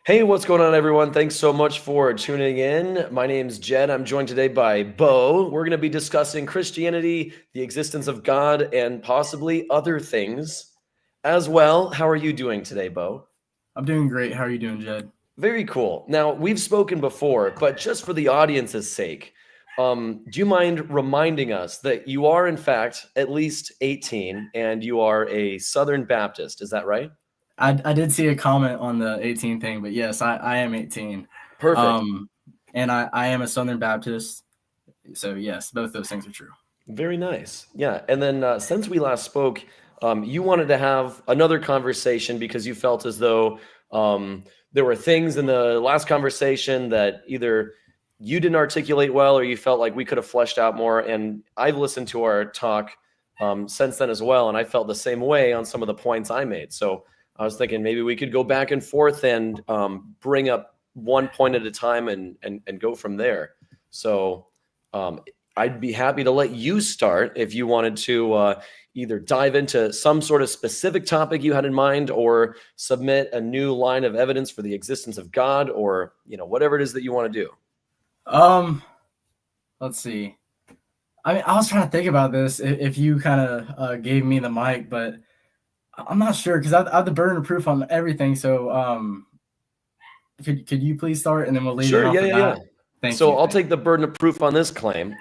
Hey, what's going on, everyone? Thanks so much for tuning in. My name's Jed. I'm joined today by Bo. We're going to be discussing Christianity, the existence of God, and possibly other things as well. How are you doing today, Bo? I'm doing great. How are you doing, Jed? Very cool. Now, we've spoken before, but just for the audience's sake, do you mind reminding us that you are, in fact, at least 18 and you are a Southern Baptist? Is that right? I did see a comment on the 18 thing, but yes, I am 18. Perfect. And I am a Southern Baptist. So yes, both those things are true. Very nice. Yeah. And then since we last spoke, you wanted to have another conversation because you felt as though there were things in the last conversation that either you didn't articulate well or you felt like we could have fleshed out more. And I've listened to our talk since then as well. And I felt the same way on some of the points I made. So I was thinking maybe we could go back and forth and bring up one point at a time and go from there. So I'd be happy to let you start if you wanted to either dive into some sort of specific topic you had in mind or submit a new line of evidence for the existence of God or, whatever it is that you want to do. Let's see. I mean, I was trying to think about this if you kind of gave me the mic, but I'm not sure because I have the burden of proof on everything. So could you please start and then we'll lead it off with that? Thank you. I'll take the burden of proof on this claim.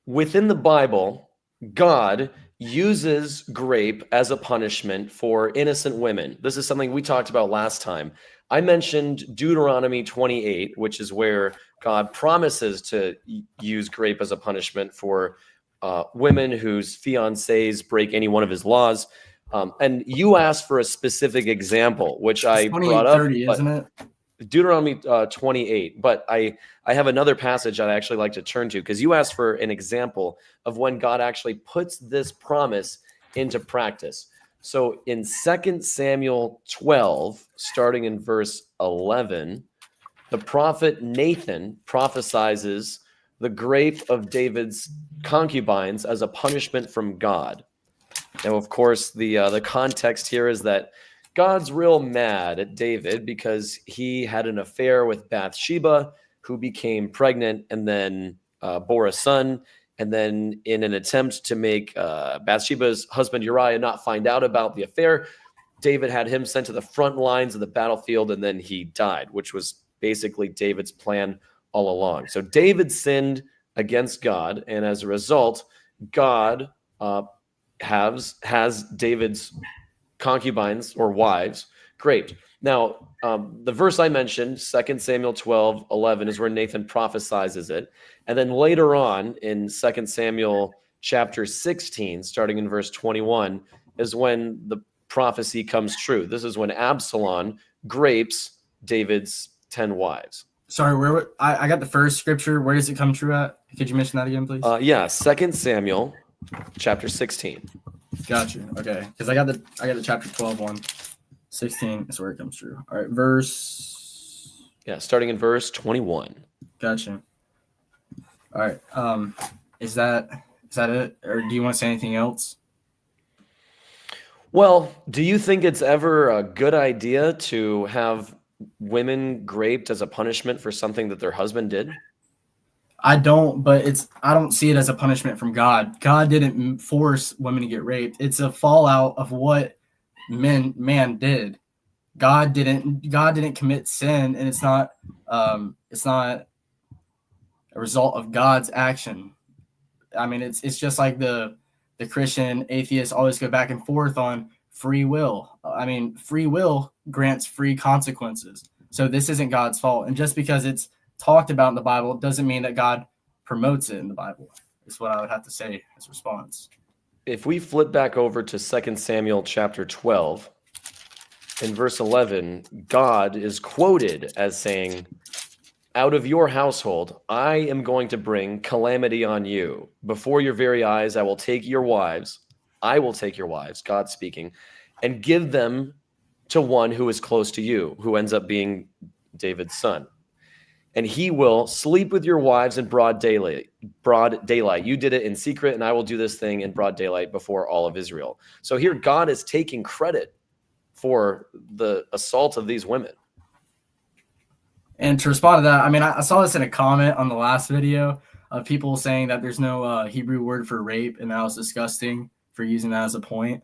Within the Bible, God uses grape as a punishment for innocent women. This is something we talked about last time. I mentioned Deuteronomy 28, which is where God promises to use grape as a punishment for women whose fiancés break any one of his laws. And you asked for a specific example, which I brought up. 30, isn't it? Deuteronomy 28, but I have another passage I'd actually like to turn to because you asked for an example of when God actually puts this promise into practice. So in 2 Samuel 12, starting in verse 11, the prophet Nathan prophesizes the grape of David's concubines as a punishment from God. Now, of course, the context here is that God's real mad at David because he had an affair with Bathsheba, who became pregnant and then bore a son. And then in an attempt to make Bathsheba's husband Uriah not find out about the affair, David had him sent to the front lines of the battlefield and then he died, which was basically David's plan all along. So David sinned against God. And as a result, God has David's concubines or wives graped. Now, the verse I mentioned, 2 Samuel 12, 11, is where Nathan prophesizes it. And then later on in 2 Samuel chapter 16, starting in verse 21, is when the prophecy comes true. This is when Absalom grapes David's 10 wives. Sorry, I got the first scripture. Where does it come true at? Could you mention that again, please? 2 Samuel chapter 16. Got you. Okay, because I got the chapter 12 one. 16 is where it comes true. All right, verse. Yeah, starting in verse 21. Gotcha. All right. Is that it, or do you want to say anything else? Well, do you think it's ever a good idea to have women graped as a punishment for something that their husband did? I don't, but I don't see it as a punishment from God. God didn't force women to get raped. It's a fallout of what man did. God didn't commit sin, and it's not a result of God's action. I mean, it's just like the Christian atheists always go back and forth on free will. I mean, free will grants free consequences. So this isn't God's fault. And just because it's talked about in the Bible doesn't mean that God promotes it in the Bible. Is what I would have to say as response. If we flip back over to 2 Samuel chapter 12, in verse 11, God is quoted as saying, "Out of your household, I am going to bring calamity on you. Before your very eyes, I will take your wives, God speaking, and give them to one who is close to you," who ends up being David's son. "And he will sleep with your wives in broad daylight. You did it in secret, and I will do this thing in broad daylight before all of Israel." So here God is taking credit for the assault of these women. And to respond to that, I mean, I saw this in a comment on the last video of people saying that there's no Hebrew word for rape, and that was disgusting for using that as a point.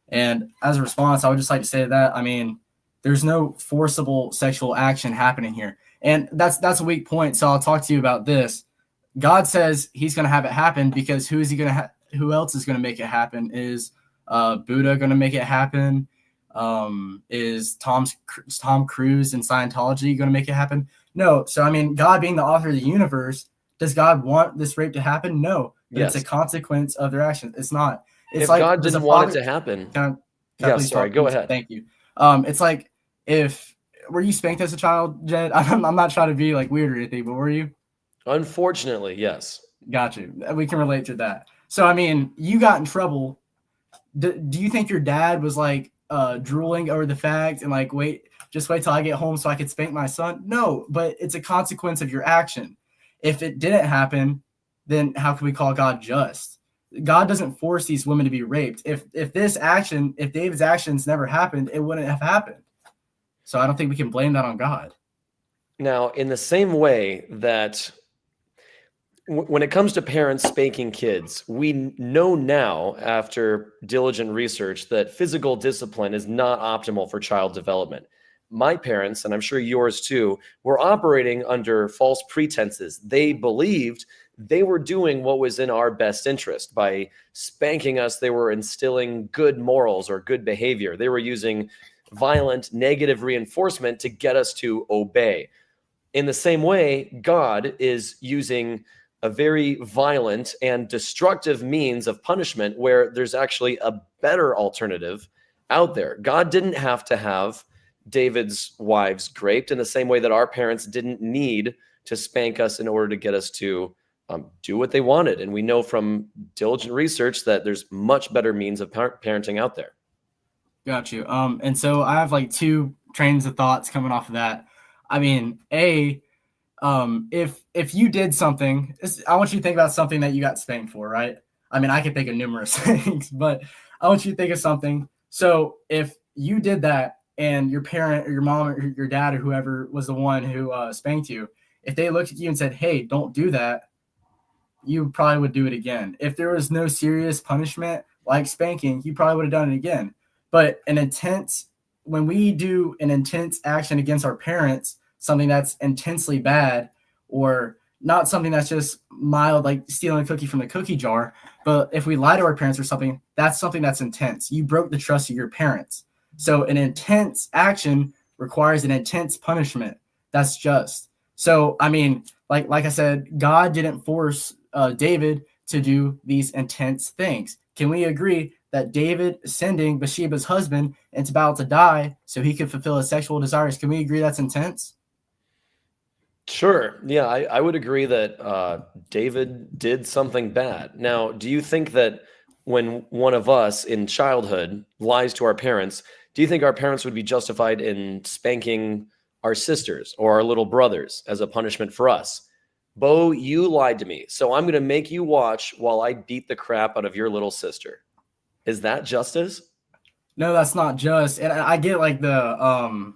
And as a response, I would just like to say that, I mean, there's no forcible sexual action happening here. And that's a weak point. So I'll talk to you about this. God says he's going to have it happen because who else is going to make it happen? Is Buddha going to make it happen? Is Tom Cruise in Scientology going to make it happen? No. So, I mean, God being the author of the universe, does God want this rape to happen? No. But Yes. it's a consequence of their actions. It's not. It's If like God didn't want it to happen. Yeah, sorry, go ahead. Thank you. It's like were you spanked as a child, Jed? I'm not trying to be like weird or anything, but were you? Unfortunately, yes. Got you. We can relate to that. So, I mean, you got in trouble. Do you think your dad was like drooling over the fact and like, just wait till I get home so I could spank my son? No, but it's a consequence of your action. If it didn't happen, then how can we call God just? God doesn't force these women to be raped. If David's actions never happened, it wouldn't have happened. So I don't think we can blame that on God. Now, in the same way that when it comes to parents spanking kids, we know now after diligent research that physical discipline is not optimal for child development. My parents, and I'm sure yours too, were operating under false pretenses. They believed they were doing what was in our best interest. By spanking us, they were instilling good morals or good behavior. They were using violent, negative reinforcement to get us to obey. In the same way, God is using a very violent and destructive means of punishment where there's actually a better alternative out there. God didn't have to have David's wives raped in the same way that our parents didn't need to spank us in order to get us to do what they wanted. And we know from diligent research that there's much better means of parenting out there. Got you. And so I have like two trains of thoughts coming off of that. I mean, if you did something, I want you to think about something that you got spanked for, right? I mean, I can think of numerous things, but I want you to think of something. So if you did that and your parent or your mom or your dad or whoever was the one who spanked you, if they looked at you and said, hey, don't do that, you probably would do it again. If there was no serious punishment like spanking, you probably would have done it again. But when we do an intense action against our parents, something that's intensely bad, or not something that's just mild, like stealing a cookie from the cookie jar, but if we lie to our parents or something that's intense. You broke the trust of your parents. So an intense action requires an intense punishment. That's just. So, I mean, like I said, God didn't force David to do these intense things. Can we agree that David sending Bathsheba's husband into battle to die so he could fulfill his sexual desires, can we agree that's intense? Sure. Yeah, I would agree that David did something bad. Now, do you think that when one of us in childhood lies to our parents, do you think our parents would be justified in spanking our sisters or our little brothers as a punishment for us? Bo, you lied to me, so I'm going to make you watch while I beat the crap out of your little sister. Is that justice? No, that's not just. And I get like how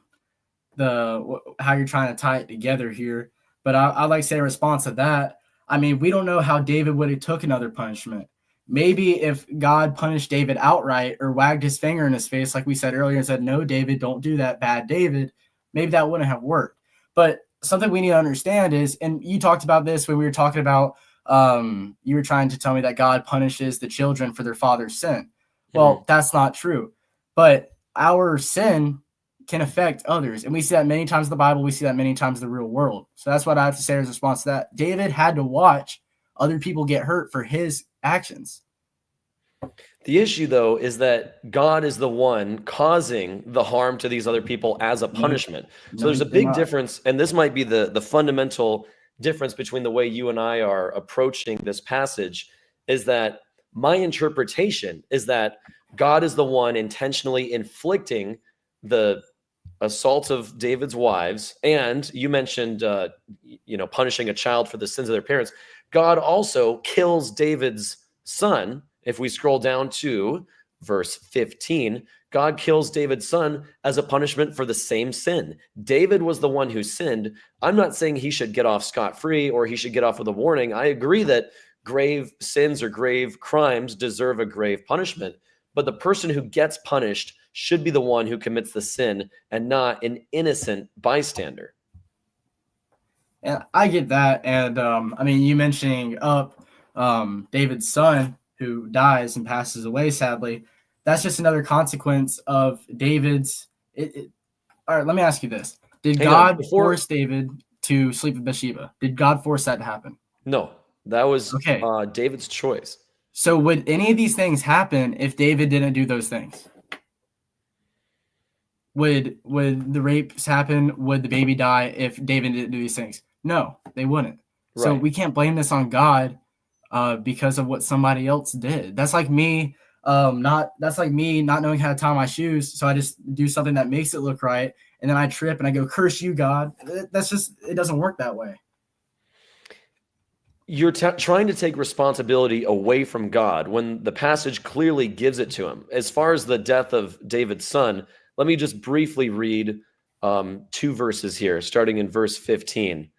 you're trying to tie it together here, but I like to say in response to that, I mean, we don't know how David would have took another punishment. Maybe if God punished David outright or wagged his finger in his face, like we said earlier, and said, no, David, don't do that, bad David, maybe that wouldn't have worked. But something we need to understand is, and you talked about this when we were talking about, you were trying to tell me that God punishes the children for their father's sin. Well, that's not true. But our sin can affect others. And we see that many times in the Bible. We see that many times in the real world. So that's what I have to say as a response to that. David had to watch other people get hurt for his actions. The issue, though, is that God is the one causing the harm to these other people as a punishment. So there's a big difference, and this might be the fundamental difference between the way you and I are approaching this passage, is that my interpretation is that God is the one intentionally inflicting the assault of David's wives, and you mentioned, punishing a child for the sins of their parents. God also kills David's son. If we scroll down to verse 15, God kills David's son as a punishment for the same sin. David was the one who sinned. I'm not saying he should get off scot-free or he should get off with a warning. I agree that grave sins or grave crimes deserve a grave punishment, but the person who gets punished should be the one who commits the sin and not an innocent bystander. And I get that. And I mean, you mentioning David's son who dies and passes away, sadly, that's just another consequence of David's. All right, let me ask you this. Did God force David to sleep with Bathsheba? Did God force that to happen? No, that was David's choice. So would any of these things happen if David didn't do those things? Would the rapes happen? Would the baby die if David didn't do these things? No, they wouldn't. Right. So we can't blame this on God because of what somebody else did. That's like me not knowing how to tie my shoes, so I just do something that makes it look right, and then I trip and I go, curse you, God. That's just, it doesn't work that way. You're trying to take responsibility away from God when the passage clearly gives it to him. As far as the death of David's son, let me just briefly read 2 verses here, starting in verse 15.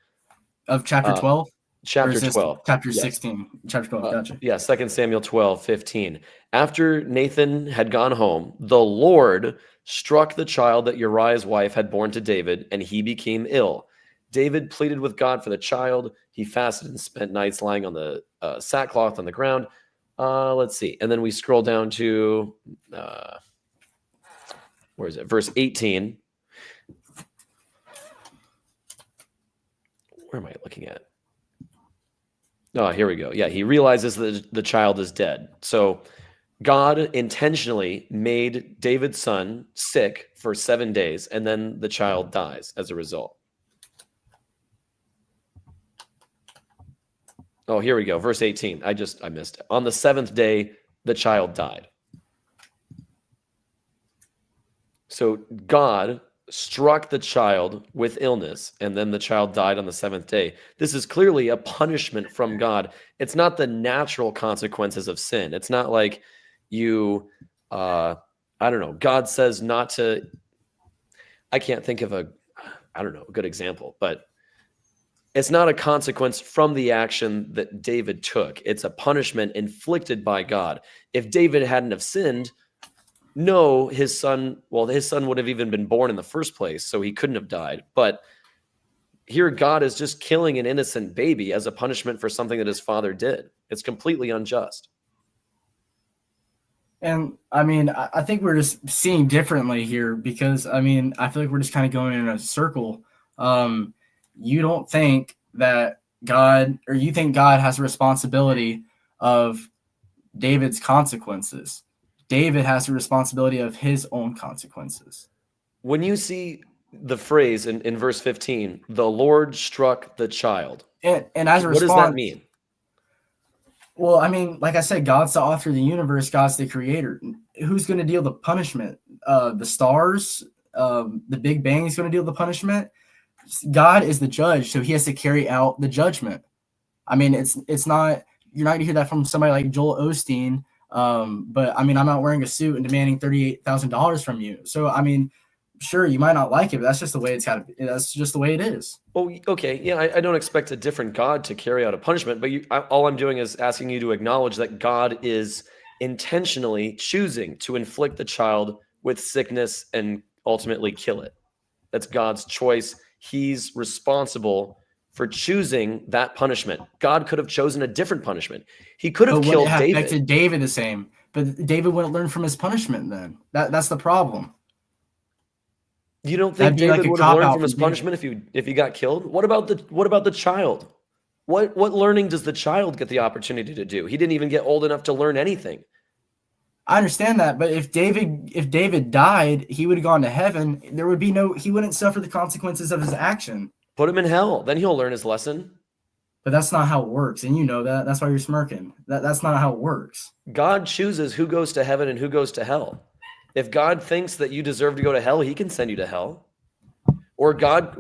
Of chapter 12? Chapter 12. Chapter 16. Chapter 12, gotcha. Yeah, 2 Samuel 12:15. After Nathan had gone home, the Lord struck the child that Uriah's wife had borne to David, and he became ill. David pleaded with God for the child. He fasted and spent nights lying on the sackcloth on the ground. Let's see. And then we scroll down to, where is it? Verse 18. Where am I looking at? Oh, here we go. Yeah, he realizes that the child is dead. So God intentionally made David's son sick for 7 days, and then the child dies as a result. Oh, here we go. Verse 18. I missed it. On the 7th day, the child died. So God struck the child with illness, and then the child died on the 7th day. This is clearly a punishment from God. It's not the natural consequences of sin. It's not like I don't know, God says not to, I can't think of a good example, but it's not a consequence from the action that David took. It's a punishment inflicted by God. If David hadn't have sinned, no, his son would have even been born in the first place, so he couldn't have died. But here God is just killing an innocent baby as a punishment for something that his father did. It's completely unjust. And I mean, I think we're just seeing differently here because, I mean, I feel like we're just kind of going in a circle. You don't think that you think God has a responsibility of David's consequences. David has a responsibility of his own consequences. When you see the phrase in verse 15, the Lord struck the child. And as a response, what does that mean? Well, I mean, like I said, God's the author of the universe. God's the creator. Who's going to deal the punishment? The stars? The Big Bang is going to deal the punishment? God is the judge, so he has to carry out the judgment. I mean, it's not, you're not going to hear that from somebody like Joel Osteen. But I mean, I'm not wearing a suit and demanding $38,000 from you. So, I mean, sure, you might not like it, but that's just the way that's just the way it is. Oh, okay. Yeah. I don't expect a different God to carry out a punishment, but all I'm doing is asking you to acknowledge that God is intentionally choosing to inflict the child with sickness and ultimately kill it. That's God's choice. He's responsible for choosing that punishment. God could have chosen a different punishment. He could have killed David. Affected David the same, but David wouldn't learn from his punishment then. That's the problem. You don't think David would have learned from his punishment if he got killed? What about the child? What learning does the child get the opportunity to do? He didn't even get old enough to learn anything. I understand that, but if David died, he would have gone to heaven. He wouldn't suffer the consequences of his action. Put him in hell. Then he'll learn his lesson. But that's not how it works, and you know that. That's why you're smirking. That's not how it works. God chooses who goes to heaven and who goes to hell. If God thinks that you deserve to go to hell, he can send you to hell. Or God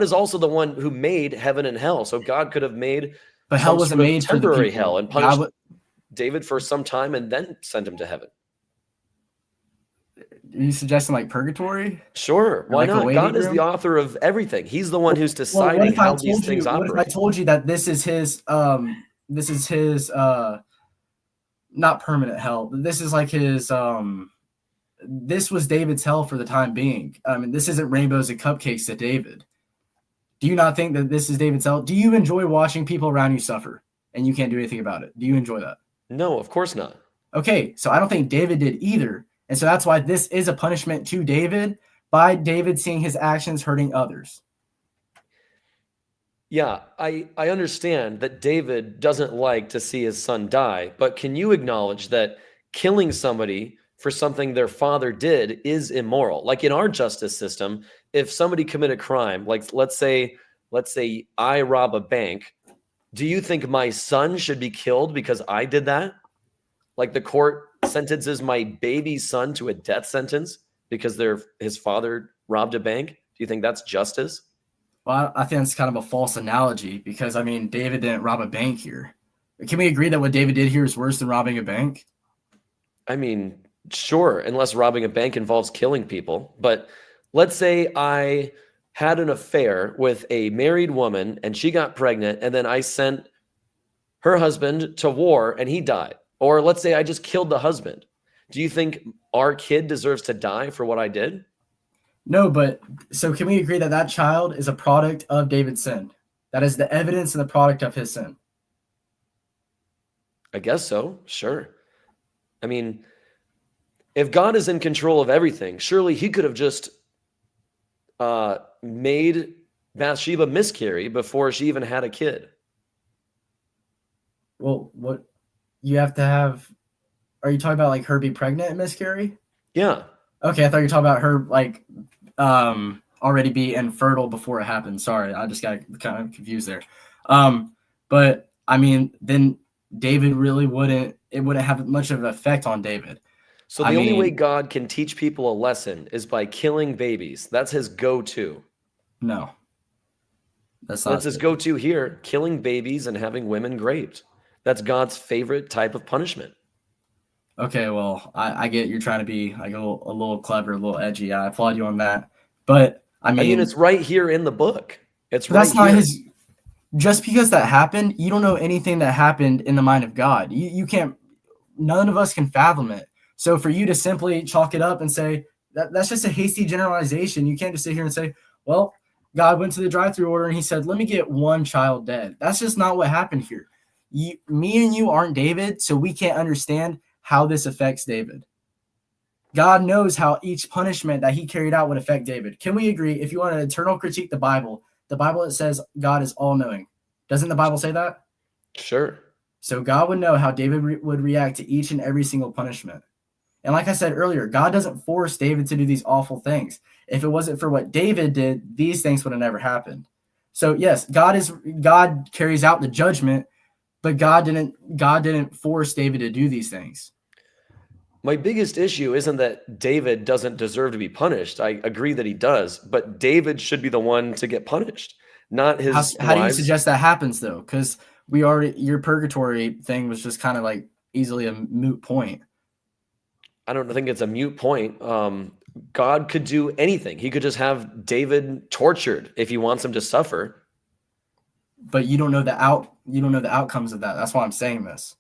is also the one who made heaven and hell. So God could have made hell wasn't made temporary hell and punished David for some time and then sent him to heaven. you suggesting like purgatory? Sure, Or why like a not? God waiting is the room? author of everything. He's the one who's Well, deciding how these things what if I operate. told you that this is his not permanent hell, but this is like his this was David's hell for the time being. I mean, this isn't rainbows and cupcakes to David. Do you not think that this is David's hell? Do you enjoy watching people around you suffer and you can't do anything about it? Do you enjoy that? No, of course not. Okay, so I don't think David did either. And so that's why this is a punishment to David by David seeing his actions hurting others. Yeah, I understand that David doesn't like to see his son die, but can you acknowledge that killing somebody for something their father did is immoral? Like in our justice system, if somebody commit a crime, like let's say I rob a bank, do you think my son should be killed because I did that? Like the court sentences my baby son to a death sentence because his father robbed a bank? Do you think that's justice? Well, I think it's kind of a false analogy because, I mean, David didn't rob a bank here. Can we agree that what David did here is worse than robbing a bank? I mean, sure, unless robbing a bank involves killing people. But let's say I had an affair with a married woman and she got pregnant, and then I sent her husband to war and he died. Or let's say I just killed the husband. Do you think our kid deserves to die for what I did? No, but so can we agree that that child is a product of David's sin? That is the evidence and the product of his sin. I guess so, sure. I mean, if God is in control of everything, surely he could have just made Bathsheba miscarry before she even had a kid. Well, what you have to have, are you talking about like her be pregnant and miscarry? Yeah. Okay, I thought you were talking about her like already be infertile before it happened. Sorry, I just got kind of confused there. But I mean, then David really wouldn't have much of an effect on David. So the only way God can teach people a lesson is by killing babies. That's his go-to. No. That's his go-to here, killing babies and having women raped. That's God's favorite type of punishment. Okay, well, I get you're trying to be like a little clever, a little edgy. I applaud you on that. But I mean it's right here in the book. It's right that's not here. Just because that happened, you don't know anything that happened in the mind of God. You can't, none of us can fathom it. So for you to simply chalk it up and say that's just a hasty generalization, you can't just sit here and say, well, God went to the drive-through order and he said, let me get one child dead. That's just not what happened here. Me and you aren't David, so we can't understand how this affects David. God knows how each punishment that he carried out would affect David. Can we agree? If you want to eternal critique the Bible, it says God is all-knowing. Doesn't the Bible say that? Sure. So God would know how David would react to each and every single punishment. And like I said earlier, God doesn't force David to do these awful things. If it wasn't for what David did, these things would have never happened. So yes, God carries out the judgment, but God didn't force David to do these things. My biggest issue isn't that David doesn't deserve to be punished. I agree that he does, but David should be the one to get punished, not his wives. How do you suggest that happens though? Because your purgatory thing was just kind of like easily a moot point. I don't think it's a moot point. God could do anything. He could just have David tortured if he wants him to suffer. But you don't know the outcomes of that. That's why I'm saying this.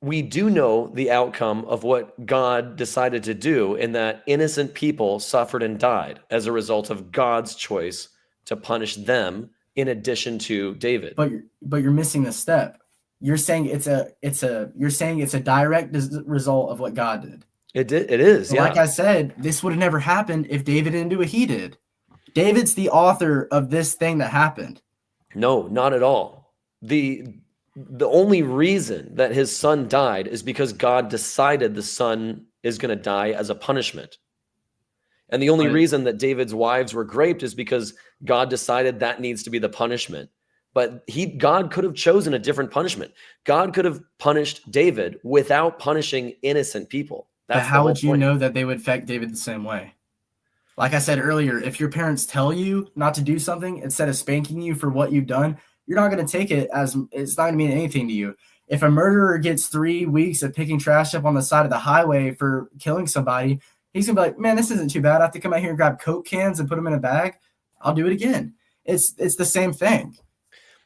We do know the outcome of what God decided to do, in that innocent people suffered and died as a result of God's choice to punish them in addition to David. But you're missing the step. You're saying it's a direct result of what God did. It is. So yeah. Like I said, this would have never happened if David didn't do what he did. David's the author of this thing that happened. No, not at all. The only reason that his son died is because God decided the son is going to die as a punishment. And the only reason that David's wives were raped is because God decided that needs to be the punishment. But God could have chosen a different punishment. God could have punished David without punishing innocent people. But how would you know that they would affect David the same way? Like I said earlier, if your parents tell you not to do something instead of spanking you for what you've done, you're not going to take it as it's not going to mean anything to you. If a murderer gets 3 weeks of picking trash up on the side of the highway for killing somebody, he's gonna be like, man, this isn't too bad. I have to come out here and grab Coke cans and put them in a bag. I'll do it again. It's the same thing.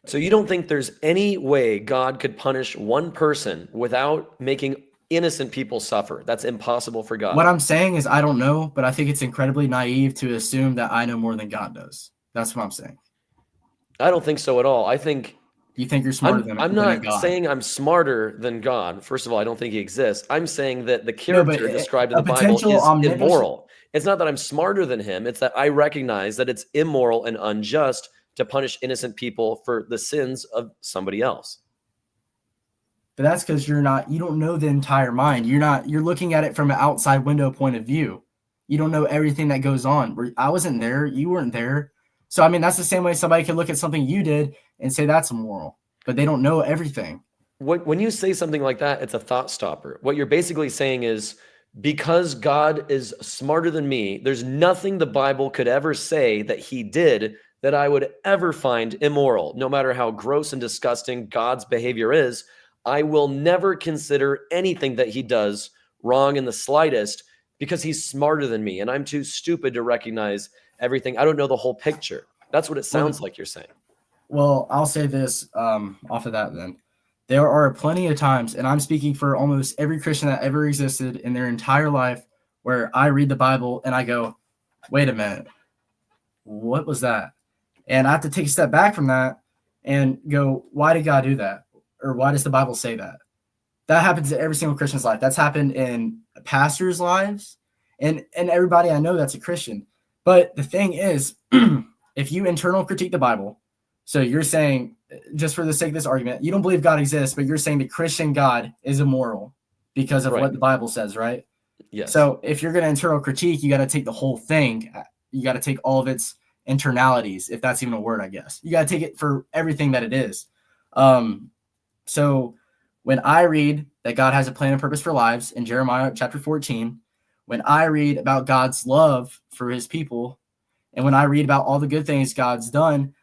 So you don't think there's any way God could punish one person without making innocent people suffer? That's impossible for God. What I'm saying is I don't know, but I think it's incredibly naive to assume that I know more than God does. That's what I'm saying. I don't think so at all. I think You think you're smarter than I'm than not God. saying I'm smarter than God. First of all, I don't think he exists. I'm saying that the No, but character described in a the Bible potential is omnipotent- immoral. It's not that I'm smarter than him. It's that I recognize that it's immoral and unjust to punish innocent people for the sins of somebody else. But that's because you don't know the entire mind. You're looking at it from an outside window point of view. You don't know everything that goes on. I wasn't there. You weren't there. So, I mean, that's the same way somebody could look at something you did and say that's immoral, but they don't know everything. When you say something like that, it's a thought stopper. What you're basically saying is, because God is smarter than me, there's nothing the Bible could ever say that he did that I would ever find immoral. No matter how gross and disgusting God's behavior is, I will never consider anything that he does wrong in the slightest because he's smarter than me and I'm too stupid to recognize everything. I don't know the whole picture. That's what it sounds like you're saying. Well, I'll say this off of that then. There are plenty of times, and I'm speaking for almost every Christian that ever existed in their entire life, where I read the Bible and I go, wait a minute, what was that? And I have to take a step back from that and go, why did God do that? Or why does the Bible say that? That happens in every single Christian's life. That's happened in pastors' lives and everybody I know that's a Christian. But the thing is, if you internal critique the Bible, so you're saying, just for the sake of this argument, you don't believe God exists, but you're saying the Christian God is immoral because of what the Bible says, right? Yes. So if you're going to internal critique, you got to take the whole thing. You got to take all of its internalities, if that's even a word, I guess. You got to take it for everything that it is. So when I read that God has a plan and purpose for lives in Jeremiah chapter 14, when I read about God's love for his people, and when I read about all the good things God's done,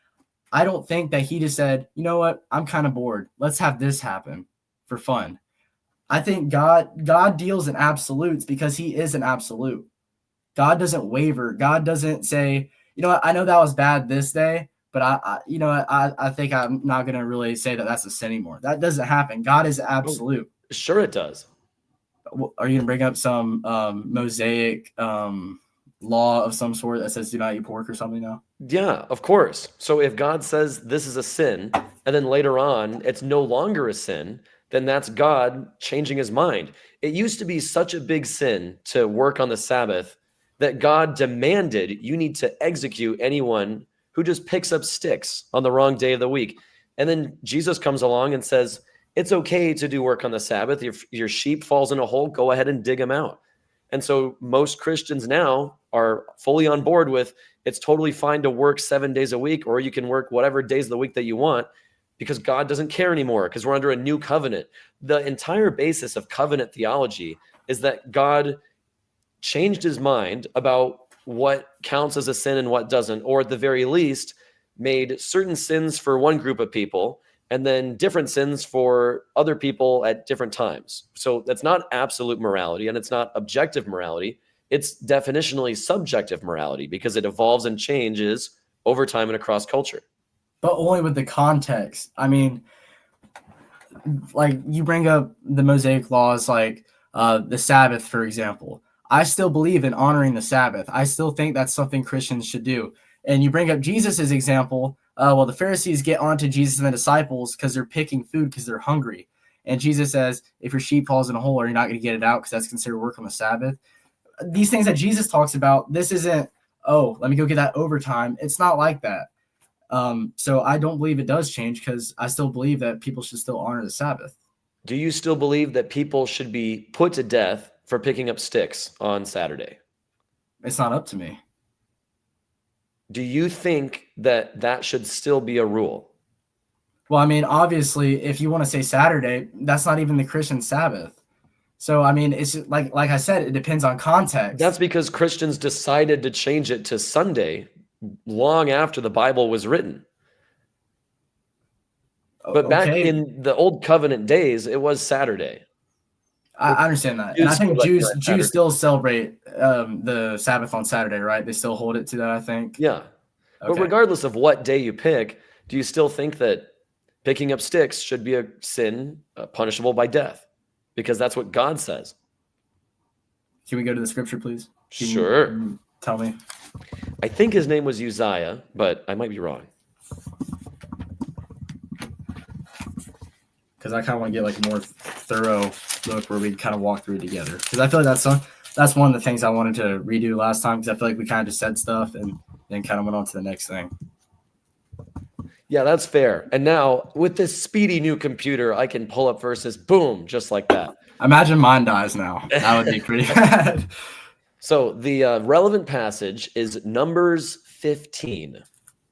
I don't think that he just said, you know what, I'm kind of bored. Let's have this happen for fun. I think God deals in absolutes because he is an absolute. God doesn't waver. God doesn't say, you know what, I know that was bad this day, but I think I'm not going to really say that that's a sin anymore. That doesn't happen. God is absolute. Oh, sure it does. Are you going to bring up some Mosaic law of some sort that says do not eat pork or something now? Yeah, of course. So if God says this is a sin, and then later on it's no longer a sin, then that's God changing his mind. It used to be such a big sin to work on the Sabbath that God demanded you need to execute anyone who just picks up sticks on the wrong day of the week. And then Jesus comes along and says, it's okay to do work on the Sabbath. If your sheep falls in a hole, go ahead and dig them out. And so most Christians now are fully on board with it's totally fine to work 7 days a week, or you can work whatever days of the week that you want because God doesn't care anymore because we're under a new covenant. The entire basis of covenant theology is that God changed his mind about what counts as a sin and what doesn't, or at the very least made certain sins for one group of people and then different sins for other people at different times. So that's not absolute morality and it's not objective morality. It's definitionally subjective morality because it evolves and changes over time and across culture. But only with the context. I mean, like you bring up the Mosaic laws, like the Sabbath, for example. I still believe in honoring the Sabbath. I still think that's something Christians should do. And you bring up Jesus's example. Well, the Pharisees get onto Jesus and the disciples because they're picking food because they're hungry. And Jesus says, if your sheep falls in a hole, are you not going to get it out because that's considered work on the Sabbath? These things that Jesus talks about, this isn't, oh, let me go get that overtime. It's not like that. So I don't believe it does change because I still believe that people should still honor the Sabbath. Do you still believe that people should be put to death for picking up sticks on Saturday? It's not up to me. Do you think that that should still be a rule? Well, I mean, obviously, if you want to say Saturday, that's not even the Christian Sabbath. So, I mean, it's like I said, it depends on context. That's because Christians decided to change it to Sunday long after the Bible was written. But back Okay, in the old covenant days, it was Saturday. I understand that, and I think Like Jews Saturday. still celebrate the Sabbath on Saturday, right? They still hold it to that, I think. Yeah. But Okay. regardless of what day you pick, do you still think that picking up sticks should be a sin punishable by death? Because that's what God says. Can we go to the scripture, please? Sure. Can you tell me? I think his name was Uzziah, but I might be wrong. Because I kind of want to get like a more thorough look where we kind of walk through it together. Because I feel like that's one of the things I wanted to redo last time, because I feel like we kind of just said stuff and then kind of went on to the next thing. Yeah, that's fair. And now with this speedy new computer, I can pull up verses, boom, just like that. Imagine mine dies now. That would be pretty bad. So the relevant passage is Numbers 15.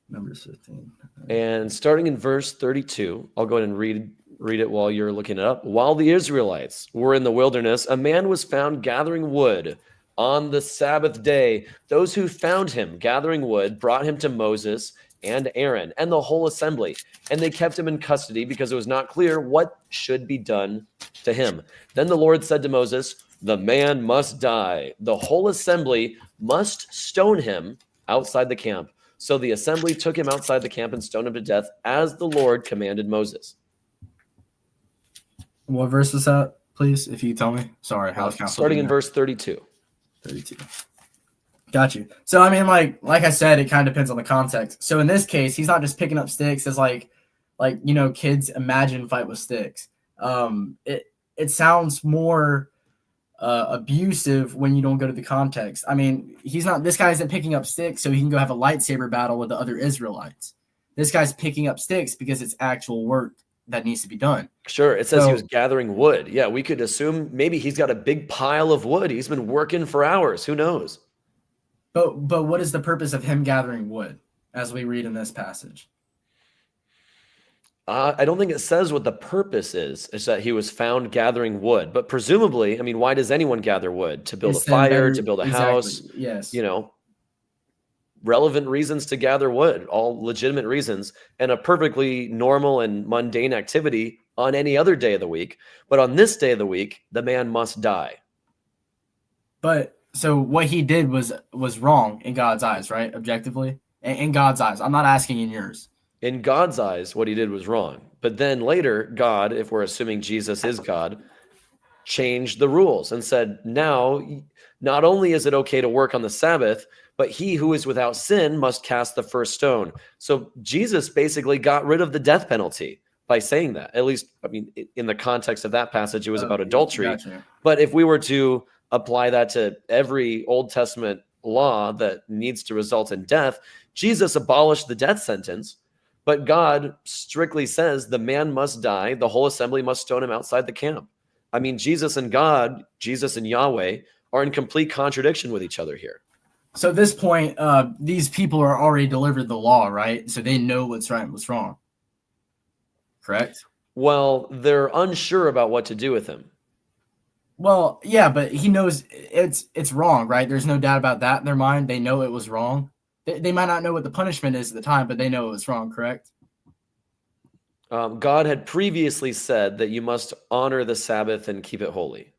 Numbers 15. And starting in verse 32, I'll go ahead and read it while you're looking it up. While the Israelites were in the wilderness, a man was found gathering wood on the Sabbath day. Those who found him gathering wood brought him to Moses and Aaron and the whole assembly, and they kept him in custody because it was not clear what should be done to him. Then the Lord said to Moses, "The man must die. The whole assembly must stone him outside the camp." So the assembly took him outside the camp and stoned him to death, as the Lord commanded Moses. What verse is that, please? If you tell me. Sorry, I was kind of starting in verse 32. 32. Got you. So I mean, like I said, it kind of depends on the context. So in this case, he's not just picking up sticks as like kids imagine fight with sticks. It sounds more abusive when you don't go to the context. I mean, this guy isn't picking up sticks so he can go have a lightsaber battle with the other Israelites. This guy's picking up sticks because it's actual work that needs to be done. Sure. It says he was gathering wood. Yeah, we could assume maybe he's got a big pile of wood. He's been working for hours. Who knows? But what is the purpose of him gathering wood, as we read in this passage? I don't think it says what the purpose is. It's that he was found gathering wood. But presumably, I mean, why does anyone gather wood? To build a fire, to build a house? Yes. Relevant reasons to gather wood, all legitimate reasons, and a perfectly normal and mundane activity on any other day of the week. But on this day of the week, the man must die. But so what he did was wrong in God's eyes, right? Objectively, in God's eyes. I'm not asking in yours. In God's eyes, what he did was wrong. But then later, God, if we're assuming Jesus is God, changed the rules and said, now, not only is it okay to work on the Sabbath, but he who is without sin must cast the first stone. So Jesus basically got rid of the death penalty by saying that. At least, I mean, in the context of that passage, it was about adultery. Gotcha. But if we were to apply that to every Old Testament law that needs to result in death, Jesus abolished the death sentence, but God strictly says the man must die. The whole assembly must stone him outside the camp. I mean, Jesus and God, Jesus and Yahweh are in complete contradiction with each other here. So at this point, these people are already delivered the law, right? So they know what's right and what's wrong. Correct? Well, they're unsure about what to do with him. Well, yeah, but he knows it's wrong, right? There's no doubt about that in their mind. They know it was wrong. They might not know what the punishment is at the time, but they know it was wrong, correct? God had previously said that you must honor the Sabbath and keep it holy.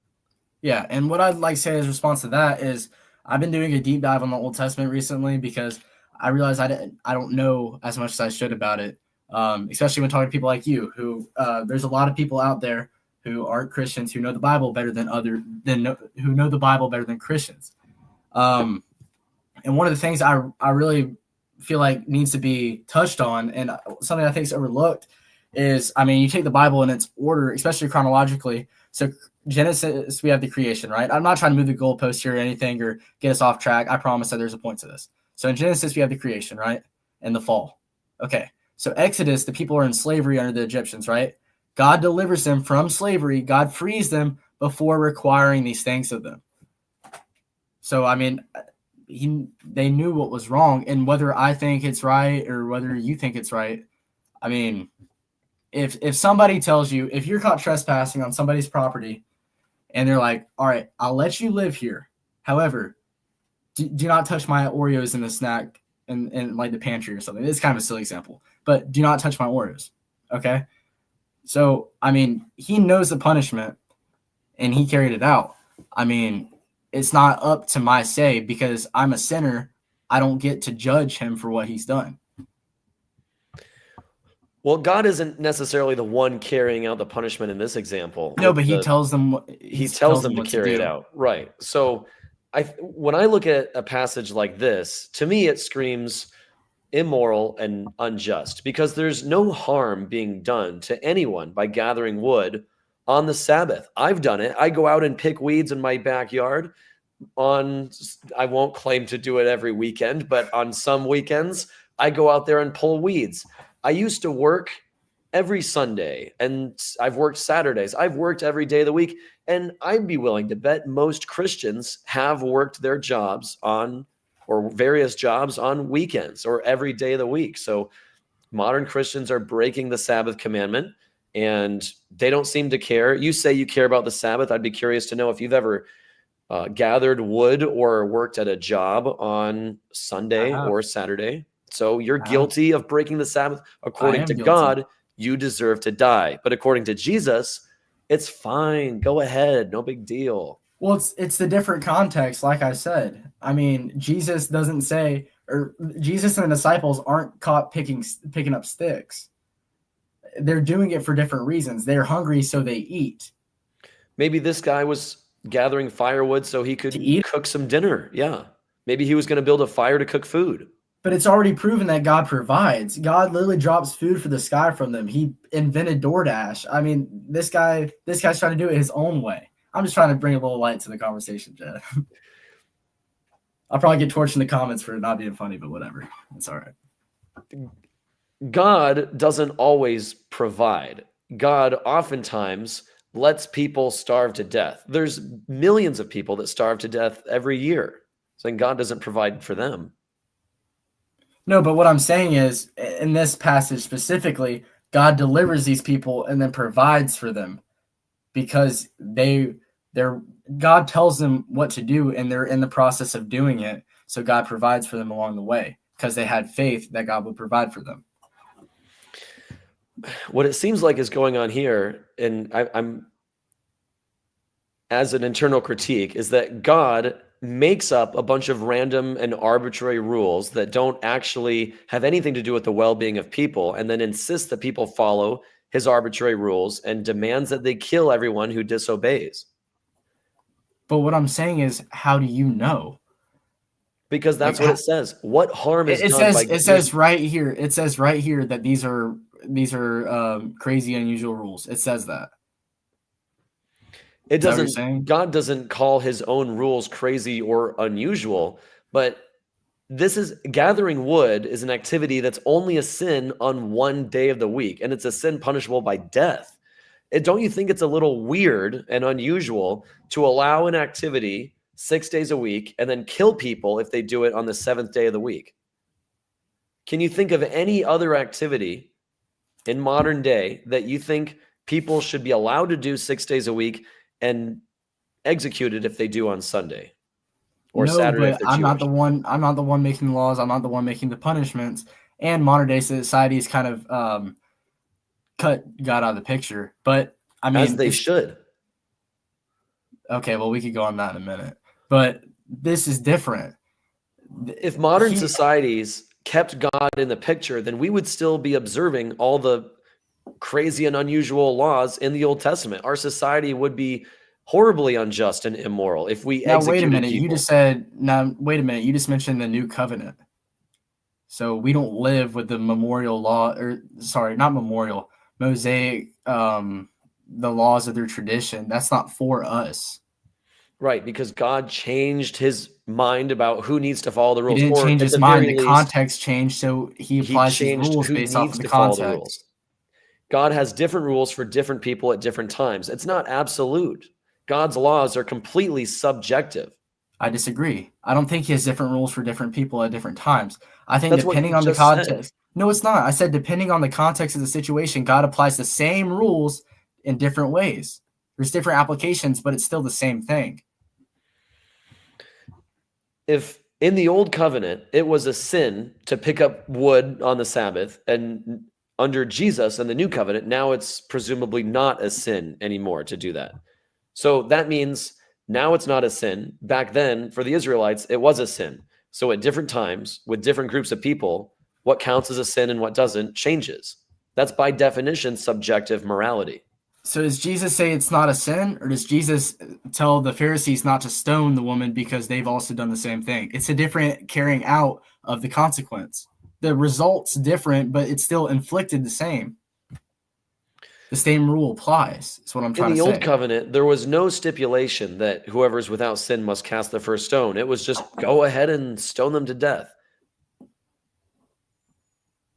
Yeah, and what I'd like to say as a response to that is I've been doing a deep dive on the Old Testament recently because I realized I don't know as much as I should about it, especially when talking to people like you, who there's a lot of people out there who aren't Christians who know the Bible better than who know the Bible better than Christians. And one of the things I really feel like needs to be touched on, and something I think is overlooked, is, I mean, you take the Bible in its order, especially chronologically. So Genesis, we have the creation, right? I'm not trying to move the goalpost here or anything or get us off track. I promise that there's a point to this. So in Genesis, we have the creation, right? And the fall. Okay. So Exodus, the people are in slavery under the Egyptians, right? God delivers them from slavery. God frees them before requiring these things of them. So, I mean, they knew what was wrong, and whether I think it's right or whether you think it's right, I mean, if somebody tells you, if you're caught trespassing on somebody's property and they're like, all right, I'll let you live here. However, do not touch my Oreos in the snack in like the pantry or something. It's kind of a silly example, but do not touch my Oreos. Okay. So, I mean, he knows the punishment and he carried it out. I mean, it's not up to my say because I'm a sinner. I don't get to judge him for what he's done. Well, God isn't necessarily the one carrying out the punishment in this example. No, but he tells them He tells them to what carry it do. out. Right. So when I look at a passage like this, to me it screams immoral and unjust because there's no harm being done to anyone by gathering wood on the Sabbath. I've done it. I go out and pick weeds in my backyard I won't claim to do it every weekend, but on some weekends I go out there and pull weeds. I used to work every Sunday and I've worked Saturdays. I've worked every day of the week, and I'd be willing to bet most Christians have worked their jobs on or various jobs on weekends or every day of the week. So modern Christians are breaking the Sabbath commandment and they don't seem to care. You say you care about the Sabbath. I'd be curious to know if you've ever gathered wood or worked at a job on Sunday or Saturday. So you're guilty of breaking the Sabbath. According to God, you deserve to die. But according to Jesus, it's fine. Go ahead. No big deal. Well, it's the different context, like I said. I mean, Jesus doesn't say, or Jesus and the disciples aren't caught picking up sticks. They're doing it for different reasons. They're hungry, so they eat. Maybe this guy was gathering firewood so he could cook some dinner. Yeah. Maybe he was going to build a fire to cook food. But it's already proven that God provides. God literally drops food for the sky from them. He invented DoorDash. I mean, this guy's trying to do it his own way. I'm just trying to bring a little light to the conversation, Jed. I'll probably get torched in the comments for it not being funny, but whatever. It's all right. God doesn't always provide. God oftentimes lets people starve to death. There's millions of people that starve to death every year. Saying God doesn't provide for them. No, but what I'm saying is, in this passage specifically, God delivers these people and then provides for them because God tells them what to do and they're in the process of doing it. So God provides for them along the way because they had faith that God would provide for them. What it seems like is going on here, and I'm as an internal critique, is that God makes up a bunch of random and arbitrary rules that don't actually have anything to do with the well-being of people, and then insists that people follow his arbitrary rules and demands that they kill everyone who disobeys. But what I'm saying is, how do you know? Because that's what it says. What harm is done by... It says right here that these are crazy, unusual rules. It says that. It doesn't. God doesn't call his own rules crazy or unusual, but this is gathering wood is an activity that's only a sin on one day of the week, and it's a sin punishable by death. Don't you think it's a little weird and unusual to allow an activity 6 days a week and then kill people if they do it on the 7th day of the week? Can you think of any other activity in modern day that you think people should be allowed to do 6 days a week and executed if they do on Sunday or Saturday? But I'm not the one making the laws. I'm not the one making the punishments. And modern day society is kind of cut God out of the picture. But I mean, as they should. Okay, well, we could go on that in a minute. But this is different. If modern societies kept God in the picture, then we would still be observing all the crazy and unusual laws in the Old Testament. Our society would be horribly unjust and immoral if we executed wait a minute. people. Wait a minute. You just mentioned the new covenant. So we don't live with the memorial law, or sorry, not memorial, Mosaic, the laws of their tradition. That's not for us. Right, because God changed his mind about who needs to follow the rules. He didn't change his mind. The context changed, so he applies his rules based off of the context. God has different rules for different people at different times. It's not absolute. God's laws are completely subjective. I disagree. I don't think he has different rules for different people at different times. I think depending on the context. No, it's not. I said depending on the context of the situation, God applies the same rules in different ways. There's different applications, but it's still the same thing. If in the old covenant, it was a sin to pick up wood on the Sabbath, and under Jesus and the new covenant, now it's presumably not a sin anymore to do that. So that means now it's not a sin. Back then, for the Israelites, it was a sin. So at different times, with different groups of people, what counts as a sin and what doesn't changes. That's by definition subjective morality. So does Jesus say it's not a sin, or does Jesus tell the Pharisees not to stone the woman because they've also done the same thing? It's a different carrying out of the consequence. The result's different, but it's still inflicted the same. The same rule applies. That's what I'm trying to say. In the Old Covenant, there was no stipulation that whoever is without sin must cast the first stone. It was just go ahead and stone them to death.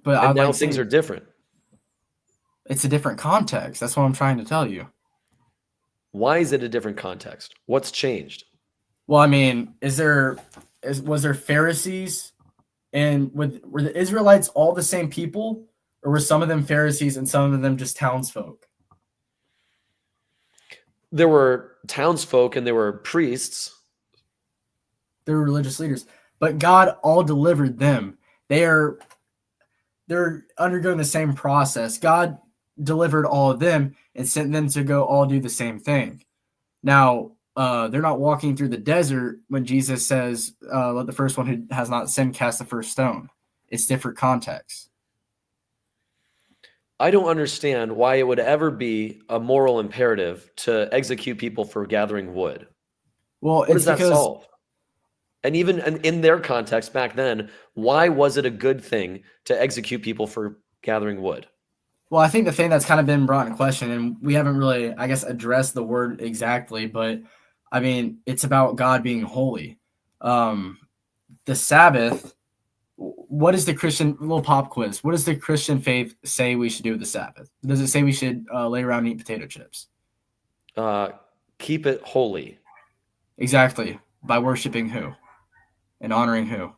But now things are different. It's a different context. That's what I'm trying to tell you. Why is it a different context? What's changed? Well, I mean, was there Pharisees, and were the Israelites all the same people, or were some of them Pharisees and some of them just townsfolk? There were townsfolk and there were priests. They were religious leaders, but God all delivered them. They're undergoing the same process. God delivered all of them and sent them to go all do the same thing. Now, they're not walking through the desert when Jesus says, let the first one who has not sinned cast the first stone. It's different context. I don't understand why it would ever be a moral imperative to execute people for gathering wood. Well, what does that solve? And even in their context back then, why was it a good thing to execute people for gathering wood? Well, I think the thing that's kind of been brought in question, and we haven't really, I guess, addressed the word exactly, but I mean, it's about God being holy. The Sabbath, what is the Christian, little pop quiz, what does the Christian faith say we should do with the Sabbath? Does it say we should lay around and eat potato chips? Keep it holy. Exactly. By worshiping who? And honoring who?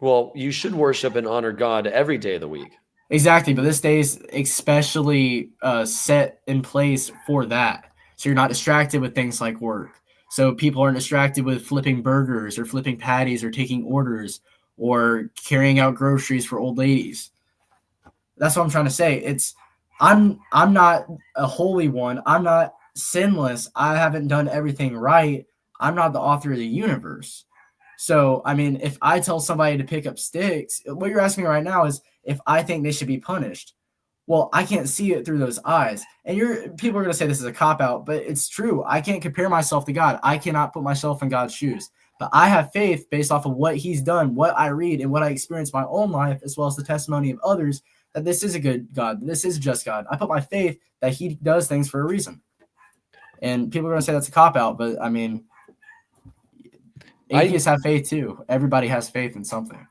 Well, you should worship and honor God every day of the week. Exactly, but this day is especially set in place for that. So you're not distracted with things like work. So people aren't distracted with flipping burgers or flipping patties or taking orders or carrying out groceries for old ladies. That's what I'm trying to say. I'm not a holy one. I'm not sinless. I haven't done everything right. I'm not the author of the universe. So, I mean, if I tell somebody to pick up sticks, what you're asking me right now is if I think they should be punished. Well, I can't see it through those eyes. And people are going to say this is a cop-out, but it's true. I can't compare myself to God. I cannot put myself in God's shoes. But I have faith based off of what he's done, what I read, and what I experience in my own life, as well as the testimony of others, that this is a good God, that this is a just God. I put my faith that he does things for a reason. And people are going to say that's a cop-out, but I mean, atheists have faith too. Everybody has faith in something.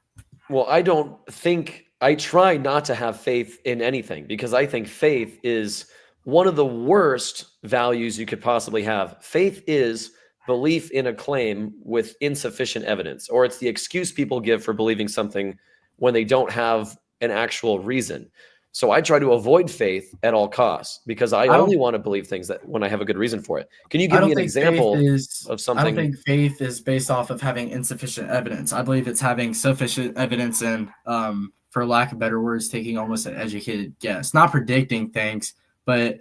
Well, I try not to have faith in anything because I think faith is one of the worst values you could possibly have. Faith is belief in a claim with insufficient evidence, or it's the excuse people give for believing something when they don't have an actual reason. So I try to avoid faith at all costs because I only want to believe things that when I have a good reason for it. Can you give me an example of something? I don't think faith is based off of having insufficient evidence. I believe it's having sufficient evidence and, for lack of better words, taking almost an educated guess. Not predicting things, but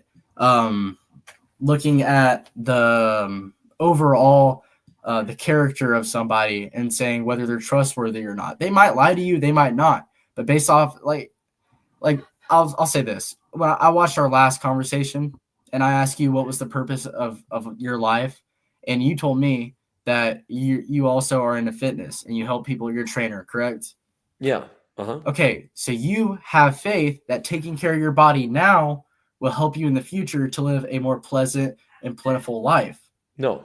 looking at the overall the character of somebody and saying whether they're trustworthy or not. They might lie to you, they might not. But based off like I'll say this. When I watched our last conversation and I asked you what was the purpose of your life, and you told me that you also are into fitness and you help people, you're a trainer, correct? Yeah. Uh-huh. Okay, so you have faith that taking care of your body now will help you in the future to live a more pleasant and plentiful life. No,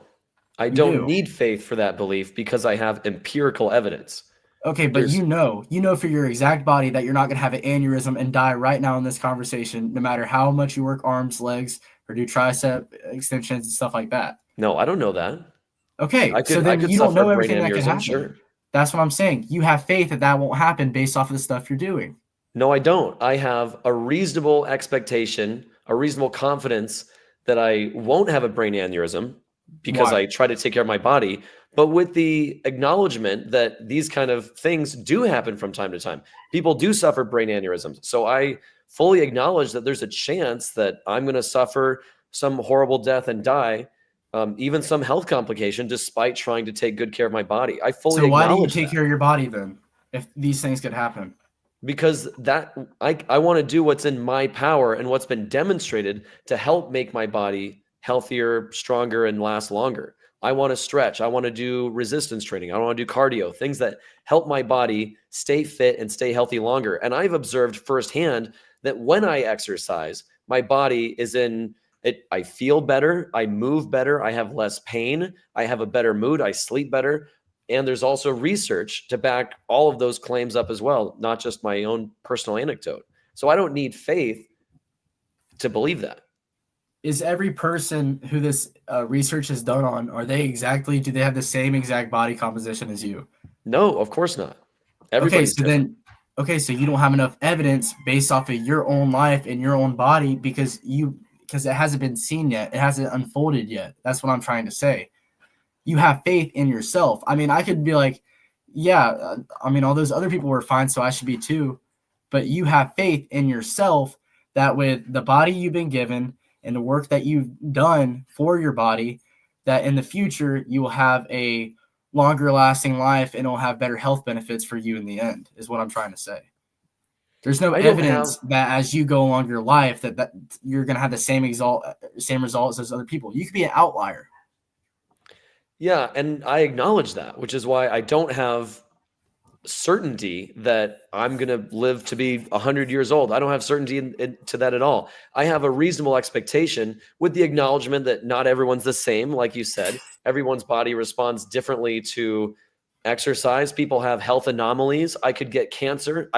I don't need faith for that belief because I have empirical evidence. Okay, but you know for your exact body that you're not going to have an aneurysm and die right now in this conversation, no matter how much you work arms, legs, or do tricep extensions and stuff like that. No, I don't know that. Okay, so then you don't know everything that can happen. Sure. That's what I'm saying. You have faith that won't happen based off of the stuff you're doing. No, I don't. I have a reasonable expectation, a reasonable confidence that I won't have a brain aneurysm because I try to take care of my body. but with the acknowledgement that these kind of things do happen from time to time. People do suffer brain aneurysms. So I fully acknowledge that there's a chance that I'm going to suffer some horrible death and die, even some health complication, despite trying to take good care of my body. I fully So why do you acknowledge take that. care of your body then, if these things could happen? Because that I want to do what's in my power and what's been demonstrated to help make my body healthier, stronger, and last longer. I want to stretch. I want to do resistance training. I want to do cardio, things that help my body stay fit and stay healthy longer. And I've observed firsthand that when I exercise, my body is in it. I feel better. I move better. I have less pain. I have a better mood. I sleep better. And there's also research to back all of those claims up as well, not just my own personal anecdote. So I don't need faith to believe that. Is every person who this research is done on, do they have the same exact body composition as you? No, of course not. Everybody's different. So you don't have enough evidence based off of your own life and your own body because it hasn't been seen yet. It hasn't unfolded yet. That's what I'm trying to say. You have faith in yourself. I mean, I could be like, yeah, all those other people were fine, so I should be too. But you have faith in yourself that with the body you've been given and the work that you've done for your body, that in the future you will have a longer lasting life and it'll have better health benefits for you in the end, is what I'm trying to say. There's no evidence that as you go along your life that you're going to have the same results as other people. You could be an outlier. Yeah, and I acknowledge that, which is why I don't have certainty that I'm going to live to be 100 years old. I don't have certainty to that at all. I have a reasonable expectation with the acknowledgement that not everyone's the same. Like you said, everyone's body responds differently to exercise. People have health anomalies. I could get cancer.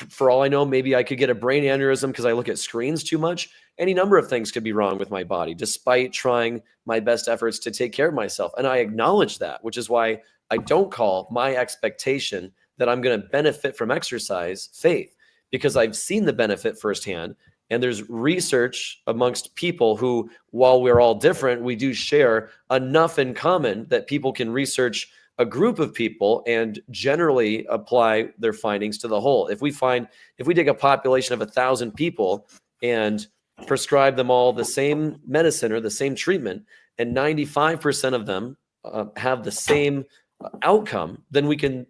For all I know, maybe I could get a brain aneurysm because I look at screens too much. Any number of things could be wrong with my body, despite trying my best efforts to take care of myself. And I acknowledge that, which is why I don't call my expectation that I'm going to benefit from exercise faith, because I've seen the benefit firsthand. And there's research amongst people who, while we're all different, we do share enough in common that people can research a group of people and generally apply their findings to the whole. If we take a population of 1,000 people and prescribe them all the same medicine or the same treatment, and 95% of them have the same outcome, then we can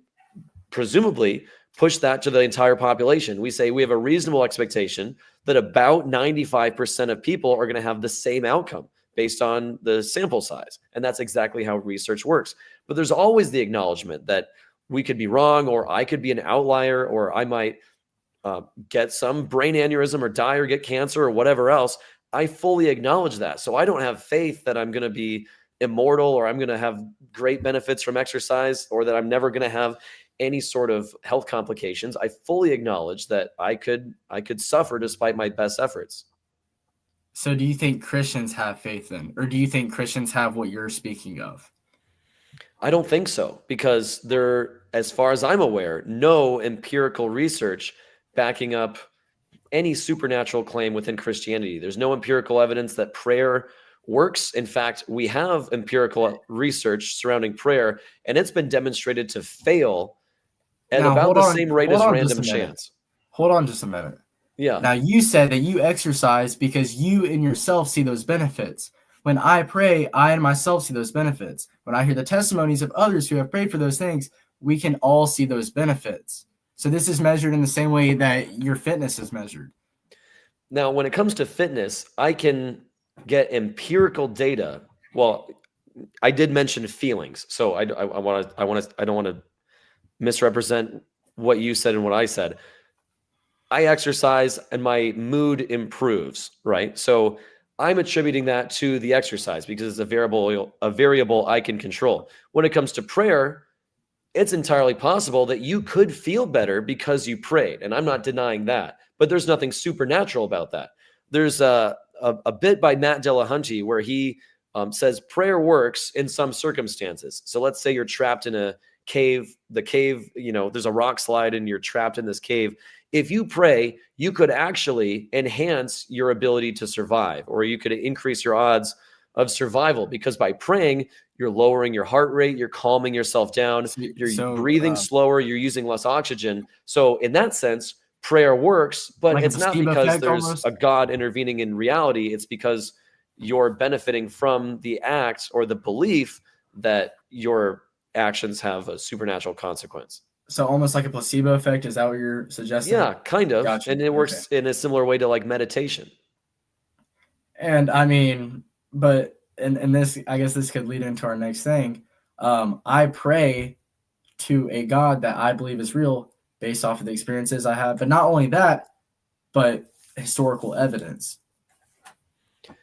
presumably push that to the entire population. We say we have a reasonable expectation that about 95% of people are going to have the same outcome based on the sample size. And that's exactly how research works. But there's always the acknowledgement that we could be wrong, or I could be an outlier, or I might get some brain aneurysm or die or get cancer or whatever else. I fully acknowledge that. So I don't have faith that I'm going to be immortal, or I'm going to have great benefits from exercise, or that I'm never going to have any sort of health complications. I fully acknowledge that I could suffer despite my best efforts. So do you think Christians have faith then? Or do you think Christians have what you're speaking of? I don't think so, because there, as far as I'm aware, no empirical research backing up any supernatural claim within Christianity. There's no empirical evidence that prayer works. In fact, we have empirical research surrounding prayer, and it's been demonstrated to fail at about the same rate as random chance. Hold on just a minute. Yeah. Now, you said that you exercise because you in yourself see those benefits. When I pray, I in myself see those benefits. When I hear the testimonies of others who have prayed for those things, we can all see those benefits. So this is measured in the same way that your fitness is measured. Now, when it comes to fitness, I can get empirical data. Well, I did mention feelings, so I don't want to misrepresent what you said and what I said. I exercise and my mood improves, right? So I'm attributing that to the exercise because it's a variable I can control. When it comes to prayer, it's entirely possible that you could feel better because you prayed, and I'm not denying that. But there's nothing supernatural about that. There's a bit by Matt Dillahunty where he says prayer works in some circumstances. So let's say you're trapped in a cave. The cave, there's a rock slide and you're trapped in this cave. If you pray, you could actually enhance your ability to survive, or you could increase your odds of survival, because by praying, you're lowering your heart rate, you're calming yourself down, you're breathing slower, you're using less oxygen. So in that sense, prayer works, but like it's not because there's almost? a God intervening in reality. It's because you're benefiting from the act or the belief that your actions have a supernatural consequence. So almost like a placebo effect. Is that what you're suggesting? Yeah, kind of. Gotcha. And it works in a similar way to like meditation. And I mean, but and this, I guess this could lead into our next thing. I pray to a God that I believe is real based off of the experiences I have. But not only that, but historical evidence.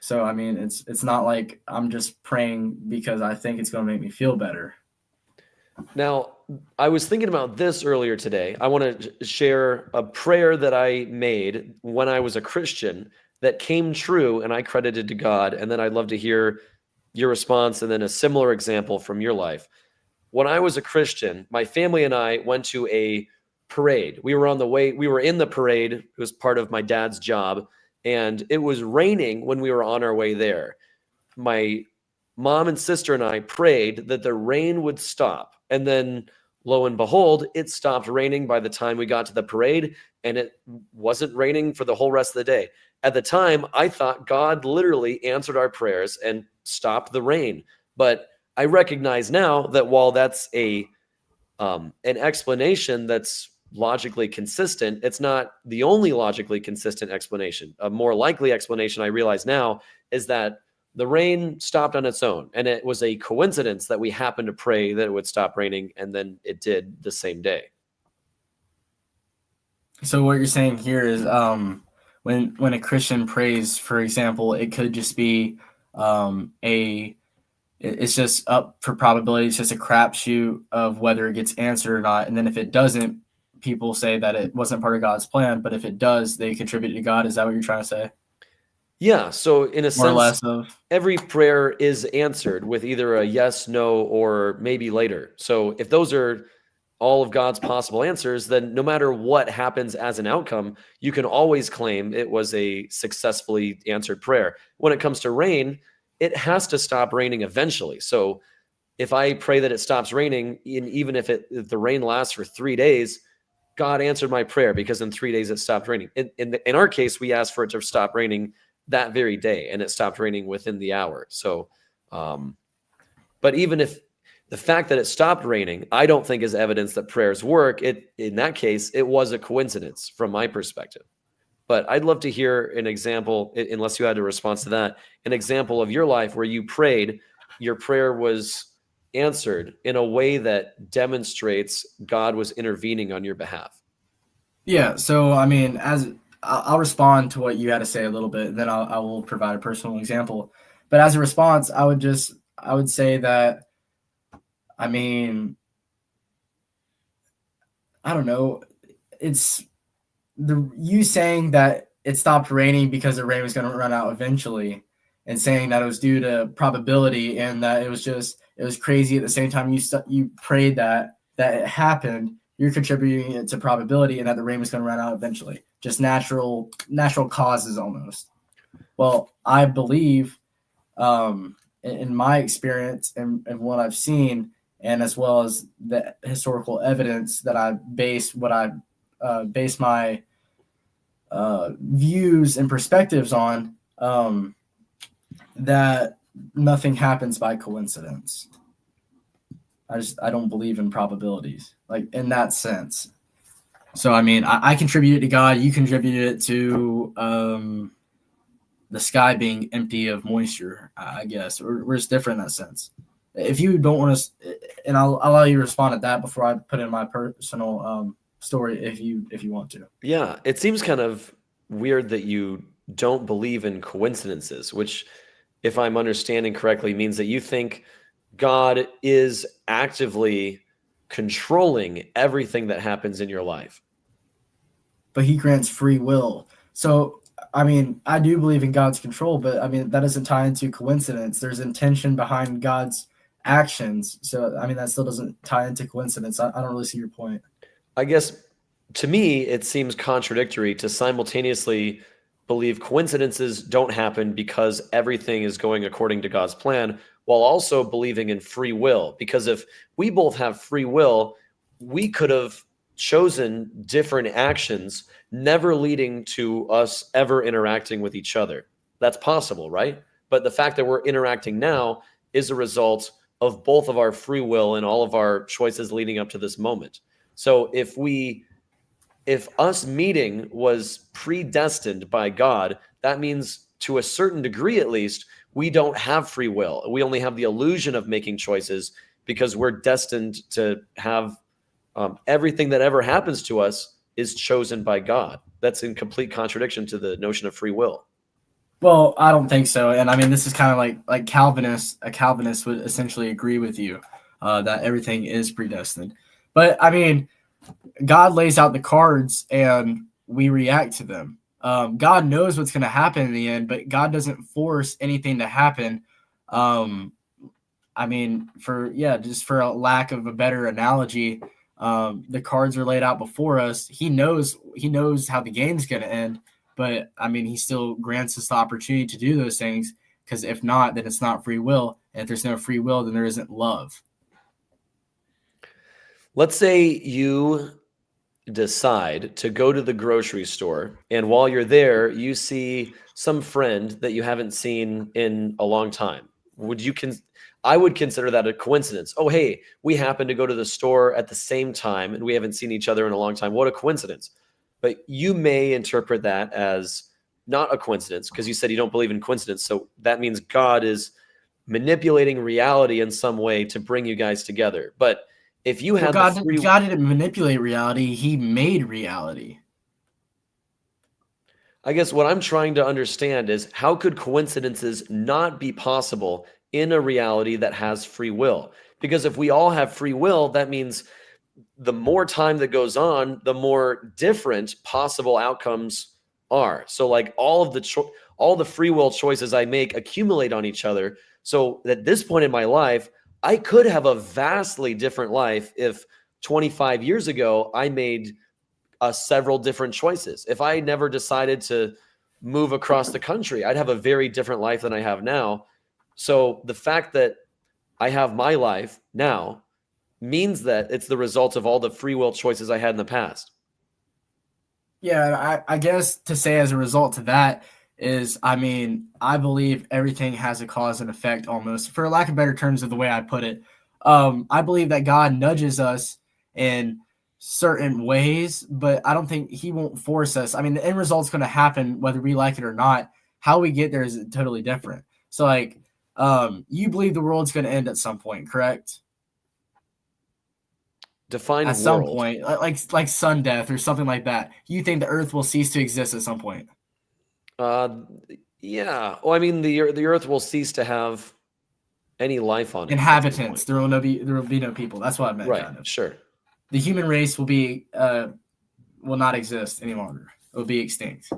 So, I mean, it's not like I'm just praying because I think it's going to make me feel better. Now, I was thinking about this earlier today. I want to share a prayer that I made when I was a Christian that came true and I credited to God. And then I'd love to hear your response and then a similar example from your life. When I was a Christian, my family and I went to a parade. We were in the parade. It was part of my dad's job. And it was raining when we were on our way there. My mom and sister and I prayed that the rain would stop. And then lo and behold, it stopped raining by the time we got to the parade, and it wasn't raining for the whole rest of the day. At the time, I thought God literally answered our prayers and stopped the rain. But I recognize now that while that's an explanation that's logically consistent, it's not the only logically consistent explanation. A more likely explanation I realize now is that the rain stopped on its own, and it was a coincidence that we happened to pray that it would stop raining, and then it did the same day. So what you're saying here is when a Christian prays, for example, it could just be it's just up for probability. It's just a crapshoot of whether it gets answered or not. And then if it doesn't, people say that it wasn't part of God's plan. But if it does, they contribute to God. Is that what you're trying to say? Yeah. So in a More or less sense, every prayer is answered with either a yes, no, or maybe later. So if those are all of God's possible answers, then no matter what happens as an outcome, you can always claim it was a successfully answered prayer. When it comes to rain, it has to stop raining eventually. So if I pray that it stops raining, even if the rain lasts for 3 days, God answered my prayer because in 3 days it stopped raining. In our case, we asked for it to stop raining that very day, and it stopped raining within the hour. So, but even if the fact that it stopped raining, I don't think is evidence that prayers work. In that case, it was a coincidence from my perspective. But I'd love to hear an example, unless you had a response to that, an example of your life where you prayed, your prayer was answered in a way that demonstrates God was intervening on your behalf. Yeah. So, I mean, I'll respond to what you had to say a little bit, then I will provide a personal example. But as a response, I would say that, I mean, I don't know. It's you saying that it stopped raining because the rain was going to run out eventually, and saying that it was due to probability and that it was crazy at the same time you prayed that it happened. You're contributing it to probability and that the rain was going to run out eventually. Just natural causes almost. Well, I believe in my experience and what I've seen, and as well as the historical evidence that I base my views and perspectives on, that nothing happens by coincidence. I don't believe in probabilities, like in that sense. So, I mean, I contribute it to God. You contributed it to the sky being empty of moisture, I guess. We're just different in that sense. If you don't want to, and I'll allow you to respond to that before I put in my personal story, if you want to. Yeah, it seems kind of weird that you don't believe in coincidences, which, if I'm understanding correctly, means that you think God is actively controlling everything that happens in your life. But he grants free will. So, I mean, I do believe in God's control, but I mean, that doesn't tie into coincidence. There's intention behind God's actions. So, I mean, that still doesn't tie into coincidence. I don't really see your point. I guess to me, it seems contradictory to simultaneously believe coincidences don't happen because everything is going according to God's plan, while also believing in free will. Because if we both have free will, we could have chosen different actions, never leading to us ever interacting with each other. That's possible, right? But the fact that we're interacting now is a result of both of our free will and all of our choices leading up to this moment. So if us meeting was predestined by God, that means to a certain degree, at least, we don't have free will. We only have the illusion of making choices because we're destined to have everything that ever happens to us is chosen by God. That's in complete contradiction to the notion of free will. Well, I don't think so. And I mean, this is kind of like Calvinists. A Calvinist would essentially agree with you that everything is predestined. But I mean, God lays out the cards and we react to them. God knows what's going to happen in the end, but God doesn't force anything to happen. I mean, just for a lack of a better analogy, the cards are laid out before us. He knows how the game's going to end, but I mean, he still grants us the opportunity to do those things, because if not, then it's not free will. And if there's no free will, then there isn't love. Let's say you decide to go to the grocery store, and while you're there, you see some friend that you haven't seen in a long time. I would consider that a coincidence. Oh, hey, we happen to go to the store at the same time and we haven't seen each other in a long time. What a coincidence. But you may interpret that as not a coincidence because you said you don't believe in coincidence. So that means God is manipulating reality in some way to bring you guys together. But if you had God didn't manipulate reality, he made reality. I guess what I'm trying to understand is, how could coincidences not be possible in a reality that has free will? Because if we all have free will, that means the more time that goes on, the more different possible outcomes are. So like all the free will choices I make accumulate on each other. So at this point in my life, I could have a vastly different life if 25 years ago I made several different choices. If I never decided to move across the country, I'd have a very different life than I have now. So the fact that I have my life now means that it's the result of all the free will choices I had in the past. Yeah, I guess to say as a result to that is, I mean, I believe everything has a cause and effect almost, for lack of better terms of the way I put it. I believe that God nudges us in certain ways, but I don't think he won't force us. I mean, the end result's going to happen whether we like it or not. How we get there is totally different. So like, you believe the world's going to end at some point, correct? Define at world. Some point, like sun death or something like that. You think the earth will cease to exist at some point? Yeah. Well, I mean, the earth will cease to have any life on it. Inhabitants. There will be no people. That's what I meant. Right. Kind of. Sure. The human race will not exist any longer. It will be extinct.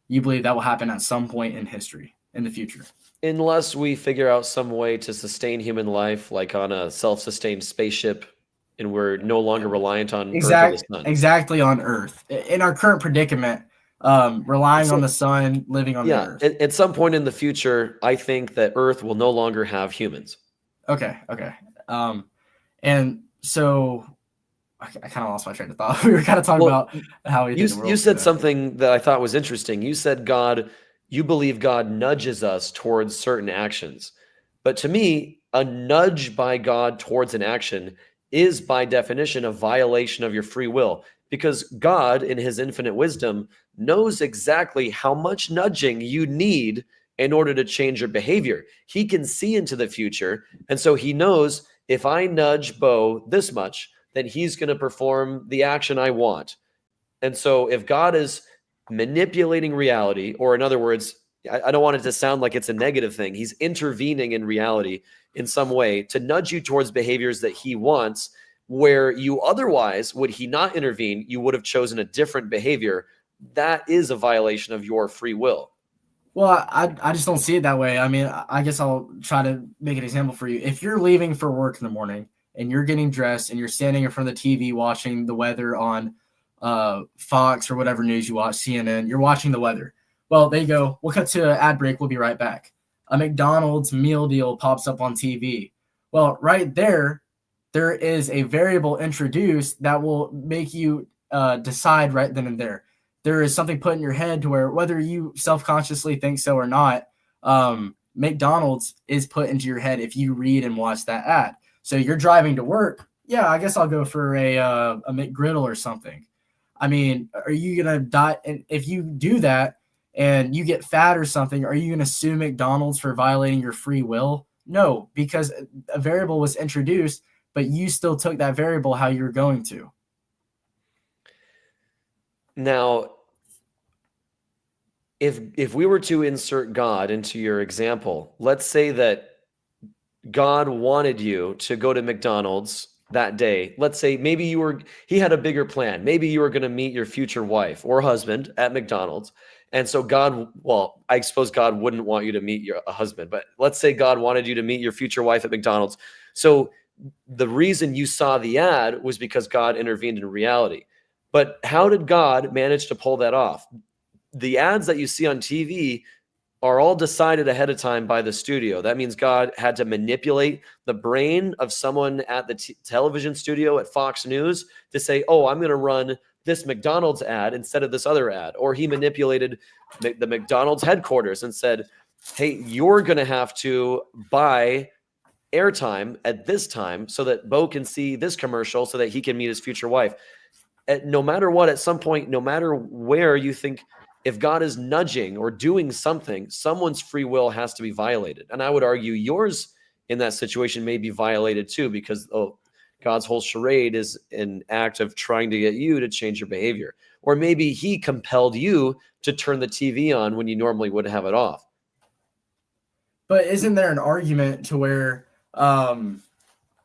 You believe that will happen at some point in history, in the future? Unless we figure out some way to sustain human life, like on a self-sustained spaceship, and we're no longer reliant on Earth or the sun. Exactly, on Earth. In our current predicament, relying on the sun, living on the Earth. At some point in the future, I think that Earth will no longer have humans. Okay. And so I kind of lost my train of thought. We were kind of talking about how we think the world. You said something that I thought was interesting. You said you believe God nudges us towards certain actions. But to me, a nudge by God towards an action is by definition a violation of your free will, because God, in his infinite wisdom, knows exactly how much nudging you need in order to change your behavior. He can see into the future. And so he knows, if I nudge Bo this much, then he's going to perform the action I want. And so if God is manipulating reality, or in other words, I don't want it to sound like it's a negative thing, he's intervening in reality in some way to nudge you towards behaviors that he wants, where you otherwise, would he not intervene, you would have chosen a different behavior. That is a violation of your free will. Well, I just don't see it that way. I mean, I guess I'll try to make an example for you. If you're leaving for work in the morning and you're getting dressed and you're standing in front of the TV watching the weather on Fox or whatever news you watch, CNN, you're watching the weather. Well, there you go. We'll cut to an ad break. We'll be right back. A McDonald's meal deal pops up on TV. Well, right there is a variable introduced that will make you decide right then and there. There is something put in your head to where whether you self-consciously think so or not, McDonald's is put into your head if you read and watch that ad. So you're driving to work. Yeah, I guess I'll go for a McGriddle or something. I mean, are you going to die? And if you do that and you get fat or something, are you going to sue McDonald's for violating your free will? No, because a variable was introduced, but you still took that variable how you're going to. Now, if we were to insert God into your example, let's say that God wanted you to go to McDonald's that day. Let's say maybe he had a bigger plan. Maybe you were going to meet your future wife or husband at McDonald's. And so I suppose God wouldn't want you to meet your husband, but let's say God wanted you to meet your future wife at McDonald's. So the reason you saw the ad was because God intervened in reality. But how did God manage to pull that off? The ads that you see on TV are all decided ahead of time by the studio. That means God had to manipulate the brain of someone at the television studio at Fox News to say, oh, I'm going to run this McDonald's ad instead of this other ad. Or he manipulated the McDonald's headquarters and said, hey, you're going to have to buy airtime at this time so that Bo can see this commercial so that he can meet his future wife. No matter what, at some point, no matter where you think, if God is nudging or doing something, someone's free will has to be violated. And I would argue yours in that situation may be violated too, because God's whole charade is an act of trying to get you to change your behavior. Or maybe he compelled you to turn the TV on when you normally would have it off. But isn't there an argument to where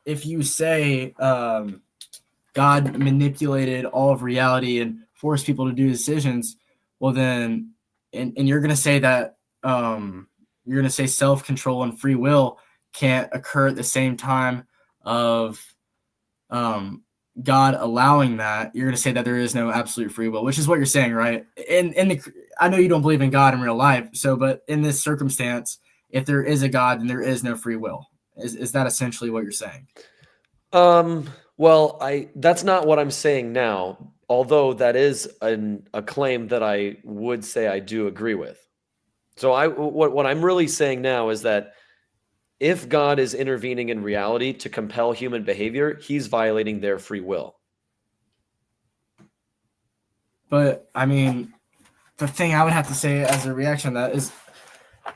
if you say God manipulated all of reality and forced people to do decisions, well then, and you're going to say that you're going to say self-control and free will can't occur at the same time of God allowing that. You're going to say that there is no absolute free will, which is what you're saying, right? I know you don't believe in God in real life, but in this circumstance, if there is a God, then there is no free will. Is that essentially what you're saying? Well, that's not what I'm saying now, although that is a claim that I would say I do agree with. So what I'm really saying now is that if God is intervening in reality to compel human behavior, he's violating their free will. But I mean, the thing I would have to say as a reaction to that is,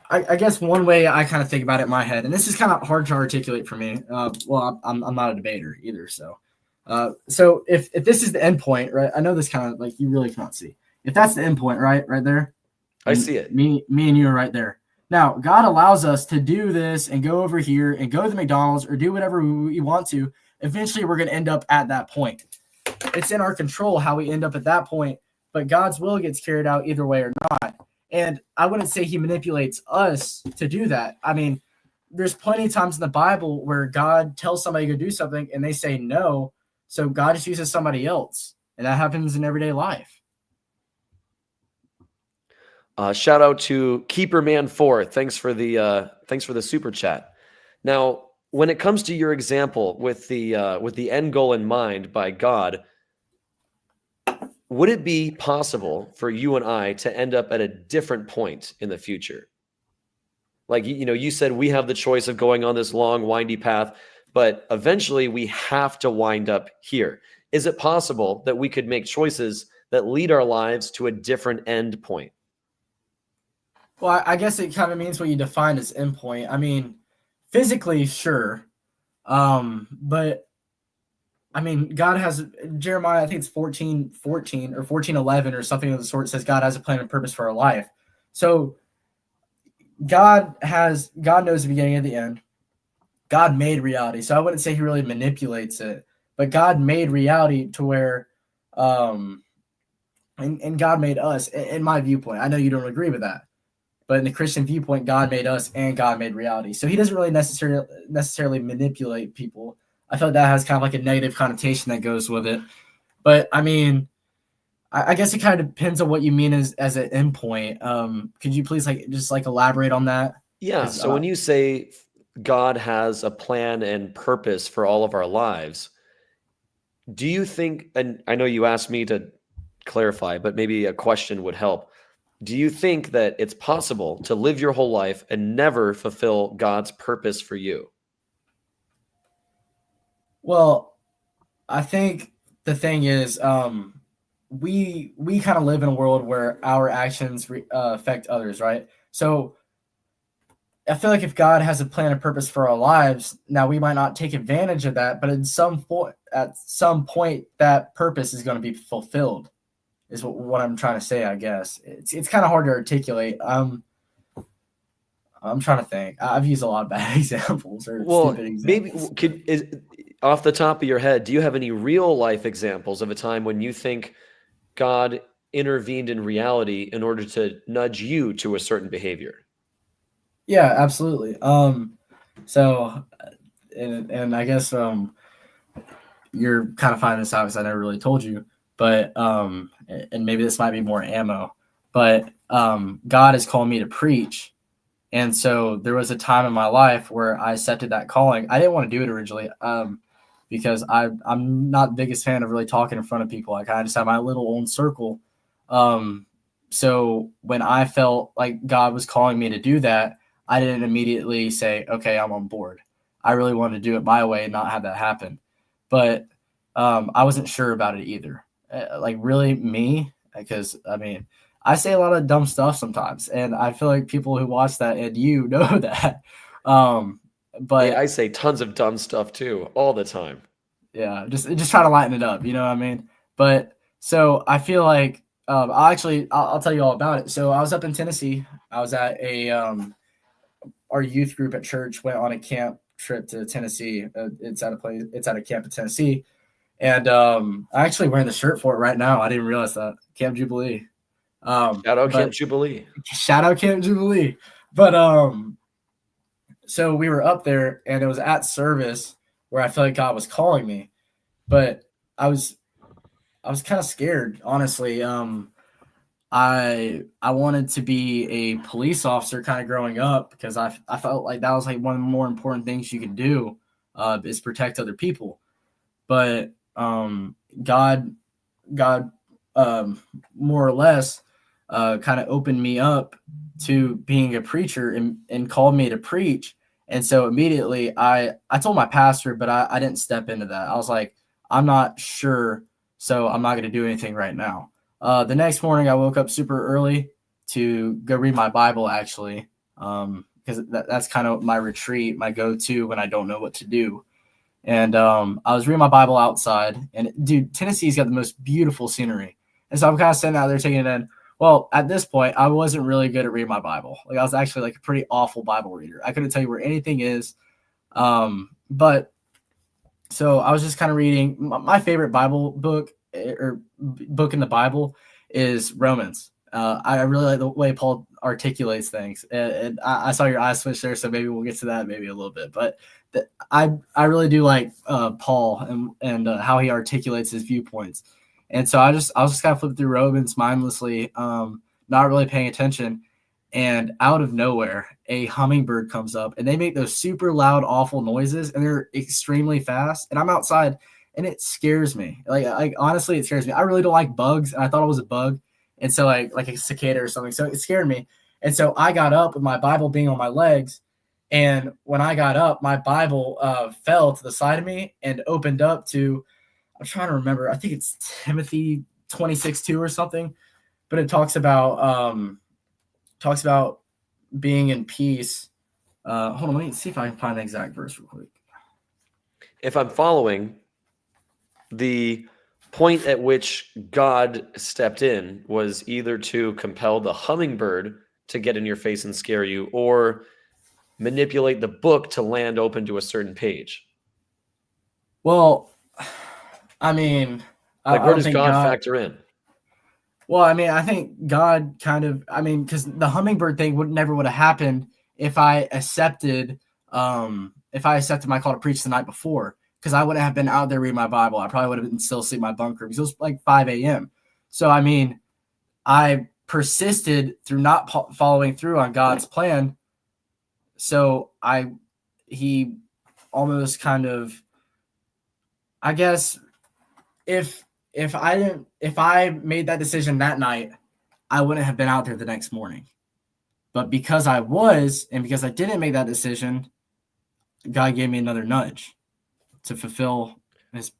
I guess one way I kind of think about it in my head, and this is kind of hard to articulate for me. I'm not a debater either. So if this is the end point, right? I know this kind of like you really can't see. If that's the end point, right there. I see it. Me and you are right there. Now, God allows us to do this and go over here and go to the McDonald's or do whatever we want to. Eventually, we're going to end up at that point. It's in our control how we end up at that point, but God's will gets carried out either way or not. And I wouldn't say he manipulates us to do that. I mean, there's plenty of times in the Bible where God tells somebody to do something and they say no. So God just uses somebody else. And that happens in everyday life. Shout out to Keeperman4. Thanks for the super chat. Now, when it comes to your example with the end goal in mind by God, would it be possible for you and I to end up at a different point in the future? Like, you said we have the choice of going on this long, windy path, but eventually we have to wind up here. Is it possible that we could make choices that lead our lives to a different end point? Well, I guess it kind of means what you define as end point. I mean, physically, sure. But I mean, God has Jeremiah, I think it's 14:14 or 14:11 or something of the sort, says God has a plan and purpose for our life. So God knows the beginning and the end. God made reality. So I wouldn't say he really manipulates it, but God made reality to where, and God made us, in my viewpoint. I know you don't agree with that, but in the Christian viewpoint, God made us and God made reality. So he doesn't really necessarily manipulate people. I feel like that has kind of like a negative connotation that goes with it. But I mean, I guess it kind of depends on what you mean as an endpoint. Could you please just elaborate on that? Yeah. 'Cause, So when you say God has a plan and purpose for all of our lives, do you think, and I know you asked me to clarify, but maybe a question would help. Do you think that it's possible to live your whole life and never fulfill God's purpose for you? well, I think the thing is, we kind of live in a world where our actions affect others, right? So I feel like if God has a plan and purpose for our lives, now we might not take advantage of that, but at some point, that purpose is going to be fulfilled. Is what I'm trying to say. I guess it's kind of hard to articulate. I'm trying to think. I've used a lot of bad examples or Well, stupid maybe examples. off the top of your head, do you have any real life examples of a time when you think God intervened in reality in order to nudge you to a certain behavior? Yeah, absolutely. So, and I guess you're kind of finding this out because I never really told you, but and maybe this might be more ammo, but God has called me to preach, and so there was a time in my life where I accepted that calling. I didn't want to do it originally, because I'm not the biggest fan of really talking in front of people. I kind of just have my little own circle. So when I felt like God was calling me to do that, I didn't immediately say, "Okay, I'm on board." I really wanted to do it my way and not have that happen. But I wasn't sure about it either. Like really me, because I mean, I say a lot of dumb stuff sometimes, and I feel like people who watch that and you know that. Um, Hey, but I say tons of dumb stuff too, all the time. yeah, just try to lighten it up. You know what I mean? But so I feel like I'll tell you all about it. So I was up in Tennessee. I was at our youth group at church went on a camp trip to Tennessee. It's at a camp in Tennessee, and I'm actually wearing the shirt for it right now. I didn't realize that. Camp Jubilee. Shout out Camp But Jubilee. shout out Camp Jubilee. But so we were up there, and it was at service where I felt like God was calling me, but I was kind of scared, honestly. I wanted to be a police officer kind of growing up because I felt like that was like one of the more important things you could do, is protect other people. But God more or less kind of opened me up to being a preacher and called me to preach. And so immediately I told my pastor, but I didn't step into that. I was like, I'm not sure, so I'm not going to do anything right now. The next morning, I woke up super early to go read my Bible, actually, because that's kind of my retreat, my go-to when I don't know what to do. And I was reading my Bible outside, and dude, Tennessee's got the most beautiful scenery. And so I'm kind of sitting out there taking it in. Well, at this point, I wasn't really good at reading my Bible. Like I was actually like a pretty awful Bible reader. I couldn't tell you where anything is. But so I was just kind of reading. My favorite Bible book or book in the Bible is Romans. I really like the way Paul articulates things. And I saw your eyes switch there, so maybe we'll get to that maybe a little bit. But I really do like Paul and how he articulates his viewpoints. And so I was just kind of flipping through Romans mindlessly, not really paying attention. And out of nowhere, a hummingbird comes up, and they make those super loud, awful noises, and they're extremely fast. And I'm outside, and it scares me. Like honestly, it scares me. I really don't like bugs, and I thought it was a bug, and so like a cicada or something. So it scared me. And so I got up with my Bible being on my legs, and when I got up, my Bible fell to the side of me and opened up to, I'm trying to remember, I think it's Timothy 26:2 or something, but it talks about being in peace. Hold on, let me see if I can find the exact verse real quick. If I'm following, the point at which God stepped in was either to compel the hummingbird to get in your face and scare you, or manipulate the book to land open to a certain page. Well, I mean, Like, I where don't does think God God. factor in? Well, I mean, I think God kind of. I mean, because the hummingbird thing never would have happened if I accepted my call to preach the night before, because I wouldn't have been out there reading my Bible. I probably would have been still asleep in my bunker because it was like 5 a.m. So, I mean, I persisted through not following through on God's plan. So he almost kind of, I guess, if I made that decision that night, I wouldn't have been out there the next morning. But because I was, and because I didn't make that decision, God gave me another nudge to fulfill his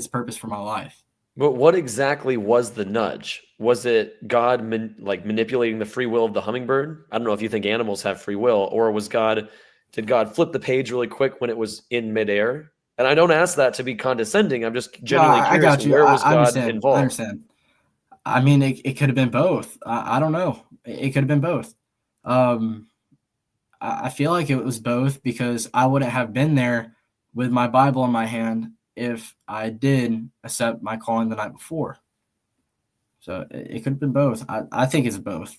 purpose for my life. But what exactly was the nudge? Was it God manipulating the free will of the hummingbird? I don't know if you think animals have free will, or did God flip the page really quick when it was in midair? And I don't ask that to be condescending. I'm just genuinely I curious. got you. Where was I God understand. involved? I understand. I mean, it could have been both. I don't know. It could have been both. I feel like it was both, because I wouldn't have been there with my Bible in my hand if I did accept my calling the night before. So it could have been both. I think it's both.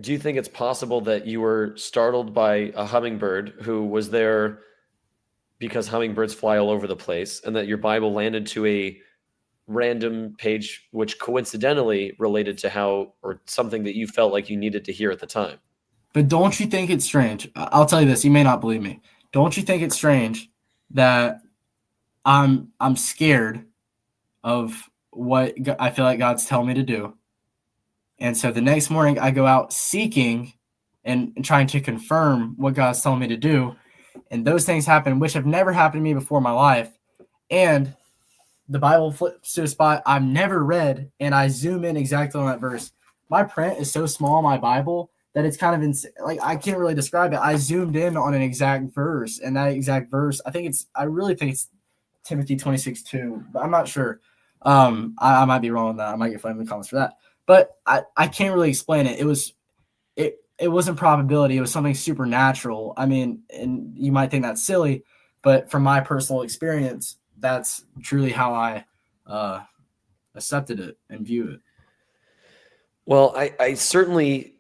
Do you think it's possible that you were startled by a hummingbird who was there because hummingbirds fly all over the place, and that your Bible landed to a random page which coincidentally related to something that you felt like you needed to hear at the time? But don't you think it's strange? I'll tell you this. You may not believe me. Don't you think it's strange that I'm scared of what I feel like God's telling me to do? And so the next morning I go out seeking and trying to confirm what God's telling me to do. And those things happen, which have never happened to me before in my life. And the Bible flips to a spot I've never read, and I zoom in exactly on that verse. My print is so small in my Bible that it's kind of like, I can't really describe it. I zoomed in on an exact verse, and that exact verse, I really think it's Timothy 26:2, but I'm not sure. I might be wrong on that. I might get flamed in the comments for that. But I can't really explain it. It wasn't probability. It was something supernatural. I mean, and you might think that's silly, but from my personal experience, that's truly how I accepted it and view it. Well, I certainly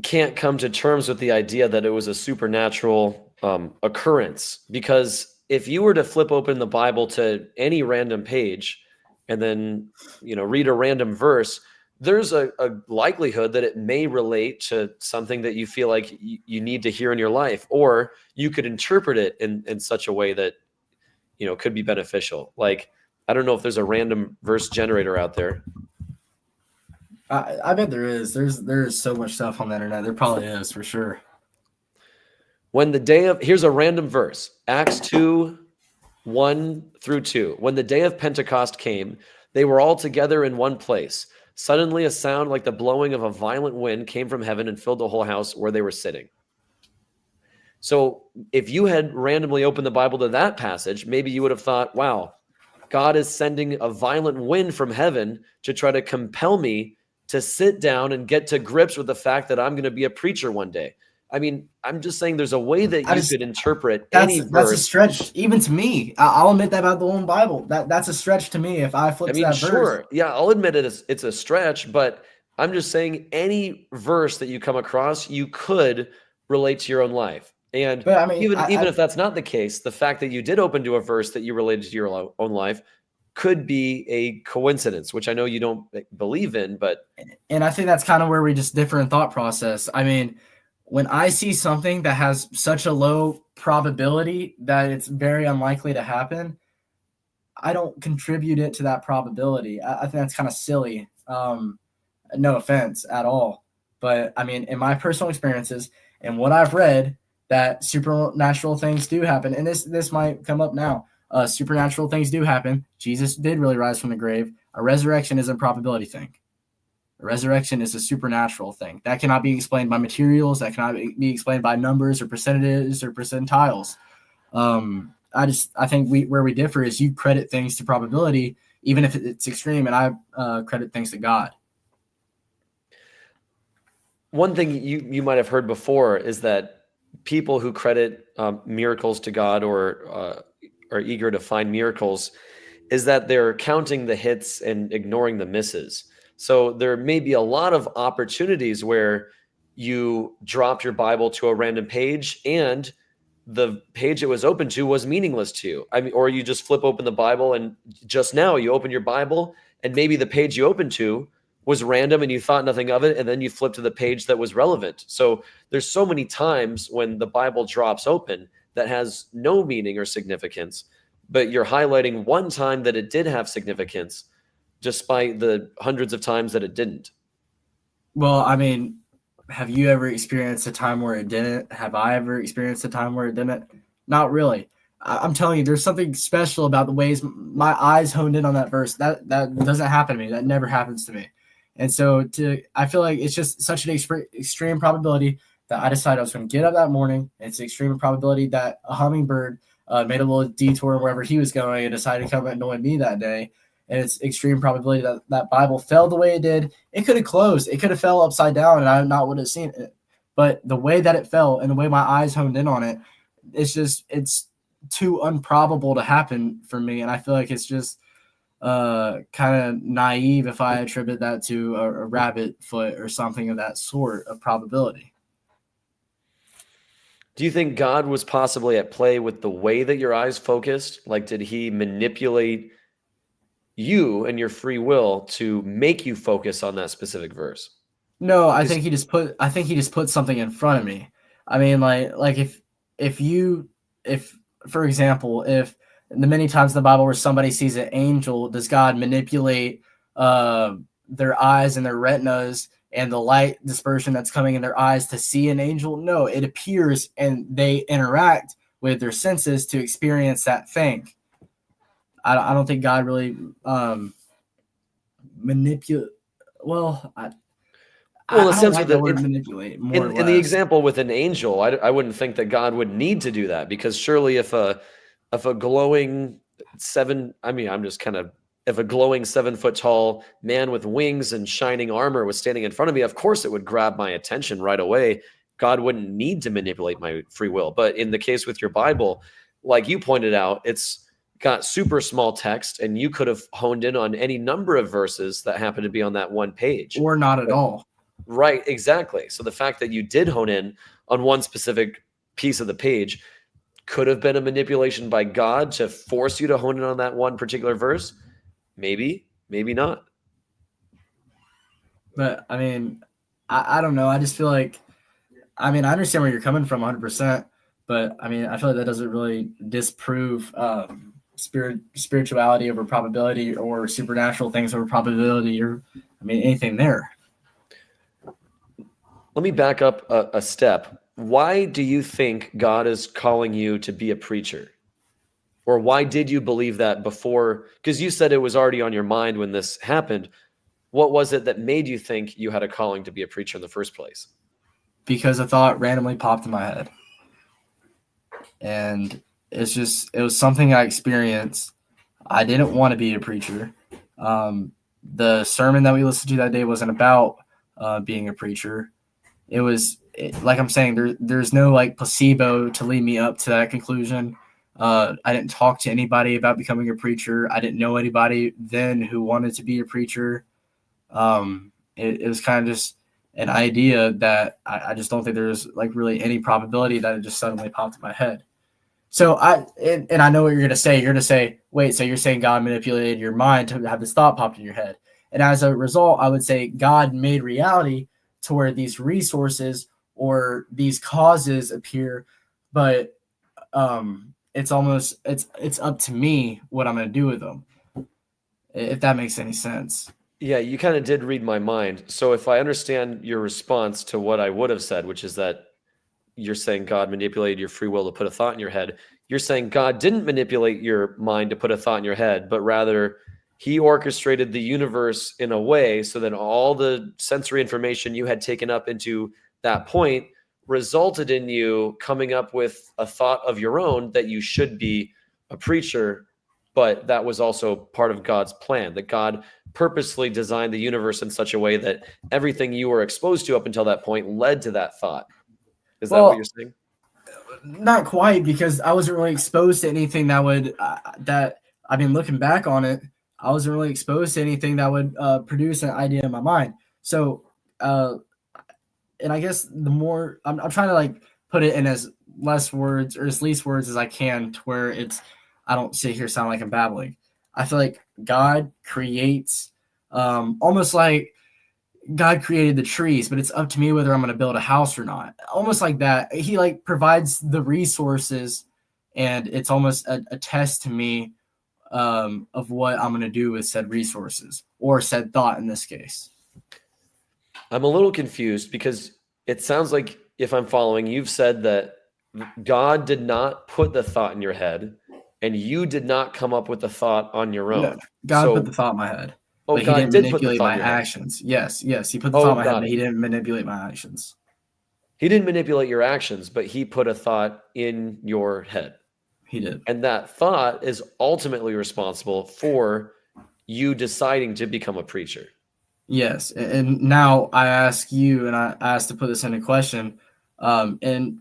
can't come to terms with the idea that it was a supernatural occurrence, because if you were to flip open the Bible to any random page and then read a random verse, there's a likelihood that it may relate to something that you feel like you need to hear in your life, or you could interpret it in such a way that could be beneficial. Like, I don't know if there's a random verse generator out there. I bet there is. There's so much stuff on the internet. There probably is, for sure. Here's a random verse, Acts 2:1-2. When the day of Pentecost came, they were all together in one place. Suddenly a sound like the blowing of a violent wind came from heaven and filled the whole house where they were sitting. So if you had randomly opened the Bible to that passage, maybe you would have thought, wow, God is sending a violent wind from heaven to try to compel me to sit down and get to grips with the fact that I'm going to be a preacher one day. I mean, I'm just saying there's a way that you could interpret any verse. That's a stretch, even to me. I'll admit that about the own Bible. That's a stretch to me if I flip to that verse. Yeah, I'll admit it's a stretch, but I'm just saying any verse that you come across, you could relate to your own life. And but, I mean, even if that's not the case, the fact that you did open to a verse that you related to your own life could be a coincidence, which I know you don't believe in, but. And I think that's kind of where we just differ in thought process. I mean, when I see something that has such a low probability that it's very unlikely to happen, I don't contribute it to that probability. I think that's kind of silly. No offense at all. But I mean, in my personal experiences and what I've read, that supernatural things do happen. And this might come up now. Supernatural things do happen. Jesus did really rise from the grave. A resurrection is a probability thing. A resurrection is a supernatural thing. That cannot be explained by materials. That cannot be explained by numbers or percentages or percentiles. I think where we differ is you credit things to probability, even if it's extreme, and I credit things to God. One thing you might have heard before is that people who credit miracles to God or are eager to find miracles is that they're counting the hits and ignoring the misses. So there may be a lot of opportunities where you dropped your Bible to a random page and the page it was open to was meaningless to you. I mean, or you just flip open the Bible and just now you open your Bible and maybe the page you opened to was random and you thought nothing of it, and then you flip to the page that was relevant. So there's so many times when the Bible drops open that has no meaning or significance, but you're highlighting one time that it did have significance despite the hundreds of times that it didn't. Well, I mean, have you ever experienced a time where it didn't? Have I ever experienced a time where it didn't? Not really. I'm telling you, there's something special about the ways my eyes honed in on that verse. That doesn't happen to me. That never happens to me. And so I feel like it's just such an extreme probability that I decided I was going to get up that morning. It's an extreme probability that a hummingbird made a little detour wherever he was going and decided to come annoy me that day. And it's extreme probability that that Bible fell the way it did. It could have closed. It could have fell upside down and I not would have seen it. But the way that it fell and the way my eyes honed in on it, it's too improbable to happen for me. And I feel like it's just kind of naive if I attribute that to a rabbit foot or something of that sort of probability. Do you think God was possibly at play with the way that your eyes focused? Like, did he manipulate you and your free will to make you focus on that specific verse? No, I think he just put something in front of me. I mean, like if for example, if the many times in the Bible where somebody sees an angel, does God manipulate their eyes and their retinas and the light dispersion that's coming in their eyes to see an angel? No, it appears and they interact with their senses to experience that thing. I don't think God really manipulate. Well, in the I sense don't like with the word manipulate. More in the example with an angel, I wouldn't think that God would need to do that, because surely if a glowing if a glowing 7-foot tall man with wings and shining armor was standing in front of me, of course it would grab my attention right away. God wouldn't need to manipulate my free will. But in the case with your Bible, like you pointed out, it's got super small text, and you could have honed in on any number of verses that happen to be on that one page. Or not at all. Right, exactly. So the fact that you did hone in on one specific piece of the page could have been a manipulation by God to force you to hone in on that one particular verse. Maybe, maybe not. But I mean, I don't know. I just feel like, I mean, I understand where you're coming from 100%, but I mean, I feel like that doesn't really disprove spirituality over probability or supernatural things over probability, or I mean, anything there. Let me back up a step. Why do you think God is calling you to be a preacher? Or why did you believe that before? Because you said it was already on your mind when this happened. What was it that made you think you had a calling to be a preacher in the first place? Because a thought randomly popped in my head. And it was something I experienced. I didn't want to be a preacher. The sermon that we listened to that day wasn't about being a preacher. It was like I'm saying, there's no like placebo to lead me up to that conclusion. I didn't talk to anybody about becoming a preacher. I didn't know anybody then who wanted to be a preacher. It was kind of just an idea that I just don't think there's like really any probability that it just suddenly popped in my head. So I know what you're going to say. You're going to say, wait, so you're saying God manipulated your mind to have this thought popped in your head. And as a result, I would say God made reality to where these resources or these causes appear, but it's up to me what I'm going to do with them, if that makes any sense. Yeah, you kind of did read my mind. So if I understand your response to what I would have said, which is that you're saying God manipulated your free will to put a thought in your head, you're saying God didn't manipulate your mind to put a thought in your head, but rather he orchestrated the universe in a way so that all the sensory information you had taken up into that point resulted in you coming up with a thought of your own that you should be a preacher. But that was also part of God's plan, that God purposely designed the universe in such a way that everything you were exposed to up until that point led to that thought. Is that what you're saying? Not quite, because I wasn't really exposed to anything that would, looking back on it, I wasn't really exposed to anything that would produce an idea in my mind. So, and I guess the more, I'm trying to like put it in as less words or as least words as I can to where I don't sit here sound like I'm babbling. I feel like God creates almost like God created the trees, but it's up to me whether I'm going to build a house or not. Almost like that. He like provides the resources, and it's almost a test to me of what I'm going to do with said resources or said thought in this case. I'm a little confused because it sounds like, if I'm following, you've said that God did not put the thought in your head and you did not come up with the thought on your own. No, God put the thought in my head, but he God didn't did put the manipulate thought in my your head. actions. Yes, he put the thought in my head, Got but it. he didn't manipulate my actions. He didn't manipulate your actions, but he put a thought in your head. He did. And that thought is ultimately responsible for you deciding to become a preacher. Yes, and now I ask you, and I asked to put this into question, and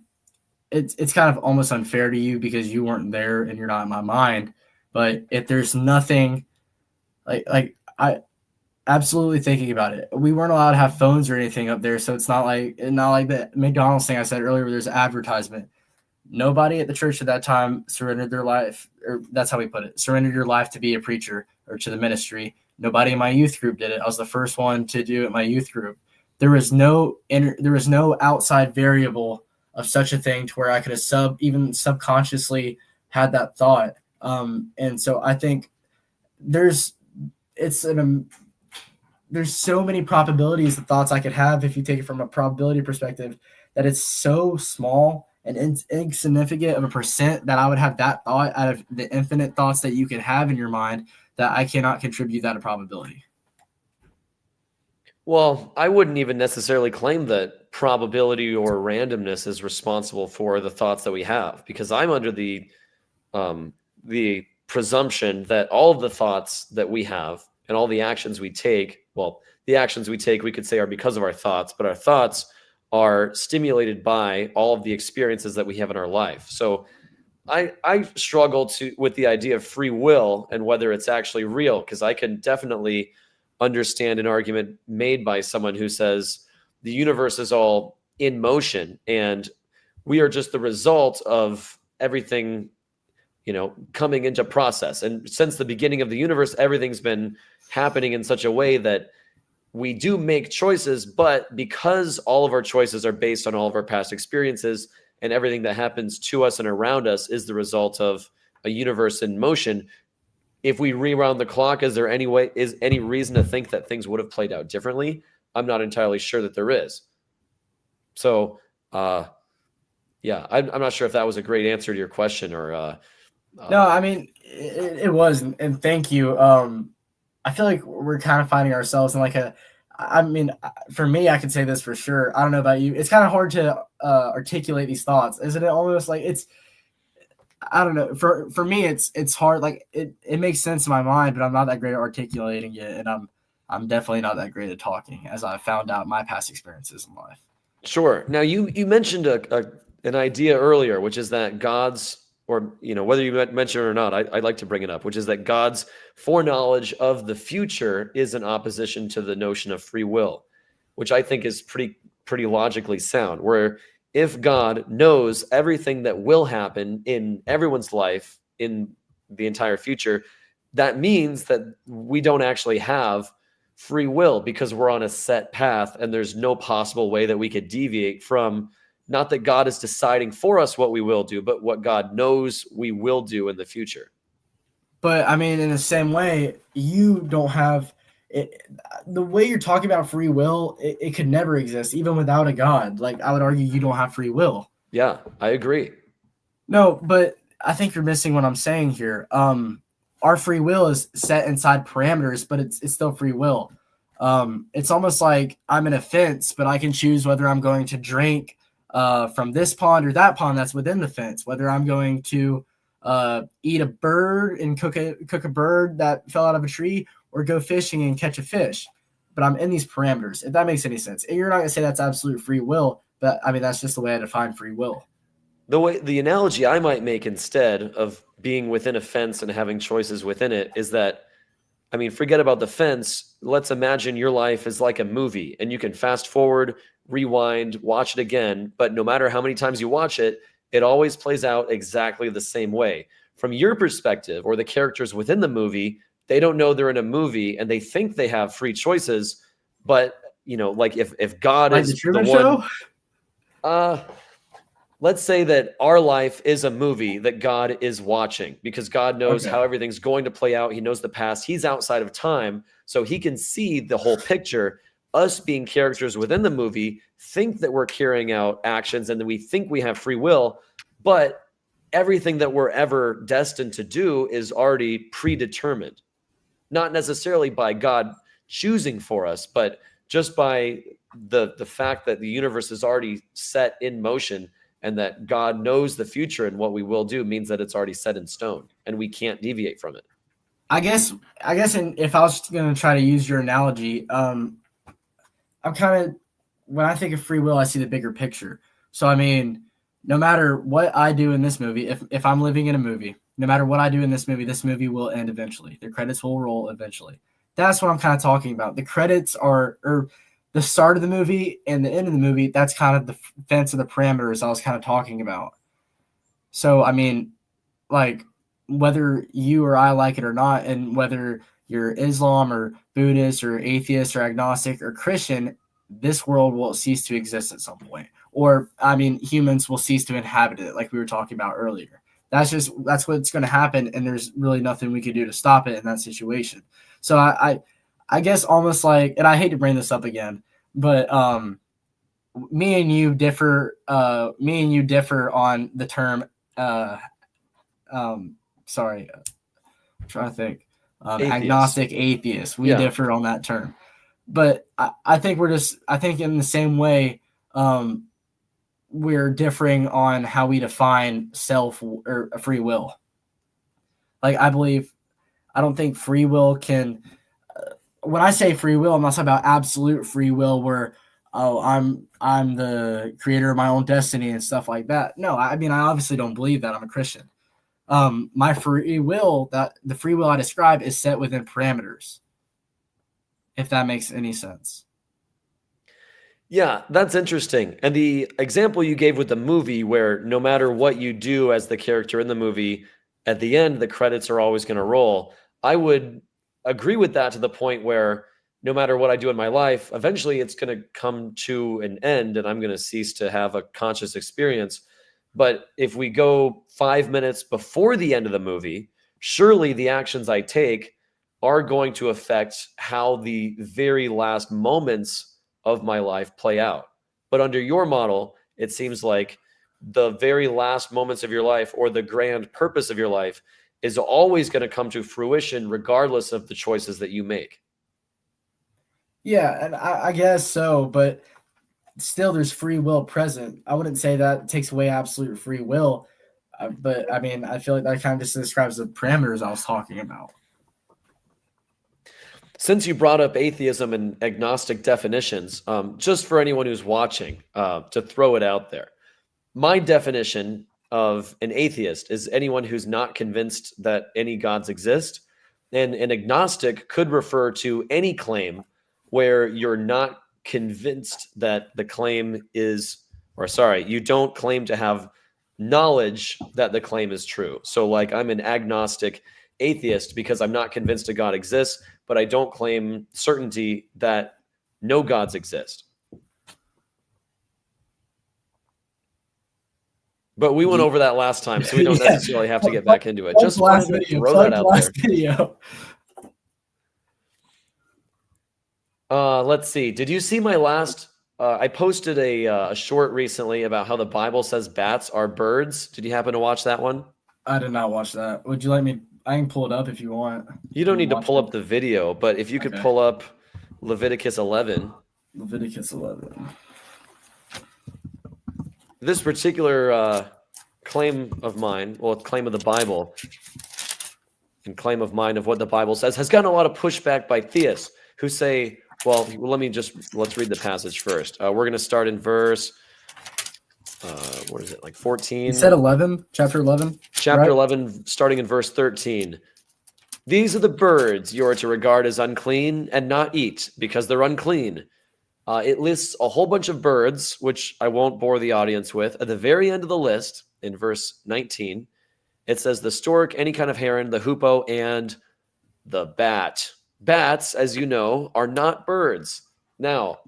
it's kind of almost unfair to you because you weren't there and you're not in my mind. But if there's nothing, like I absolutely thinking about it, we weren't allowed to have phones or anything up there, so it's not like the McDonald's thing I said earlier where there's advertisement. Nobody at the church at that time surrendered their life, or that's how we put it, surrendered your life to be a preacher or to the ministry. Nobody in my youth group did it. I was the first one to do it in my youth group. There was no outside variable of such a thing to where I could have even subconsciously had that thought. And so I think there's so many probabilities of thoughts I could have if you take it from a probability perspective that it's so small and insignificant of a percent that I would have that thought out of the infinite thoughts that you could have in your mind that I cannot contribute that to probability. Well, I wouldn't even necessarily claim that probability or randomness is responsible for the thoughts that we have, because I'm under the presumption that all of the thoughts that we have and all the actions we take, the actions we take, we could say, are because of our thoughts, but our thoughts are stimulated by all of the experiences that we have in our life. So I struggle with the idea of free will and whether it's actually real, because I can definitely understand an argument made by someone who says the universe is all in motion and we are just the result of everything, coming into process. And since the beginning of the universe, everything's been happening in such a way that we do make choices, but because all of our choices are based on all of our past experiences and everything that happens to us and around us is the result of a universe in motion, if we rewound the clock, is any reason to think that things would have played out differently? I'm not entirely sure that there is. So, I'm not sure if that was a great answer to your question or. No, I mean, it was, and thank you. I feel like we're kind of finding ourselves in for me, I can say this for sure. I don't know about you. It's kind of hard to articulate these thoughts. Isn't it almost like I don't know. For me, it's hard. Like it makes sense in my mind, but I'm not that great at articulating it. And I'm definitely not that great at talking, as I found out my past experiences in life. Sure. Now you mentioned an idea earlier, which is that God's, or whether you mention it or not, I'd like to bring it up, which is that God's foreknowledge of the future is in opposition to the notion of free will, which I think is pretty logically sound. Where if God knows everything that will happen in everyone's life in the entire future, that means that we don't actually have free will because we're on a set path and there's no possible way that we could deviate from. Not that God is deciding for us what we will do, but what God knows we will do in the future. But I mean, in the same way, you don't have it. The way you're talking about free will, it could never exist, even without a God. Like, I would argue you don't have free will. Yeah, I agree. No, but I think you're missing what I'm saying here. Our free will is set inside parameters, but it's still free will. It's almost like I'm in a fence, but I can choose whether I'm going to drink from this pond or that pond that's within the fence, whether I'm going to eat a bird and cook a bird that fell out of a tree, or go fishing and catch a fish. But I'm in these parameters, if that makes any sense. And you're not going to say that's absolute free will, but I mean, that's just the way I define free will. The analogy I might make instead of being within a fence and having choices within it is that, I mean, forget about the fence. Let's imagine your life is like a movie and you can fast forward, rewind, watch it again. But no matter how many times you watch it, it always plays out exactly the same way. From your perspective, or the characters within the movie, they don't know they're in a movie and they think they have free choices, but like if God Like the is the Truman one, Show? let's say that our life is a movie that God is watching, because God knows Okay. how everything's going to play out. He knows the past. He's outside of time, so he can see the whole picture. Us being characters within the movie think that we're carrying out actions and that we think we have free will, but everything that we're ever destined to do is already predetermined, not necessarily by God choosing for us, but just by the fact that the universe is already set in motion, and that God knows the future and what we will do means that it's already set in stone and we can't deviate from it. I guess if I was going to try to use your analogy, I'm kind of, when I think of free will, I see the bigger picture. So, I mean, no matter what I do in this movie, if I'm living in a movie, no matter what I do in this movie will end eventually. The credits will roll eventually. That's what I'm kind of talking about. The credits are, or the start of the movie and the end of the movie, that's kind of the fence of the parameters I was kind of talking about. So, I mean, like, whether you or I like it or not, and whether you're Islam or Buddhist or atheist or agnostic or Christian, this world will cease to exist at some point. Or, I mean, humans will cease to inhabit it, like we were talking about earlier. That's what's going to happen, and there's really nothing we could do to stop it in that situation. So I guess almost like, and I hate to bring this up again, but me and you differ on the term sorry, I'm trying to think. Agnostic, atheist. We differ on that term. But I think in the same way, we're differing on how we define self or free will. Like, I don't think free will can, when I say free will, I'm not talking about absolute free will where, oh, I'm the creator of my own destiny and stuff like that. No, I mean, I obviously don't believe that. I'm a Christian. My free will, the free will I describe, is set within parameters, if that makes any sense. Yeah, that's interesting. And the example you gave with the movie, where no matter what you do as the character in the movie, at the end, the credits are always going to roll. I would agree with that to the point where no matter what I do in my life, eventually it's going to come to an end and I'm going to cease to have a conscious experience. But if we go 5 minutes before the end of the movie, surely the actions I take are going to affect how the very last moments of my life play out. But under your model, it seems like the very last moments of your life, or the grand purpose of your life, is always going to come to fruition regardless of the choices that you make. Yeah, and I guess so, but still there's free will present. I wouldn't say that takes away absolute free will, but I mean, I feel like that kind of just describes the parameters I was talking about. Since you brought up atheism and agnostic definitions, just for anyone who's watching, to throw it out there, my definition of an atheist is anyone who's not convinced that any gods exist. And an agnostic could refer to any claim where you're not convinced that the claim is, or sorry, you don't claim to have knowledge that the claim is true. So like, I'm an agnostic atheist because I'm not convinced a God exists, but I don't claim certainty that no gods exist. But we went over that last time, so we don't necessarily have to get back into it. Just wanted to throw that out there. Video. Let's see. Did you see my last? I posted a short recently about how the Bible says bats are birds. Did you happen to watch that one? I did not watch that. Would you let me? I can pull it up if you want. You don't need to pull up the video, but if you could pull up Leviticus 11. Leviticus 11. This particular claim of mine, well, claim of the Bible, and claim of mine of what the Bible says, has gotten a lot of pushback by theists who say, well, let's read the passage first. We're going to start in verse, what is it, like 14? You said 11, chapter 11? Chapter right? 11, starting in verse 13. These are the birds you are to regard as unclean and not eat, because they're unclean. It lists a whole bunch of birds, which I won't bore the audience with. At the very end of the list, in verse 19, it says the stork, any kind of heron, the hoopoe, and the bat. Bats, as you know, are not birds. Now,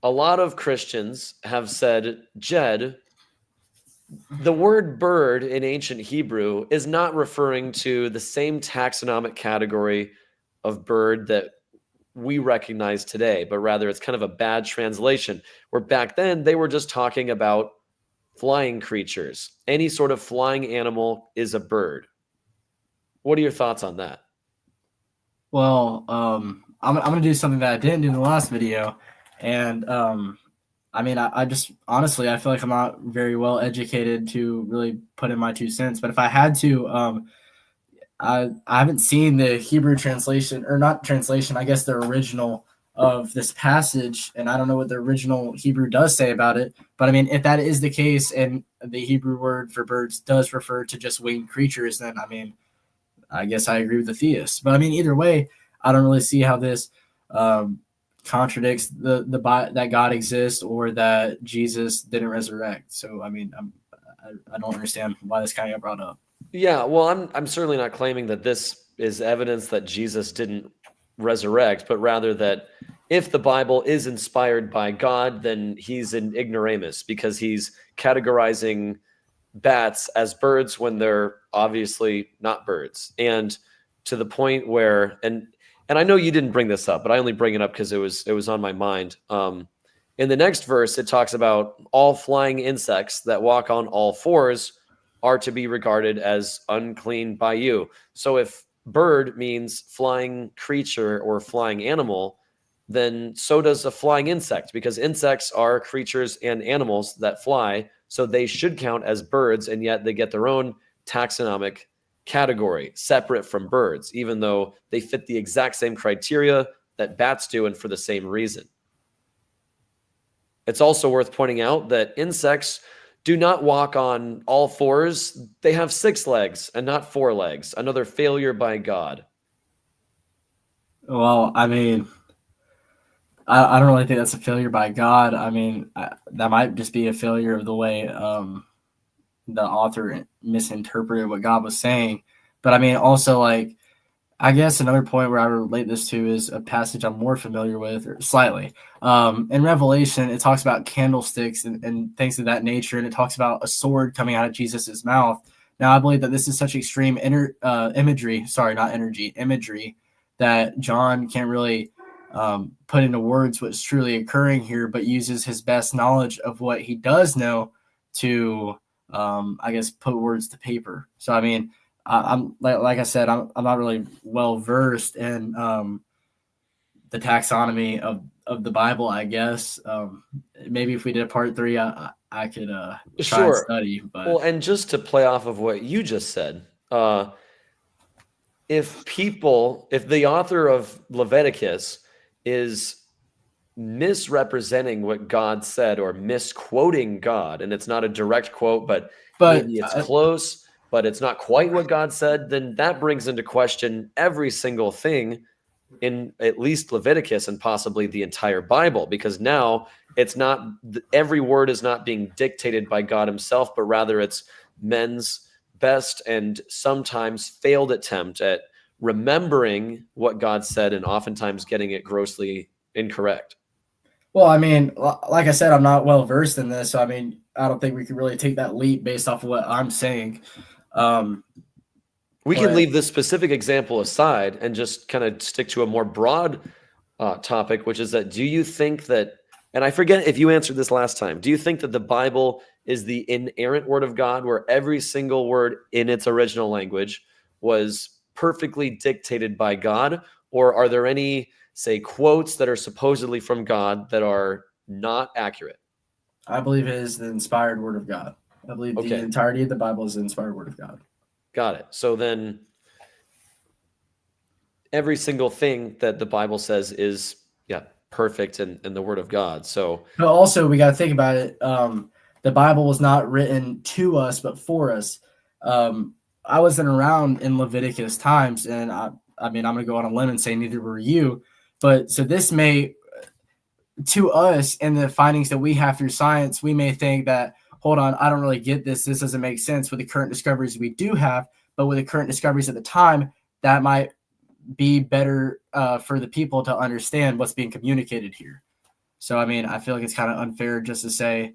a lot of Christians have said, Jed, the word bird in ancient Hebrew is not referring to the same taxonomic category of bird that we recognize today, but rather it's kind of a bad translation, where back then they were just talking about flying creatures. Any sort of flying animal is a bird. What are your thoughts on that? Well, I'm gonna do something that I didn't do in the last video, and I mean, I just honestly, I feel like I'm not very well educated to really put in my 2 cents. But if I had to, I haven't seen the Hebrew translation, or not translation, I guess the original of this passage, and I don't know what the original Hebrew does say about it. But I mean, if that is the case, and the Hebrew word for birds does refer to just winged creatures, then I mean, I guess I agree with the theists. But I mean, either way, I don't really see how this contradicts the that God exists or that Jesus didn't resurrect. So I mean, I don't understand why this kind of got brought up. Yeah, well, I'm certainly not claiming that this is evidence that Jesus didn't resurrect, but rather that if the Bible is inspired by God, then he's an ignoramus because he's categorizing bats as birds when they're obviously not birds. And to the point where, and I know you didn't bring this up, but I only bring it up because it was on my mind. In the next verse, it talks about all flying insects that walk on all fours are to be regarded as unclean by you. So if bird means flying creature or flying animal, then so does a flying insect, because insects are creatures and animals that fly. So they should count as birds, and yet they get their own taxonomic category separate from birds, even though they fit the exact same criteria that bats do and for the same reason. It's also worth pointing out that insects do not walk on all fours. They have 6 legs and not 4 legs. Another failure by God. Well, I mean, I don't really think that's a failure by God. I mean, that might just be a failure of the way the author misinterpreted what God was saying. But I mean, also, like, I guess another point where I relate this to is a passage I'm more familiar with, or slightly. In Revelation, it talks about candlesticks and things of that nature, and it talks about a sword coming out of Jesus's mouth. Now, I believe that this is such extreme imagery, that John can't really put into words what's truly occurring here, but uses his best knowledge of what he does know to, I guess, put words to paper. So, I mean, I'm like I said, I'm not really well versed in the taxonomy of the Bible. I guess maybe if we did a part 3, I could try and study. But well, and just to play off of what you just said, if the author of Leviticus is misrepresenting what God said or misquoting God, and it's not a direct quote, but maybe it's close, but it's not quite what God said, then that brings into question every single thing in at least Leviticus and possibly the entire Bible, because now it's not, every word is not being dictated by God himself, but rather it's men's best and sometimes failed attempt at remembering what God said and oftentimes getting it grossly incorrect. Well, I mean, like I said, I'm not well versed in this, so I mean, I don't think we could really take that leap based off of what I'm saying. We can leave this specific example aside and just kind of stick to a more broad topic, which is that, do you think that, and I forget if you answered this last time, do you think that the Bible is the inerrant word of God, where every single word in its original language was perfectly dictated by God? Or are there any, say, quotes that are supposedly from God that are not accurate? I believe it is the inspired word of God. I believe the entirety of the Bible is the inspired word of God. Got it. So then every single thing that the Bible says is, perfect and the word of God. So, but also we got to think about it. The Bible was not written to us, but for us. I wasn't around in Leviticus times, and I mean, I'm going to go on a limb and say neither were you. But so this may, to us, in the findings that we have through science, we may think that, hold on, I don't really get this. This doesn't make sense with the current discoveries we do have. But with the current discoveries at the time, that might be better for the people to understand what's being communicated here. So, I mean, I feel like it's kind of unfair just to say,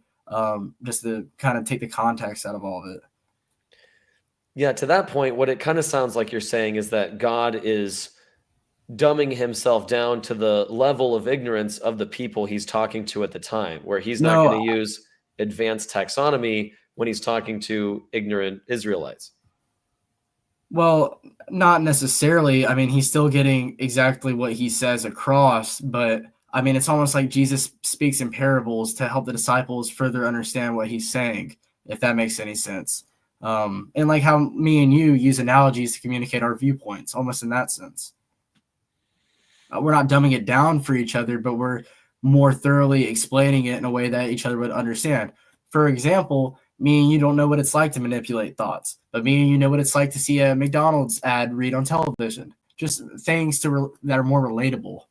just to kind of take the context out of all of it. Yeah, to that point, what it kind of sounds like you're saying is that God is dumbing himself down to the level of ignorance of the people he's talking to at the time, where he's not going No, to use advanced taxonomy when he's talking to ignorant Israelites. well, not necessarily. I mean, he's still getting exactly what he says across, but I mean, it's almost like Jesus speaks in parables to help the disciples further understand what he's saying, if that makes any sense. And like how me and you use analogies to communicate our viewpoints, almost in that sense. We're not dumbing it down for each other, but we're more thoroughly explaining it in a way that each other would understand. For example, me and you don't know what it's like to manipulate thoughts, but me and you know what it's like to see a McDonald's ad read on television. Just things that are more relatable,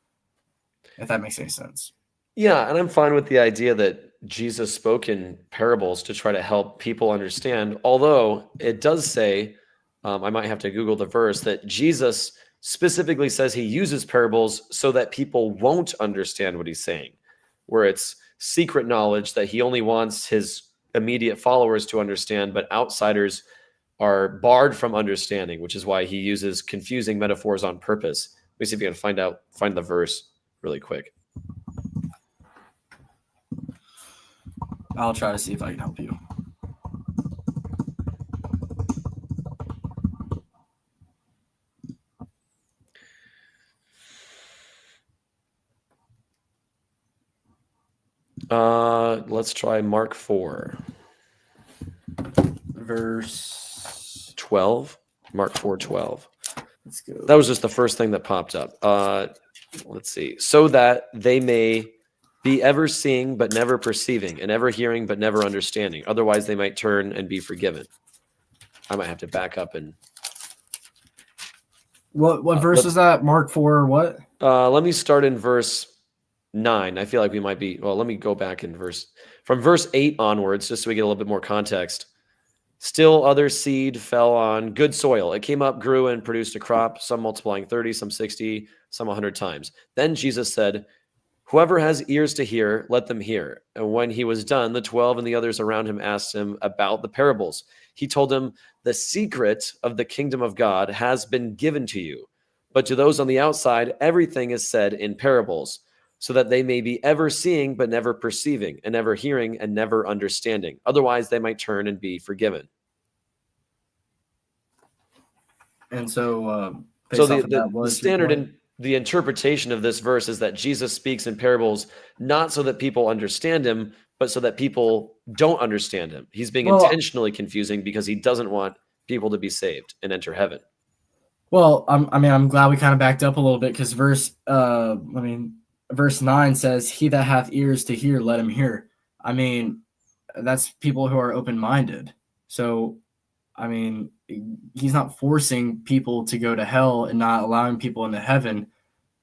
if that makes any sense. Yeah, and I'm fine with the idea that Jesus spoke in parables to try to help people understand, although it does say, I might have to Google the verse, that Jesus specifically says he uses parables so that people won't understand what he's saying, where it's secret knowledge that he only wants his immediate followers to understand, but outsiders are barred from understanding, which is why he uses confusing metaphors on purpose. Let me see if you can find the verse really quick. I'll try to see if I can help you. Let's try Mark 4. Verse 12. Mark 4:12. Let's go. That was just the first thing that popped up. Let's see. So that they may be ever seeing but never perceiving, and ever hearing but never understanding. Otherwise, they might turn and be forgiven. I might have to back up and. What verse is that? Mark 4 or what? Let me start in verse 9. I feel like we might be. Well, let me go back in from verse 8 onwards, just so we get a little bit more context. Still other seed fell on good soil. It came up, grew, and produced a crop, some multiplying 30, some 60, some 100 times. Then Jesus said, "Whoever has ears to hear, let them hear." And when he was done, the 12 and the others around him asked him about the parables. He told them, "The secret of the kingdom of God has been given to you, but to those on the outside, everything is said in parables, so that they may be ever seeing but never perceiving, and ever hearing and never understanding. Otherwise, they might turn and be forgiven." And so, So the standard in the interpretation of this verse is that Jesus speaks in parables not so that people understand him, but so that people don't understand him. He's being intentionally confusing because he doesn't want people to be saved and enter heaven. Well, I'm glad we kind of backed up a little bit, because verse 9 says, "He that hath ears to hear, let him hear." I mean, that's people who are open-minded. So, I mean, he's not forcing people to go to hell and not allowing people into heaven.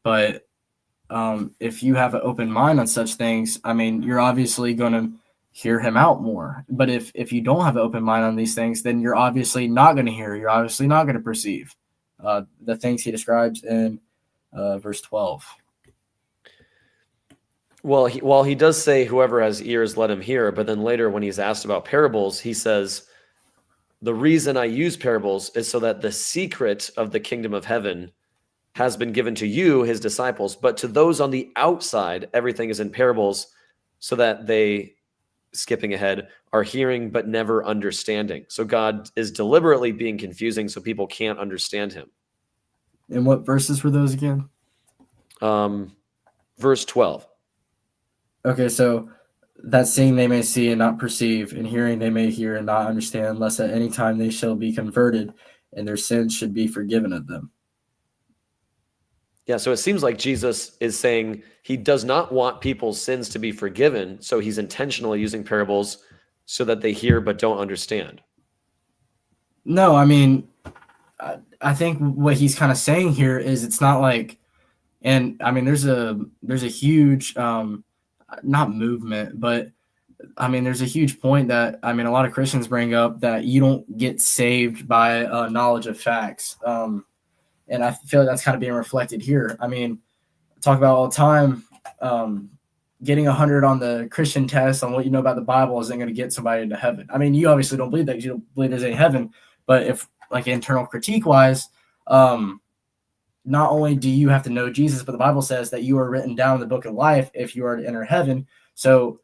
But if you have an open mind on such things, I mean, you're obviously going to hear him out more. But if you don't have an open mind on these things, then you're obviously not going to hear. You're obviously not going to perceive the things he describes in verse 12. Well, while he does say, "Whoever has ears, let him hear," but then later when he's asked about parables, he says, "The reason I use parables is so that the secret of the kingdom of heaven has been given to you, his disciples, but to those on the outside, everything is in parables, so that they," skipping ahead, "are hearing but never understanding." So God is deliberately being confusing so people can't understand him. And what verses were those again? Verse 12. Okay, so that seeing they may see and not perceive, and hearing they may hear and not understand, lest at any time they shall be converted, and their sins should be forgiven of them. Yeah, so it seems like Jesus is saying he does not want people's sins to be forgiven, so he's intentionally using parables so that they hear but don't understand. No, I mean, I think what he's kind of saying here is it's not like, and I mean, there's a huge, not movement, but I mean, there's a huge point that, I mean, a lot of Christians bring up, that you don't get saved by knowledge of facts. And I feel like that's kind of being reflected here. I mean, I talk about all the time, getting 100 on the Christian test on what you know about the Bible isn't going to get somebody into heaven. I mean, you obviously don't believe that because you don't believe there's any heaven. But if, like, internal critique wise, not only do you have to know Jesus, but the Bible says that you are written down in the book of life if you are to enter heaven. So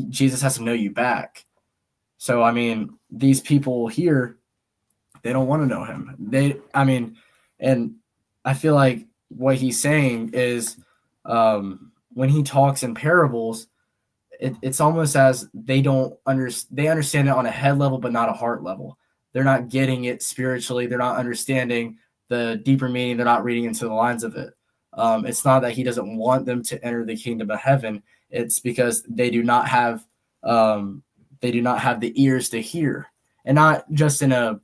Jesus has to know you back. So, I mean, these people here, they don't want to know him. And I feel like what he's saying is when he talks in parables, it's almost as they understand it on a head level, but not a heart level. They're not getting it spiritually. They're not understanding the deeper meaning. They're not reading into the lines of it. It's not that he doesn't want them to enter the kingdom of heaven. It's because they do not have the ears to hear, and not just in a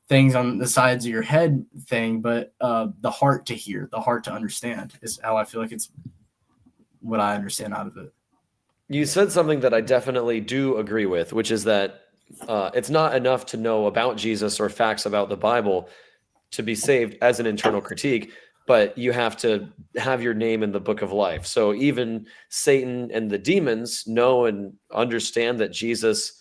things on the sides of your head thing, but the heart to hear, the heart to understand is how I feel like it's what I understand out of it. You said something that I definitely do agree with, which is that it's not enough to know about Jesus or facts about the Bible to be saved as an internal critique, but you have to have your name in the book of life. So even Satan and the demons know and understand that Jesus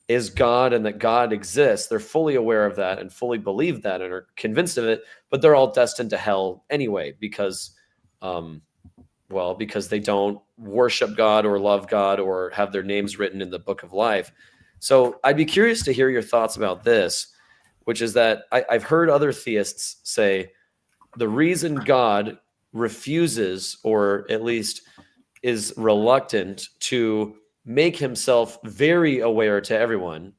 is God and that God exists. They're fully aware of that and fully believe that and are convinced of it, but they're all destined to hell anyway because they don't worship God or love God or have their names written in the book of life. So I'd be curious to hear your thoughts about this, which is that I've heard other theists say the reason God refuses, or at least is reluctant to make himself very aware to everyone,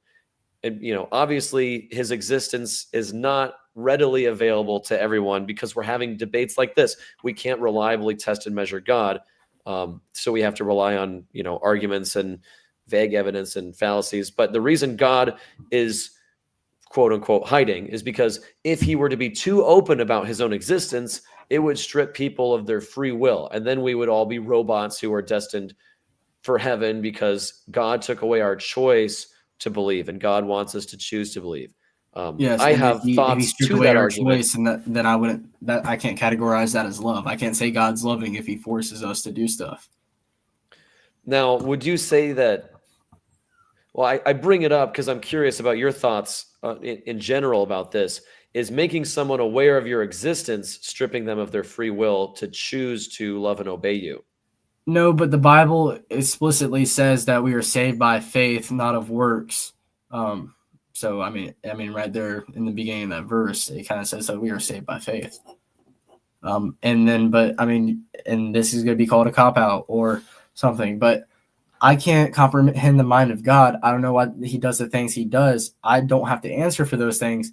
and obviously his existence is not readily available to everyone because we're having debates like this. We can't reliably test and measure God, so we have to rely on arguments and vague evidence and fallacies. But the reason God is quote unquote hiding is because if he were to be too open about his own existence, it would strip people of their free will, and then we would all be robots who are destined for heaven because God took away our choice to believe, and God wants us to choose to believe. Yes, I and have if he thoughts stripped to away that our argument. choice, and then I can't categorize that as love. I can't say God's loving if he forces us to do stuff. Now, would you say that? Well, I bring it up because I'm curious about your thoughts in general about this. Is making someone aware of your existence stripping them of their free will to choose to love and obey you? No, but the Bible explicitly says that we are saved by faith, not of works. So I mean, right there in the beginning of that verse, it kind of says that we are saved by faith. And this is going to be called a cop out or something, but I can't comprehend the mind of God. I don't know why he does the things he does. I don't have to answer for those things.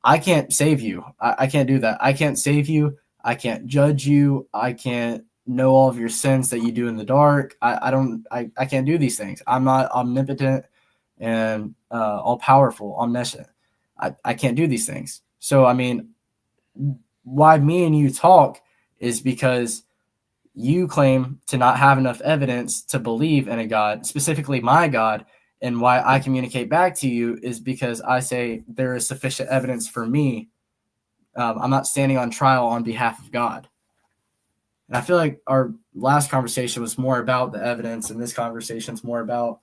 I can't save you. I can't do that. I can't save you. I can't judge you. I can't know all of your sins that you do in the dark. I can't do these things. I'm not omnipotent and all powerful, omniscient. I can't do these things. So, I mean, why me and you talk is because you claim to not have enough evidence to believe in a God, specifically my God. And why I communicate back to you is because I say there is sufficient evidence for me. I'm not standing on trial on behalf of God. And I feel like our last conversation was more about the evidence, and this conversation is more about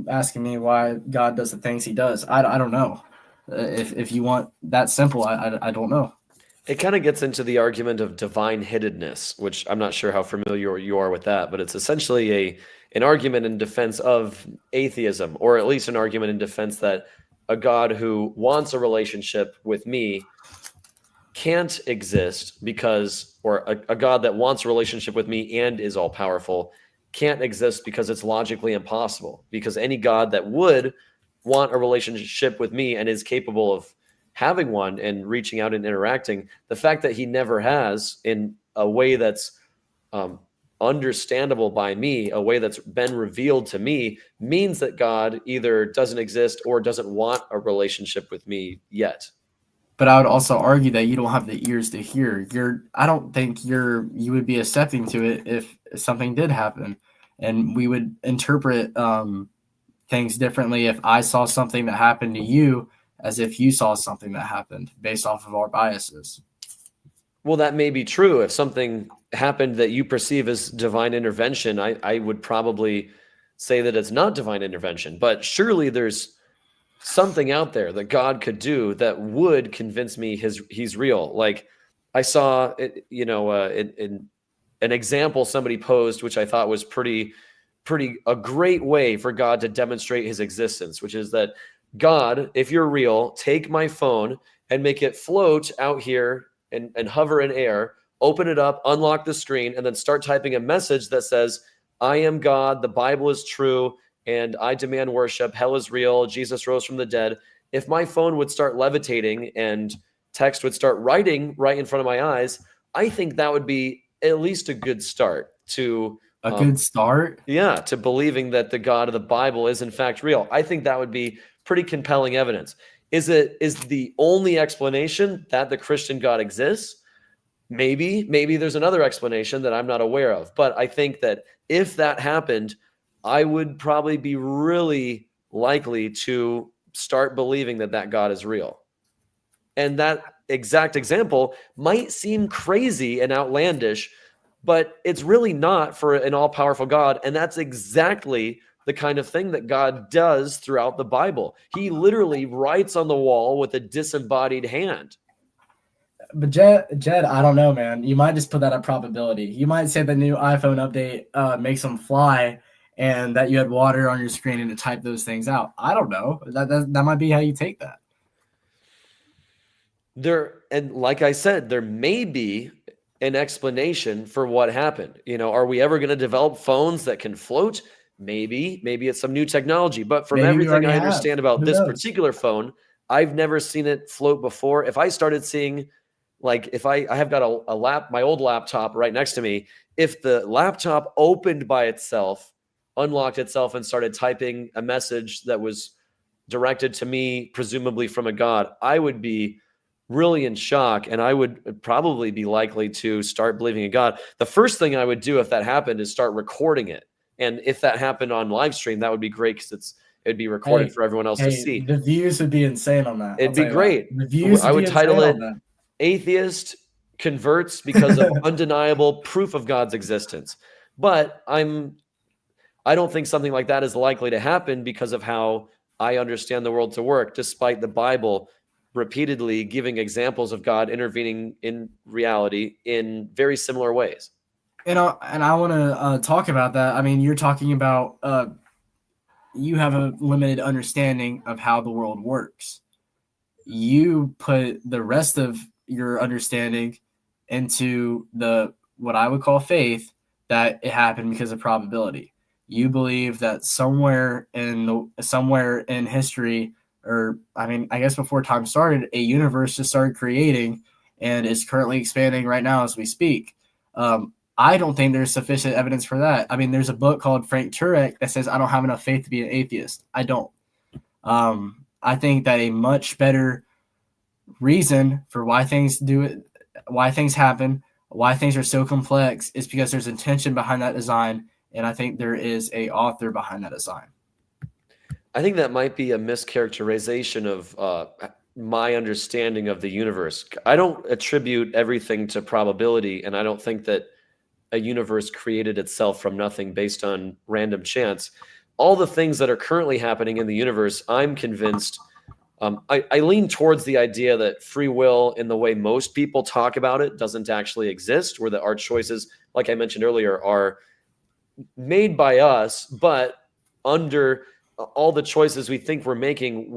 asking me why God does the things he does. I don't know. If you want that simple, I don't know. It kind of gets into the argument of divine hiddenness, which I'm not sure how familiar you are with that, but it's essentially an argument in defense of atheism, or at least an argument in defense that a God who wants a relationship with me can't exist because, or a God that wants a relationship with me and is all powerful can't exist because it's logically impossible. Because any God that would want a relationship with me and is capable of having one and reaching out and interacting, the fact that he never has in a way that's understandable by me, a way that's been revealed to me, means that God either doesn't exist or doesn't want a relationship with me yet. But I would also argue that you don't have the ears to hear. I don't think you would be accepting to it if something did happen, and we would interpret things differently if I saw something that happened to you as if you saw something that happened based off of our biases. Well, that may be true. If something happened that you perceive as divine intervention, I would probably say that it's not divine intervention. But surely there's something out there that God could do that would convince me he's real. Like I saw, in an example somebody posed, which I thought was pretty a great way for God to demonstrate his existence, which is that God, if you're real, take my phone and make it float out here and hover in air, open it up, unlock the screen, and then start typing a message that says, I am God, the Bible is true, and I demand worship, hell is real, Jesus rose from the dead. If my phone would start levitating and text would start writing right in front of my eyes, I think that would be at least a good start to A good start. to believing that the God of the Bible is in fact real. I think that would be pretty compelling evidence. Is the only explanation that the Christian God exists? Maybe there's another explanation that I'm not aware of. But I think that if that happened, I would probably be really likely to start believing that God is real. And that exact example might seem crazy and outlandish, but it's really not for an all-powerful God. And that's exactly the kind of thing that God does throughout the Bible. He literally writes on the wall with a disembodied hand. But Jed, I don't know, man. You might just put that at probability. You might say the new iPhone update makes them fly, and that you had water on your screen and to type those things out. I don't know. That might be how you take that. And like I said, there may be an explanation for what happened. Are we ever going to develop phones that can float? Maybe it's some new technology. But from everything I understand about this particular phone, I've never seen it float before. If I started seeing, like, if I have got my old laptop right next to me, if the laptop opened by itself, unlocked itself, and started typing a message that was directed to me, presumably from a God, I would be really in shock, and I would probably be likely to start believing in God. The first thing I would do if that happened is start recording it. And if that happened on live stream, that would be great because it'd be recorded for everyone else to see. The views would be insane on that. It'd be great. The views I would title it Atheist Converts Because of Undeniable Proof of God's Existence. But I don't think something like that is likely to happen because of how I understand the world to work, despite the Bible repeatedly giving examples of God intervening in reality in very similar ways. And I want to talk about that. I mean, you're talking about you have a limited understanding of how the world works. You put the rest of your understanding into what I would call faith, that it happened because of probability. You believe that somewhere in history, or I guess before time started, a universe just started creating and is currently expanding right now as we speak. I don't think there's sufficient evidence for that. I mean, there's a book called Frank Turek that says I don't have enough faith to be an atheist. I don't. I think that a much better reason for why things happen, why things are so complex, is because there's intention behind that design, and I think there is a author behind that design. I think that might be a mischaracterization of my understanding of the universe. I don't attribute everything to probability, and I don't think that a universe created itself from nothing based on random chance. All the things that are currently happening in the universe, I'm convinced, I lean towards the idea that free will, in the way most people talk about it, doesn't actually exist, where our choices, like I mentioned earlier, are made by us, but under all the choices we think we're making,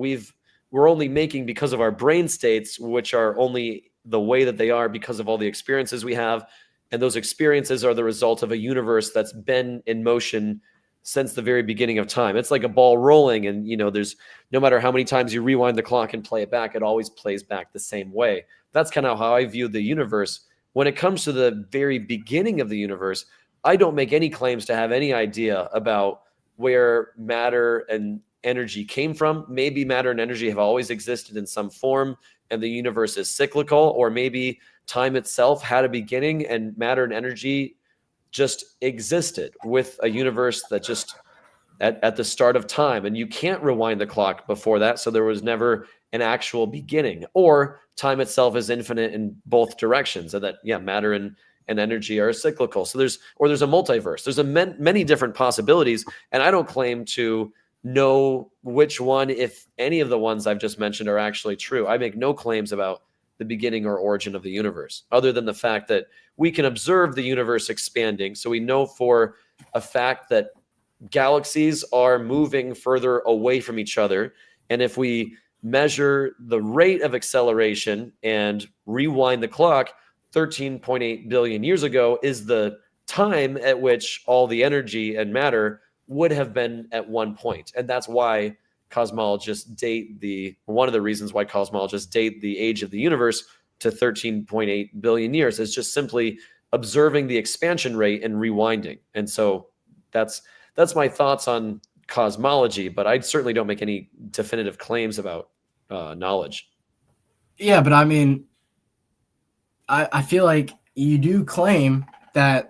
we're only making because of our brain states, which are only the way that they are because of all the experiences we have. And those experiences are the result of a universe that's been in motion since the very beginning of time. It's like a ball rolling, and there's, no matter how many times you rewind the clock and play it back, it always plays back the same way. That's kind of how I view the universe. When it comes to the very beginning of the universe, I don't make any claims to have any idea about where matter and energy came from. Maybe matter and energy have always existed in some form, and the universe is cyclical, or maybe time itself had a beginning and matter and energy just existed with a universe that just at the start of time, and you can't rewind the clock before that, so there was never an actual beginning, or time itself is infinite in both directions, and that matter and energy are cyclical. So there's a multiverse. There's many different possibilities, and I don't claim to know which one, if any of the ones I've just mentioned, are actually true. I make no claims about the beginning or origin of the universe, other than the fact that we can observe the universe expanding. So we know for a fact that galaxies are moving further away from each other. And if we measure the rate of acceleration and rewind the clock, 13.8 billion years ago is the time at which all the energy and matter would have been at one point. And that's why cosmologists date one of the reasons why cosmologists date the age of the universe to 13.8 billion years is just simply observing the expansion rate and rewinding. And so that's my thoughts on cosmology, but I certainly don't make any definitive claims about knowledge. Yeah, but I mean, I feel like you do claim that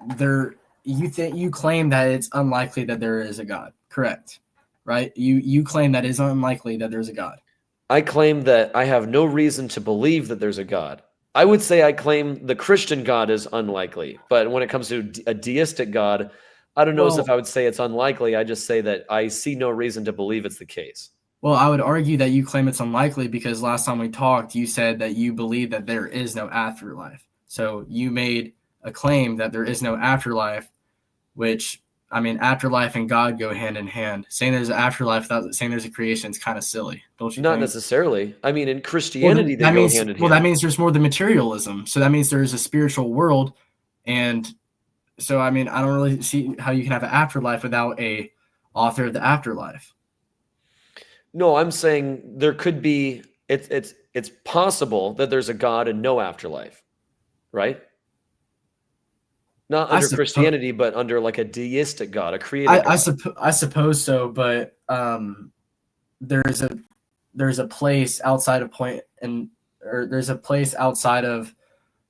you claim that it's unlikely that there is a God, correct? Right? You claim that it's unlikely that there's a God. I claim that I have no reason to believe that there's a God. I would say I claim the Christian God is unlikely, but when it comes to a deistic God, I don't know if I would say it's unlikely. I just say that I see no reason to believe it's the case. Well, I would argue that you claim it's unlikely because last time we talked, you said that you believe that there is no afterlife. So you made a claim that there is no afterlife, which, I mean, afterlife and God go hand in hand. Saying there's an afterlife without saying there's a creation is kind of silly, don't you Not think? Necessarily. I mean, in Christianity, they go hand in hand. Well, that means there's more than materialism. So that means there's a spiritual world. And so, I mean, I don't really see how you can have an afterlife without a author of the afterlife. No, I'm saying there could be, it's possible that there's a God and no afterlife, right? Not under Christianity, but under like a deistic God, a created God. I suppose so, but there's a place outside of there's a place outside of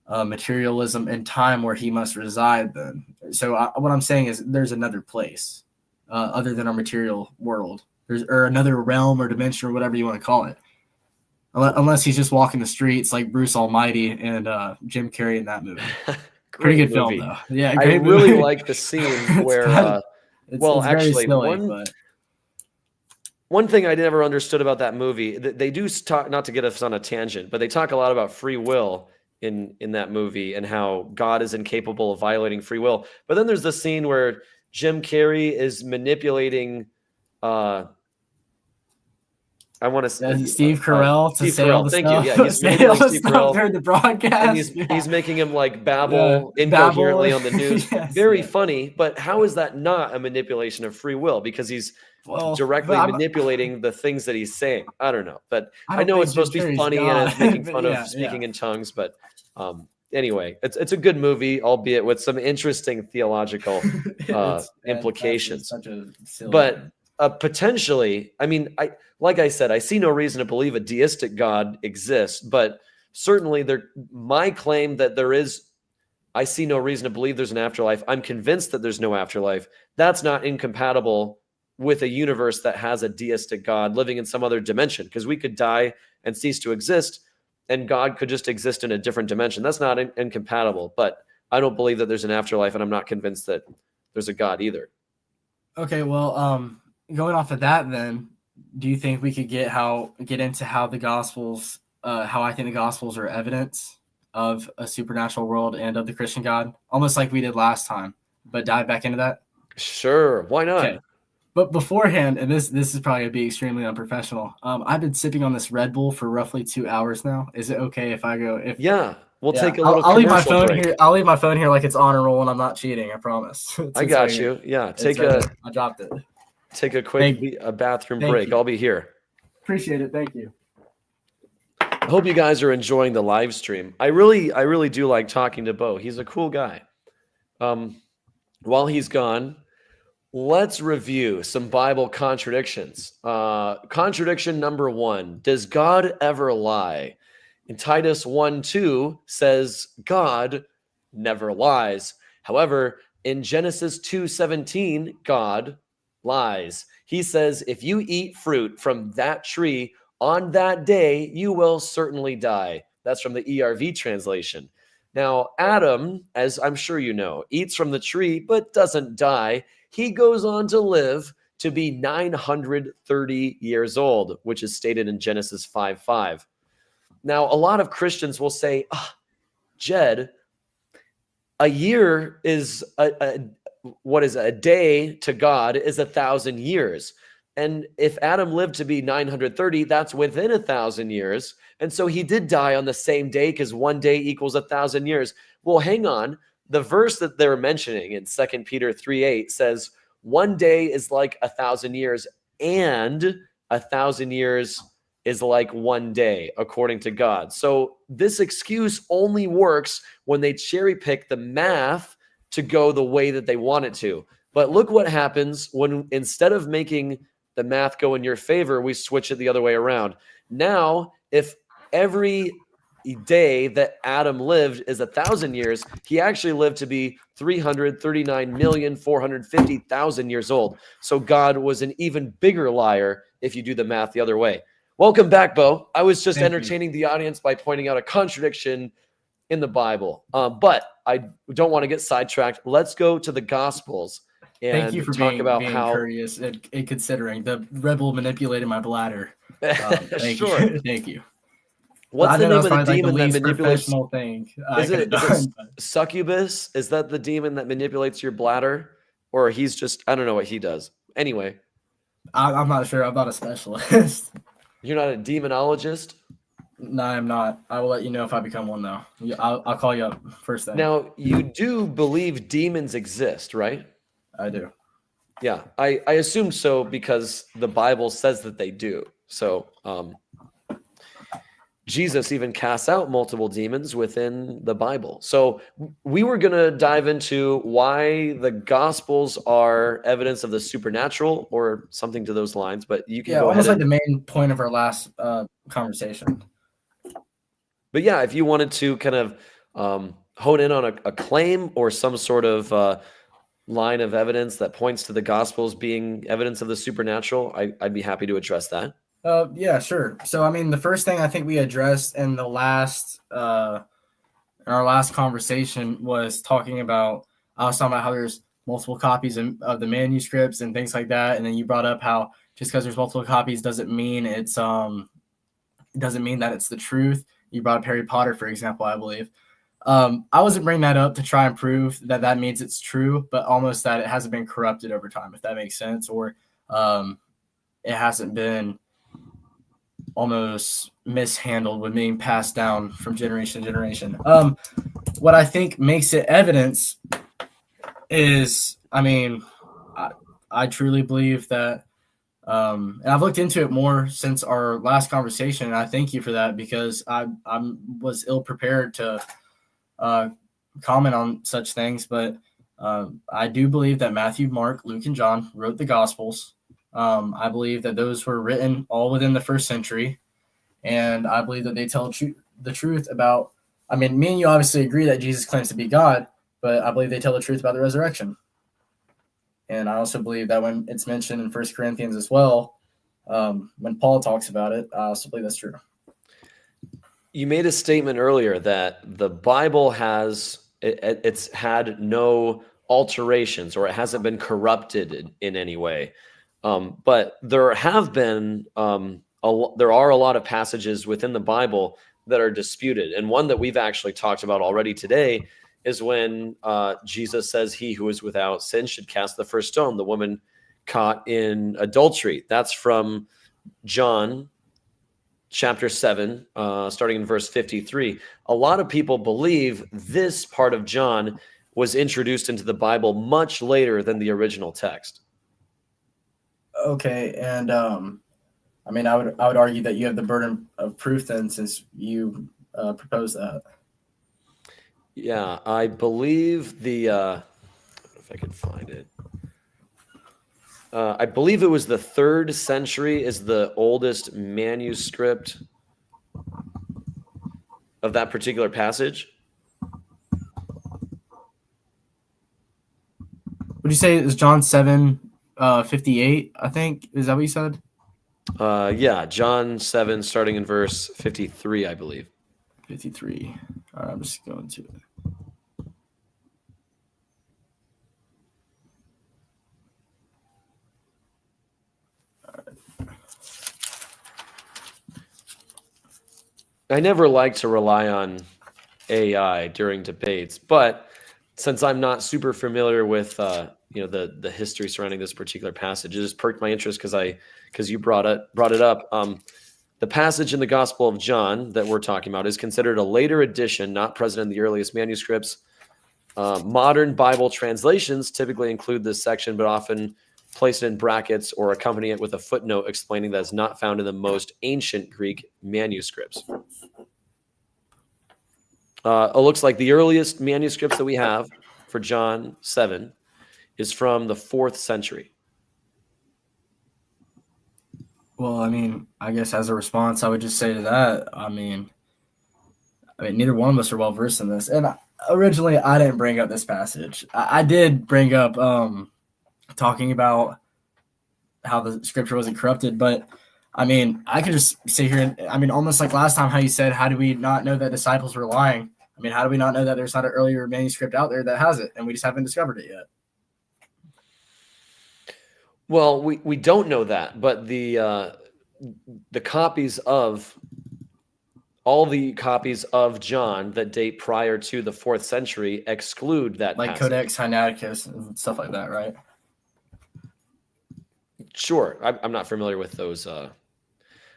materialism and time where he must reside then. So what I'm saying is there's another place other than our material world. Or another realm or dimension or whatever you want to call it. Unless he's just walking the streets like Bruce Almighty and Jim Carrey in that movie. Pretty good movie. Film, though. Yeah, great movie. I really like the scene where, actually, silly, one thing I never understood about that movie, they do talk, not to get us on a tangent, but they talk a lot about free will in that movie and how God is incapable of violating free will. But then there's the scene where Jim Carrey is manipulating I want to say Steve Carell to say all the Thank stuff. you. Yeah, he's manipulating Steve Carell during the broadcast. And he's making him like babble incoherently on the news. Yes, Very funny, but how is that not a manipulation of free will? Because he's directly manipulating the things that he's saying. I don't know, but I know it's supposed to be funny and it's making fun of speaking in tongues. But anyway, it's a good movie, albeit with some interesting theological implications. But potentially, I mean, like I said, I see no reason to believe a deistic God exists, but certainly my claim that I see no reason to believe there's an afterlife. I'm convinced that there's no afterlife. That's not incompatible with a universe that has a deistic God living in some other dimension, because we could die and cease to exist, and God could just exist in a different dimension. That's not incompatible, but I don't believe that there's an afterlife, and I'm not convinced that there's a God either. Okay, well, going off of that, then, do you think we could get into how the Gospels, how I think the Gospels are evidence of a supernatural world and of the Christian God, almost like we did last time, but dive back into that? Sure, why not? Okay. But beforehand, and this is probably going to be extremely unprofessional, I've been sipping on this Red Bull for roughly 2 hours now. Is it okay if I go? Yeah, we'll take a little I'll leave my phone break. here. I'll leave my phone here like it's on a roll and I'm not cheating, I promise. I got you. Yeah, I dropped it. Take a quick bathroom break. I'll be here. Appreciate it. Thank you. I hope you guys are enjoying the live stream. I really do like talking to Bo. He's a cool guy. While he's gone, let's review some Bible contradictions. Contradiction number 1. Does God ever lie? In Titus 1:2 says God never lies. However, in Genesis 2:17, God lies. He says, if you eat fruit from that tree, On that day, you will certainly die. That's from the ERV translation. Now, Adam, as I'm sure you know, eats from the tree but doesn't die. He goes on to live to be 930 years old, which is stated in Genesis 5:5. Now, a lot of Christians will say, Jed, a year is what is a day to God is 1,000 years. And if Adam lived to be 930, that's within 1,000 years. And so he did die on the same day because one day equals 1,000 years. Well, hang on. The verse that they're mentioning in 2 Peter 3:8 says, one day is like 1,000 years, and 1,000 years is like one day, according to God. So this excuse only works when they cherry pick the math to go the way that they want it to. But look what happens when instead of making the math go in your favor, we switch it the other way around. Now, if every day that Adam lived is 1,000 years, he actually lived to be 339,450,000 years old. So God was an even bigger liar if you do the math the other way. Welcome back, Bo. I was just entertaining the audience by pointing out a contradiction in the Bible. But I don't want to get sidetracked. Let's go to the Gospels and Thank you for talk being, about being how courteous and considering the rebel manipulated my bladder. Thank sure. you. Thank you. What's the name of the demon that manipulates? Professional thing Is it succubus? Is that the demon that manipulates your bladder? Or he's just, I don't know what he does. Anyway. I'm not sure. I'm not a specialist. You're not a demonologist? No, I'm not. I will let you know if I become one, though. I'll call you up first thing. Now, you do believe demons exist, right? I do. Yeah, I assume so because the Bible says that they do. So Jesus even casts out multiple demons within the Bible. So we were going to dive into why the Gospels are evidence of the supernatural or something to those lines, but you can go ahead. Like the main point of our last conversation. But yeah, if you wanted to kind of hone in on a claim or some sort of line of evidence that points to the Gospels being evidence of the supernatural, I'd be happy to address that. Yeah, sure. So, I mean, the first thing I think we addressed in the last, in our last conversation was talking about, I was talking about how there's multiple copies of the manuscripts and things like that. And then you brought up how just because there's multiple copies doesn't mean it's, it doesn't mean that it's the truth. You brought up Harry Potter, for example, I believe. I wasn't bringing that up to try and prove that that means it's true, but almost that it hasn't been corrupted over time, if that makes sense, or it hasn't been almost mishandled when being passed down from generation to generation. What I think makes it evidence is, I mean, I truly believe that, and I've looked into it more since our last conversation, and I thank you for that because I was ill prepared to comment on such things, but I do believe that Matthew, Mark, Luke, and John wrote the Gospels. I believe that those were written all within the first century, and I believe that they tell the truth about, I mean, me and you obviously agree that Jesus claims to be God, but I believe they tell the truth about the resurrection. And I also believe that when it's mentioned in 1 Corinthians as well, when Paul talks about it, I also believe that's true. You made a statement earlier that the Bible has, it's had no alterations or it hasn't been corrupted in any way. But there have been, there are a lot of passages within the Bible that are disputed. And one that we've actually talked about already today is when Jesus says, he who is without sin should cast the first stone, the woman caught in adultery. That's from John chapter 7, starting in verse 53. A lot of people believe this part of John was introduced into the Bible much later than the original text. Okay, and I mean, I would argue that you have the burden of proof then, since you proposed that. Yeah, I believe the if I can find it. I believe it was the 3rd century is the oldest manuscript of that particular passage. Would you say it was John 7, 58, I think? Is that what you said? Yeah, John 7, starting in verse 53, I believe. 53. All right, I'm just going to it. I never like to rely on AI during debates, but since I'm not super familiar with the history surrounding this particular passage, it just perked my interest because you brought it up. The passage in the Gospel of John that we're talking about is considered a later edition, not present in the earliest manuscripts. Modern Bible translations typically include this section, but often place it in brackets or accompany it with a footnote explaining that it's not found in the most ancient Greek manuscripts. It looks like the earliest manuscripts that we have for John 7 is from the 4th century. Well, I mean, I guess as a response, I would just say to that, I mean, neither one of us are well versed in this. And originally, I didn't bring up this passage. I did bring up talking about how the scripture wasn't corrupted, but I mean, I could just sit here and, I mean, almost like last time how you said, how do we not know that disciples were lying? I mean, how do we not know that there's not an earlier manuscript out there that has it, and we just haven't discovered it yet? Well, we don't know that, but the copies of all the copies of John that date prior to the 4th century exclude that Like passage. Codex Sinaiticus and stuff like that, right? Sure, I'm not familiar with those.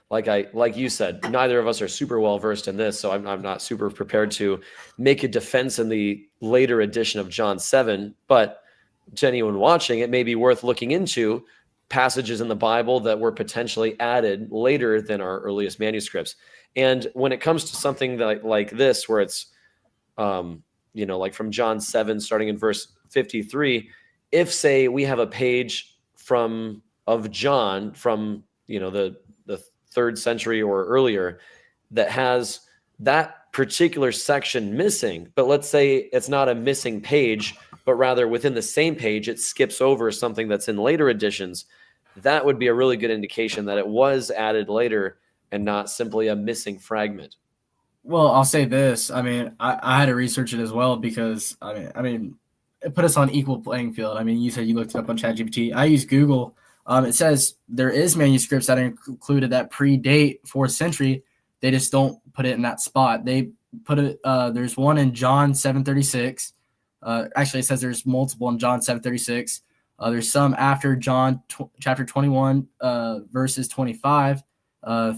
Like you said, neither of us are super well versed in this, so I'm not super prepared to make a defense in the later edition of John 7. But to anyone watching, it may be worth looking into passages in the Bible that were potentially added later than our earliest manuscripts. And when it comes to something like this, where it's, like from John 7, starting in verse 53, if, say, we have a page of John from, the 3rd century or earlier that has that particular section missing, but let's say it's not a missing page, but rather within the same page, it skips over something that's in later editions, that would be a really good indication that it was added later and not simply a missing fragment. Well, I'll say this. I mean, I had to research it as well because I mean, it put us on equal playing field. I mean, you said you looked it up on ChatGPT. I use Google. It says there is manuscripts that are included that predate 4th century. They just don't put it in that spot. They put it. There's one in John 7:36. Actually, it says there's multiple in John 7:36. There's some after John chapter 21, verses 25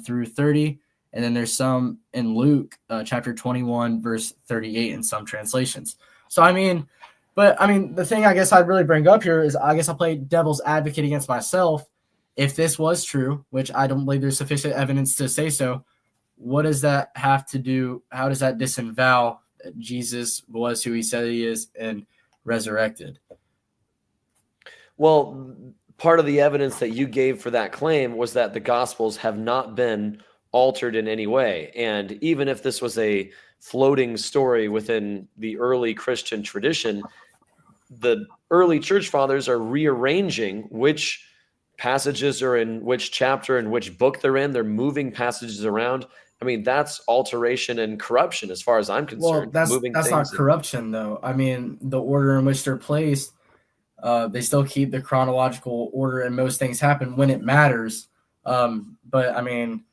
through 30. And then there's some in Luke chapter 21, verse 38 in some translations. So, the thing I guess I'd really bring up here is I guess I'll play devil's advocate against myself. If this was true, which I don't believe there's sufficient evidence to say so, what does that have to do? How does that disavow that Jesus was who he said he is and resurrected? Well, part of the evidence that you gave for that claim was that the Gospels have not been altered in any way. And even if this was a floating story within the early Christian tradition, the early church fathers are rearranging which passages are in which chapter and which book they're in. They're moving passages around. I mean, that's alteration and corruption as far as I'm concerned. Well, that's not corruption, though. I mean, the order in which they're placed, they still keep the chronological order, and most things happen when it matters. But I mean,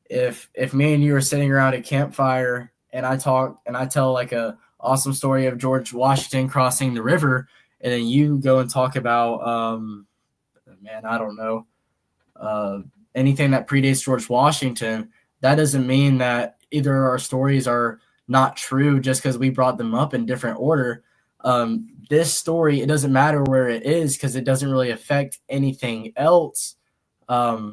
if me and you are sitting around a campfire and I tell like a awesome story of George Washington crossing the river, and then you go and talk about, I don't know, anything that predates George Washington, that doesn't mean that either our stories are not true just because we brought them up in different order. This story, it doesn't matter where it is because it doesn't really affect anything else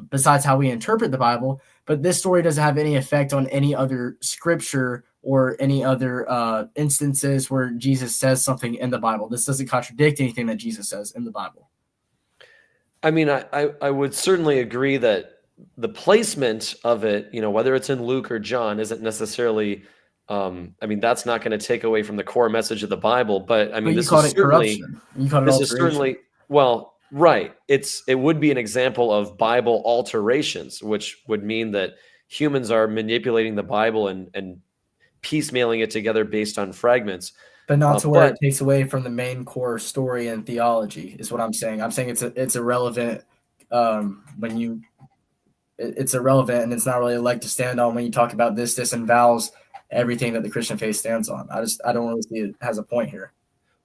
besides how we interpret the Bible. But this story doesn't have any effect on any other scripture or any other instances where Jesus says something in the Bible. This doesn't contradict anything that Jesus says in the Bible. I mean, I would certainly agree that the placement of it, whether it's in Luke or John, isn't necessarily, that's not going to take away from the core message of the Bible. But I mean, this is certainly, well, Right. It would be an example of Bible alterations, which would mean that humans are manipulating the Bible and piecemealing it together based on fragments. But not to where But it takes away from the main core story and theology is what I'm saying. I'm saying it's irrelevant when you it's irrelevant and it's not really a leg to stand on when you talk about this disavows everything that the Christian faith stands on. I don't really see it has a point here.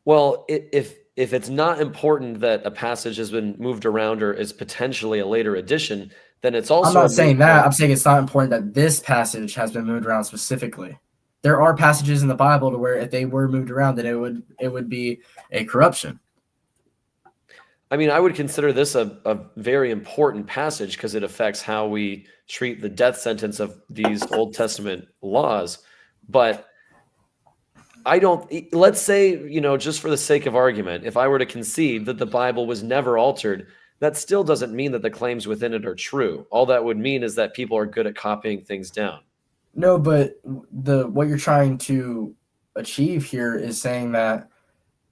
well, if it's not important that a passage has been moved around or is potentially a later addition, then it's also I'm not a saying moot that. point. I'm saying it's not important that this passage has been moved around specifically. There are passages in the Bible to where if they were moved around, then it would be a corruption. I mean, I would consider this a very important passage because it affects how we treat the death sentence of these Old Testament laws. But I don't, let's say, just for the sake of argument, if I were to concede that the Bible was never altered, that still doesn't mean that the claims within it are true. All that would mean is that people are good at copying things down. No, but what you're trying to achieve here is saying that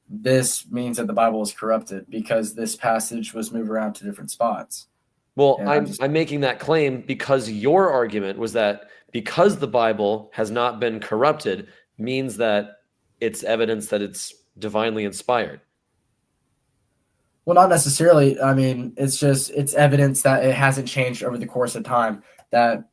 this means that the Bible is corrupted because this passage was moved around to different spots. Well, And I'm making that claim because your argument was that because the Bible has not been corrupted means that it's evidence that it's divinely inspired. well, not necessarily. I mean, it's evidence that it hasn't changed over the course of time, that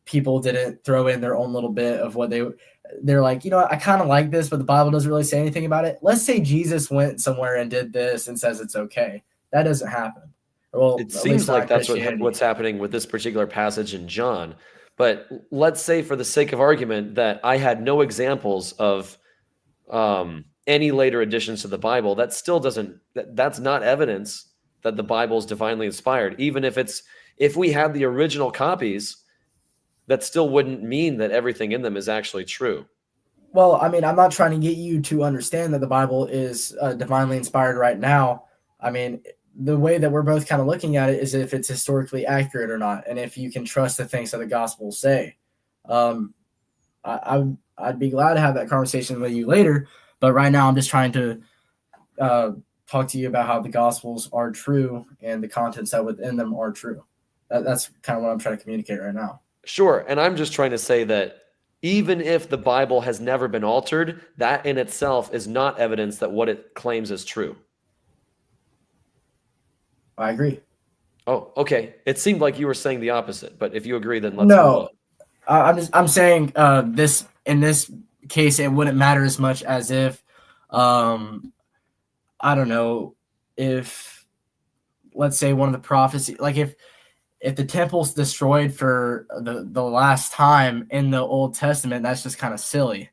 people didn't throw in their own little bit of what they're like, I kind of like this, but the Bible doesn't really say anything about it. Let's say Jesus went somewhere and did this and says it's okay. That doesn't happen. Well, It seems like that's what's happening with this particular passage in John. But let's say for the sake of argument that I had no examples of any later additions to the Bible, that still doesn't, that's not evidence that the Bible is divinely inspired. Even if we had the original copies, that still wouldn't mean that everything in them is actually true. Well, I mean, I'm not trying to get you to understand that the Bible is divinely inspired right now. I mean, the way that we're both kind of looking at it is if it's historically accurate or not, and if you can trust the things that the Gospels say. I'd be glad to have that conversation with you later, but right now I'm just trying to talk to you about how the Gospels are true and the contents that within them are true. That's kind of what I'm trying to communicate right now. Sure, and I'm just trying to say that even if the Bible has never been altered, that in itself is not evidence that what it claims is true. I agree. Oh, okay. It seemed like you were saying the opposite, but if you agree, then let's move on. I'm saying this in this case it wouldn't matter as much as if I don't know, if let's say one of the prophecies, like if the temple's destroyed for the last time in the Old Testament, that's just kind of silly.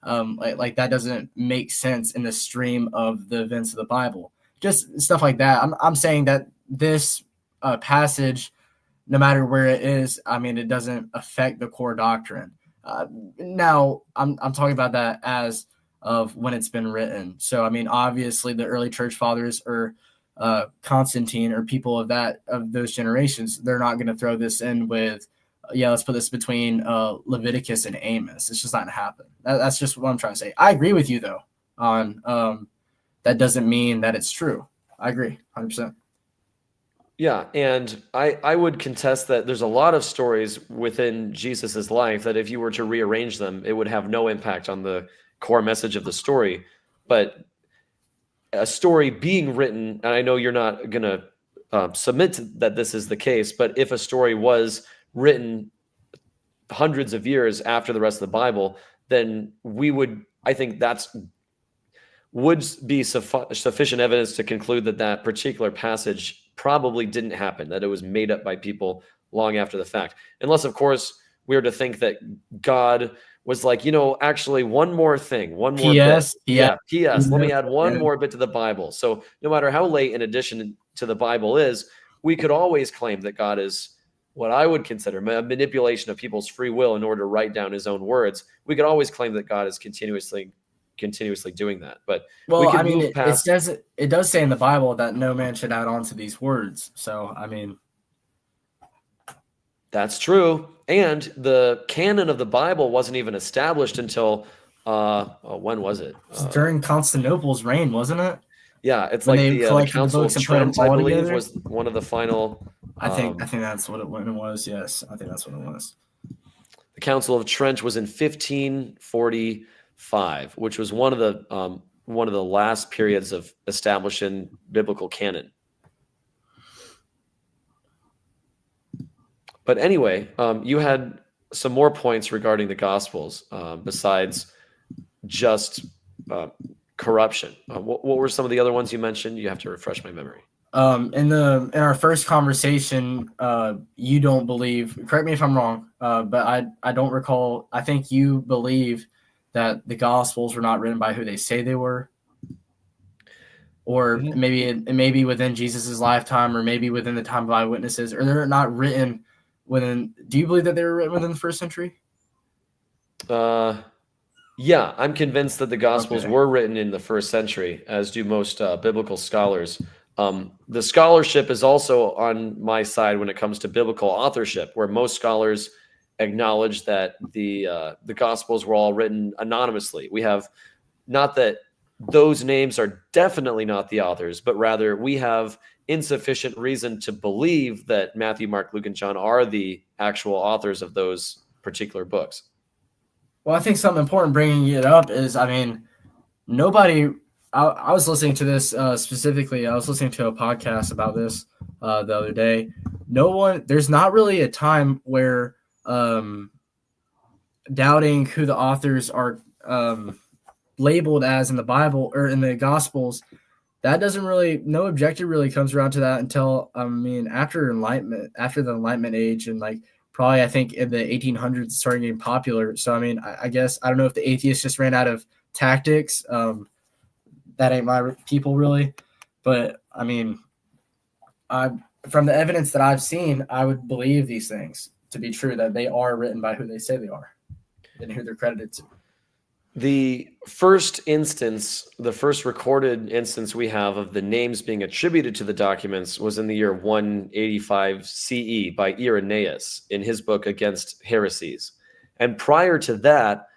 Like that doesn't make sense in the stream of the events of the Bible. Just stuff like that. I'm saying that this passage, no matter where it is, I mean, it doesn't affect the core doctrine. Now, I'm talking about that as of when it's been written. So, I mean, obviously, the early church fathers or Constantine or people of those generations, they're not going to throw this in with, let's put this between Leviticus and Amos. It's just not going to happen. That's just what I'm trying to say. I agree with you, though, on that doesn't mean that it's true. I agree 100%. Yeah, and I would contest that there's a lot of stories within Jesus's life that if you were to rearrange them, it would have no impact on the core message of the story. But a story being written, and I know you're not going to submit to that this is the case, but if a story was written hundreds of years after the rest of the Bible, then I think would be sufficient evidence to conclude that that particular passage probably didn't happen, that it was made up by people long after the fact. Unless, of course, we were to think that God was like, actually one more thing, one more P.S. bit. Yeah, P.S. Let me add one more bit to the Bible. So no matter how late in addition to the Bible is, we could always claim that God is what I would consider a manipulation of people's free will in order to write down his own words. We could always claim that God is continuously doing that. But well, I mean, it does say in the Bible that no man should add on to these words. So, I mean, that's true. And the canon of the Bible wasn't even established until when was it? During Constantinople's reign, wasn't it? Yeah, it's when like they the collected the Council books of and put them Trent, I all believe, together. was one of the final. I think that's what it was. Yes, I think that's what it was. The Council of Trent was in 1545, which was one of the last periods of establishing biblical canon. But anyway, you had some more points regarding the Gospels besides just corruption. What were some of the other ones you mentioned? You have to refresh my memory. In our first conversation, you don't believe. Correct me if I'm wrong, but I don't recall. I think you believe that the Gospels were not written by who they say they were, or maybe within Jesus's lifetime, or maybe within the time of eyewitnesses, or they're not written within. Do you believe that they were written within the first century? Yeah, I'm convinced that the Gospels were written in the first century, as do most biblical scholars. The scholarship is also on my side when it comes to biblical authorship, where most scholars acknowledge that the Gospels were all written anonymously. We have not that those names are definitely not the authors, but rather we have insufficient reason to believe that Matthew, Mark, Luke, and John are the actual authors of those particular books. Well, I think something important bringing it up is, I mean, nobody. I was listening to this specifically. I was listening to a podcast about this the other day. There's not really a time where doubting who the authors are labeled as in the Bible or in the Gospels. That doesn't really, no objective really comes around to that until, after the Enlightenment age, and like probably I think in the 1800s it started getting popular. So, I guess, I don't know if the atheists just ran out of tactics. That ain't my people really. But from the evidence that I've seen, I would believe these things to be true, that they are written by who they say they are and who they're credited to. The first recorded instance we have of the names being attributed to the documents was in the year 185 CE by Irenaeus in his book Against Heresies. And prior to that,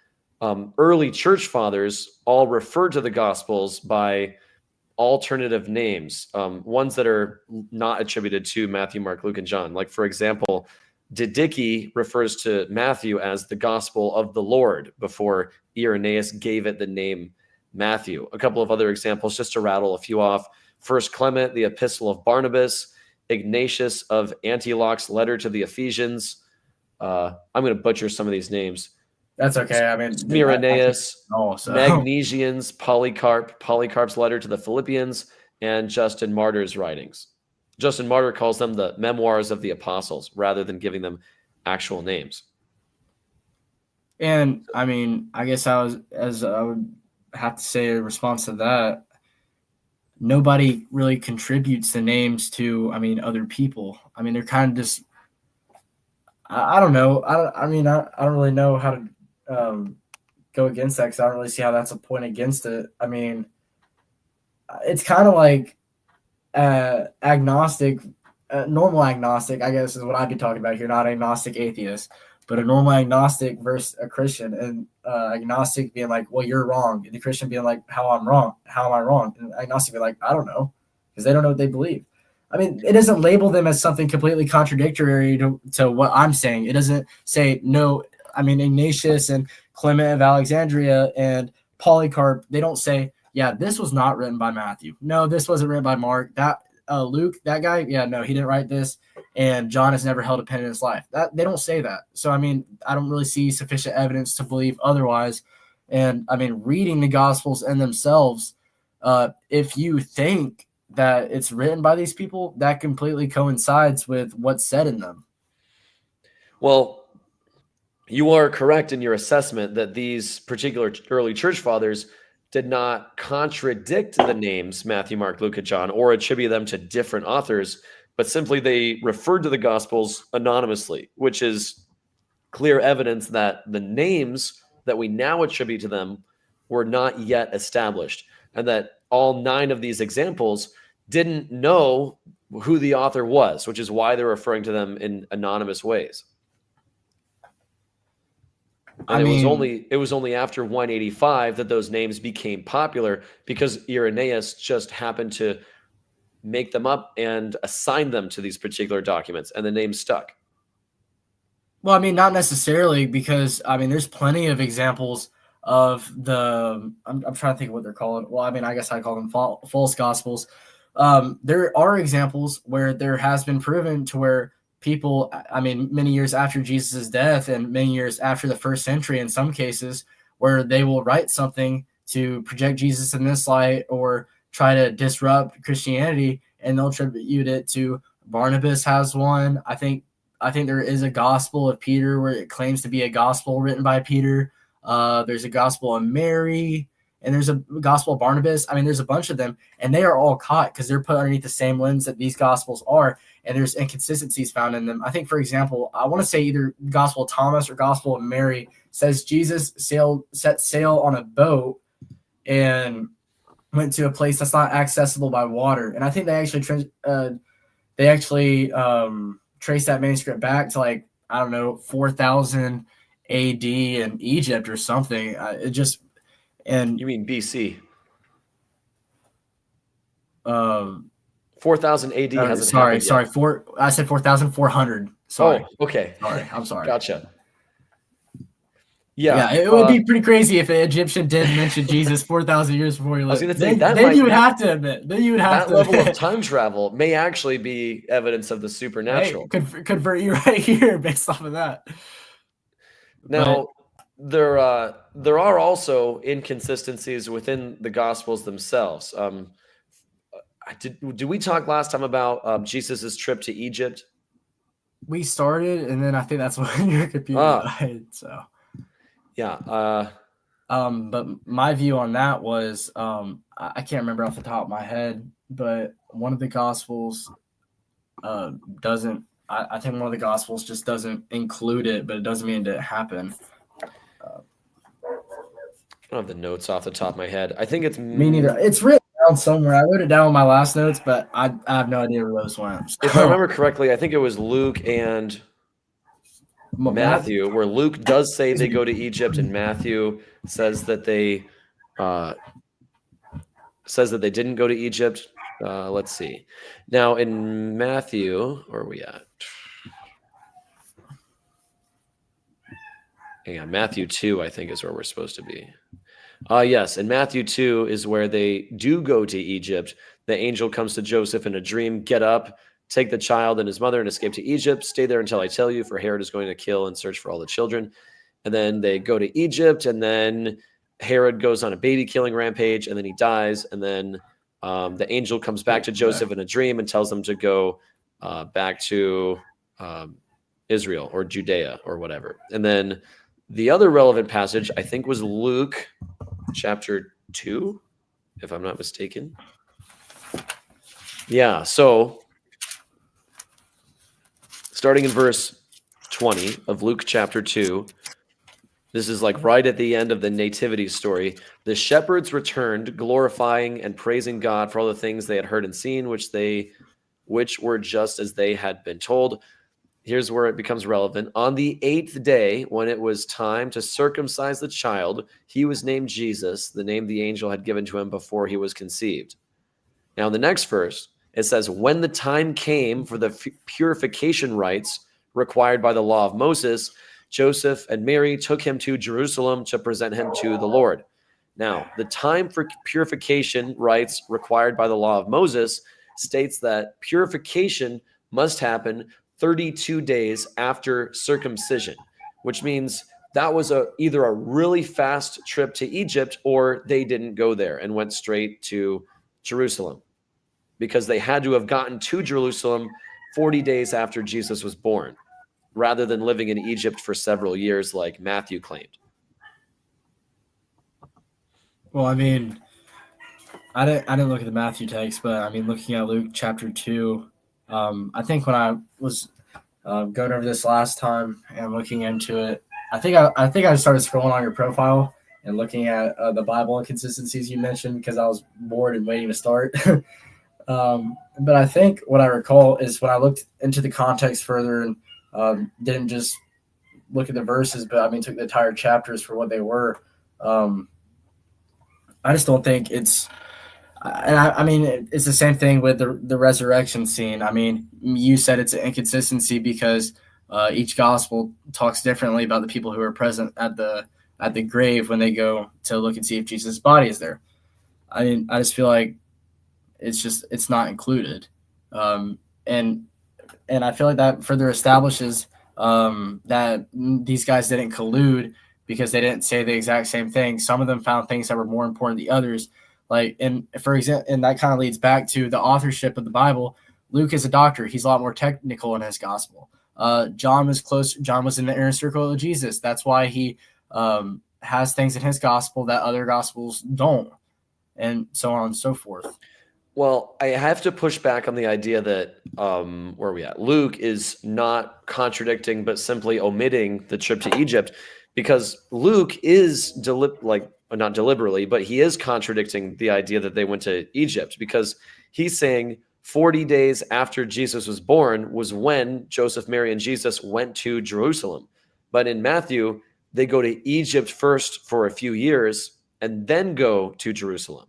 early church fathers all referred to the Gospels by alternative names, ones that are not attributed to Matthew, Mark, Luke, and John. Like, for example, Didicke refers to Matthew as the Gospel of the Lord before Irenaeus gave it the name Matthew. A couple of other examples, just to rattle a few off. First Clement, the Epistle of Barnabas. Ignatius of Antioch's letter to the Ephesians. I'm going to butcher some of these names. That's okay. Smyrnaeus, Magnesians, Polycarp's letter to the Philippians, and Justin Martyr's writings. Justin Martyr calls them the memoirs of the apostles rather than giving them actual names. And I guess I would have to say in response to that, nobody really contributes the names to, other people. They're kind of just, I don't know. I don't really know how to go against that, because I don't really see how that's a point against it. It's kind of like agnostic, normal agnostic, I guess, is what I'd be talking about here, not agnostic atheist, but a normal agnostic versus a Christian, and agnostic being like, well, you're wrong, and the Christian being like, how am I wrong? And agnostic being like, I don't know, because they don't know what they believe. It doesn't label them as something completely contradictory to what I'm saying. It doesn't say no. Ignatius and Clement of Alexandria and Polycarp, they don't say, yeah, this was not written by Matthew. No, this wasn't written by Mark. That Luke, that guy, yeah, no, he didn't write this. And John has never held a pen in his life. That they don't say that. So I don't really see sufficient evidence to believe otherwise. And reading the Gospels in themselves, if you think that it's written by these people, that completely coincides with what's said in them. Well, you are correct in your assessment that these particular early church fathers did not contradict the names Matthew, Mark, Luke, and John, or attribute them to different authors, but simply they referred to the Gospels anonymously, which is clear evidence that the names that we now attribute to them were not yet established, and that all 9 of these examples didn't know who the author was, which is why they're referring to them in anonymous ways. And it was only after 185 that those names became popular, because Irenaeus just happened to make them up and assign them to these particular documents, and the name stuck. Well, I mean, not necessarily, because I mean, there's plenty of examples of the. I'm trying to think of what they're called. Well, I mean, I guess I call them false gospels. There are examples where there has been proven to where people, I mean, many years after Jesus' death and many years after the first century, in some cases, where they will write something to project Jesus in this light or try to disrupt Christianity, and they'll attribute it to Barnabas. Has one. I think there is a gospel of Peter where it claims to be a gospel written by Peter. There's a gospel of Mary, and there's a gospel of Barnabas. I mean, there's a bunch of them, and they are all caught because they're put underneath the same lens that these gospels are, and there's inconsistencies found in them. I think, for example, I want to say either Gospel of Thomas or Gospel of Mary says Jesus set sail on a boat and went to a place that's not accessible by water. And I think they actually trace that manuscript back to, like, I don't know, 4000 AD in Egypt or something. And you mean BC? 4000 AD hasn't sorry, happened yet. I said 4400. Sorry. Oh, okay. Sorry, I'm sorry. Gotcha. Yeah, it would be pretty crazy if an Egyptian did mention Jesus 4,000 years before he lived. I was going to say then you would have to admit. Then you would have that level of time travel may actually be evidence of the supernatural. Hey, could convert you right here based off of that. Now, there are also inconsistencies within the Gospels themselves. Did we talk last time about Jesus's trip to Egypt? We started, and then I think that's when your computer died. So. Yeah. But my view on that was, I can't remember off the top of my head, but one of the Gospels doesn't. I think one of the Gospels just doesn't include it, but it doesn't mean it didn't happen. I don't have the notes off the top of my head. I think it's me neither. It's written down somewhere. I wrote it down in my last notes, but I have no idea where those went. So. If I remember correctly, I think it was Luke and Matthew, where Luke does say they go to Egypt, and Matthew says that they didn't go to Egypt. Let's see. Now in Matthew, where are we at? Hang on, Matthew 2, I think, is where we're supposed to be. Yes, and Matthew 2 is where they do go to Egypt. The angel comes to Joseph in a dream: get up, take the child and his mother and escape to Egypt. Stay there until I tell you, for Herod is going to kill and search for all the children. And then they go to Egypt, and then Herod goes on a baby killing rampage, and then he dies. And then the angel comes back to Joseph in a dream and tells them to go back to Israel or Judea or whatever. And then the other relevant passage, I think, was Luke chapter 2, if I'm not mistaken. Yeah, so starting in verse 20 of Luke chapter 2, this is like right at the end of the nativity story. The shepherds returned, glorifying and praising God for all the things they had heard and seen, which were just as they had been told. Here's where it becomes relevant. On the 8th day, when it was time to circumcise the child, he was named Jesus, the name the angel had given to him before he was conceived. Now, in the next verse, it says, when the time came for the purification rites required by the law of Moses, Joseph and Mary took him to Jerusalem to present him to the Lord. Now, the time for purification rites required by the law of Moses states that purification must happen 32 days after circumcision, which means that was either a really fast trip to Egypt, or they didn't go there and went straight to Jerusalem, because they had to have gotten to Jerusalem 40 days after Jesus was born, rather than living in Egypt for several years like Matthew claimed. Well, I mean, I didn't look at the Matthew text, but I mean, looking at Luke chapter 2, I think when I was going over this last time and looking into it, I think I started scrolling on your profile and looking at the Bible inconsistencies you mentioned, because I was bored and waiting to start. But I think what I recall is when I looked into the context further and didn't just look at the verses, but I mean, took the entire chapters for what they were. I just don't think it's. And I mean, it's the same thing with the resurrection scene. I mean, you said it's an inconsistency because each gospel talks differently about the people who are present at the grave when they go to look and see if Jesus' body is there. I mean, I just feel like it's not included, and I feel like that further establishes that these guys didn't collude because they didn't say the exact same thing. Some of them found things that were more important than the others. Like, and for example, and that kind of leads back to the authorship of the Bible. Luke is a doctor. He's a lot more technical in his gospel. John was close. John was in the inner circle of Jesus. That's why he has things in his gospel that other gospels don't, and so on and so forth. Well, I have to push back on the idea that where are we at? Luke is not contradicting, but simply omitting the trip to Egypt, because Luke is not deliberately, but he is contradicting the idea that they went to Egypt, because he's saying 40 days after Jesus was born was when Joseph, Mary, and Jesus went to Jerusalem. But in Matthew, they go to Egypt first for a few years and then go to Jerusalem.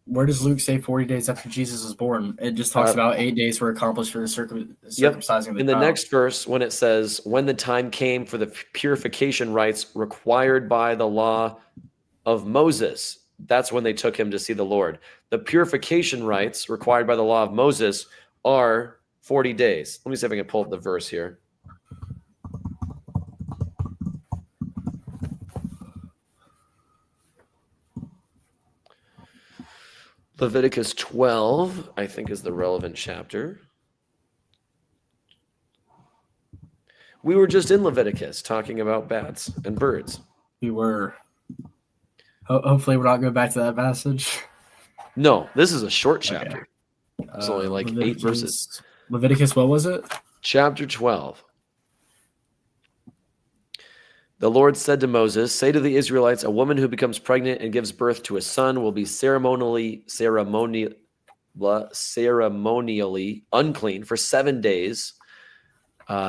Where does Luke say 40 days after Jesus was born? It just talks about 8 days were accomplished for the circumcising the In the child. next verse, when it says, when the time came for the purification rites required by the law of Moses, that's when they took him to see the Lord. The purification rites required by the law of Moses are 40 days. Let me see if I can pull up the verse here. Leviticus 12, I think, is the relevant chapter. We were just in Leviticus talking about bats and birds. We were. Hopefully, we're not going back to that passage. No, this is a short chapter. Okay. It's only like Leviticus, 8 verses. Leviticus, what was it? Chapter 12. The Lord said to Moses, say to the Israelites, a woman who becomes pregnant and gives birth to a son will be ceremonially unclean for 7 days,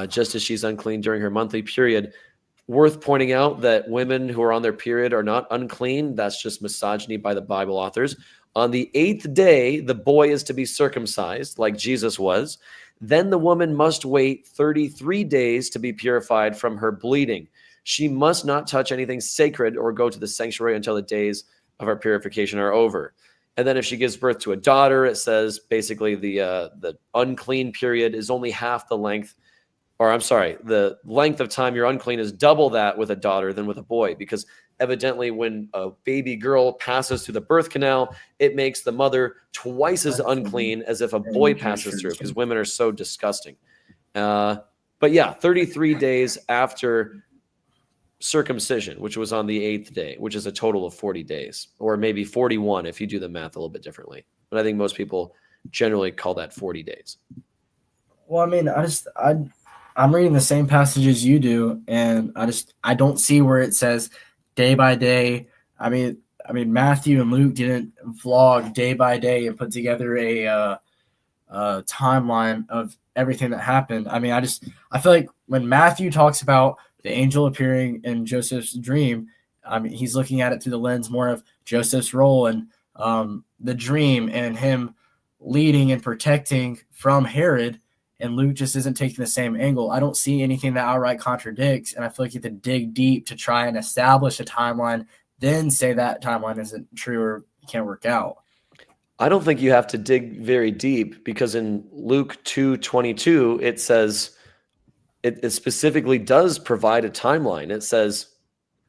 just as she's unclean during her monthly period. Worth pointing out that women who are on their period are not unclean. That's just misogyny by the Bible authors. On the 8th day, the boy is to be circumcised, like Jesus was. Then the woman must wait 33 days to be purified from her bleeding. She must not touch anything sacred or go to the sanctuary until the days of her purification are over. And then if she gives birth to a daughter, it says basically the unclean period is only half the length, or I'm sorry, the length of time you're unclean is double that with a daughter than with a boy, because evidently when a baby girl passes through the birth canal, it makes the mother twice as unclean as if a boy passes through, because women are so disgusting. But yeah, 33 days after circumcision, which was on the 8th day, which is a total of 40 days, or maybe 41 if you do the math a little bit differently. But I think most people generally call that 40 days. Well, I mean, I'm reading the same passage as you do, and I don't see where it says day by day. I mean, Matthew and Luke didn't vlog day by day and put together a timeline of everything that happened. I mean, I feel like when Matthew talks about the angel appearing in Joseph's dream, I mean, he's looking at it through the lens more of Joseph's role and the dream and him leading and protecting from Herod, and Luke just isn't taking the same angle. I don't see anything that outright contradicts, and I feel like you have to dig deep to try and establish a timeline, then say that timeline isn't true or can't work out. I don't think you have to dig very deep, because in Luke 2:22, it says, it specifically does provide a timeline. It says,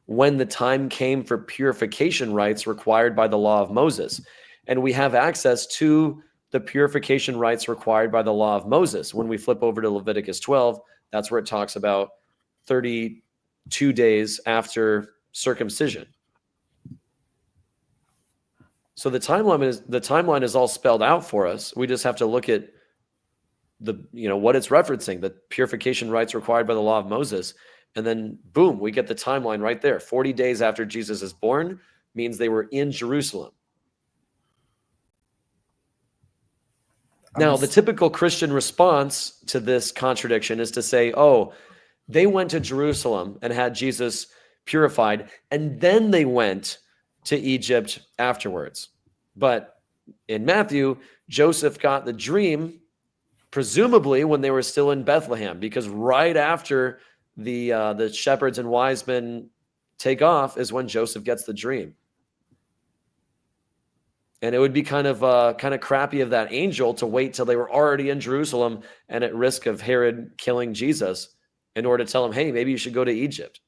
when the time came for purification rites required by the law of Moses. And we have access to the purification rites required by the law of Moses. When we flip over to Leviticus 12, that's where it talks about 32 days after circumcision. So the timeline is all spelled out for us. We just have to look at what it's referencing, the purification rites required by the law of Moses. And then boom, we get the timeline right there. 40 days after Jesus is born means they were in Jerusalem. Now, the typical Christian response to this contradiction is to say, oh, They went to Jerusalem and had Jesus purified, and then they went to Egypt afterwards. But in Matthew, Joseph got the dream, presumably when they were still in Bethlehem, because right after the shepherds and wise men take off is when Joseph gets the dream. And it would be kind of crappy of that angel to wait till they were already in Jerusalem and at risk of Herod killing Jesus in order to tell him, hey, maybe you should go to Egypt.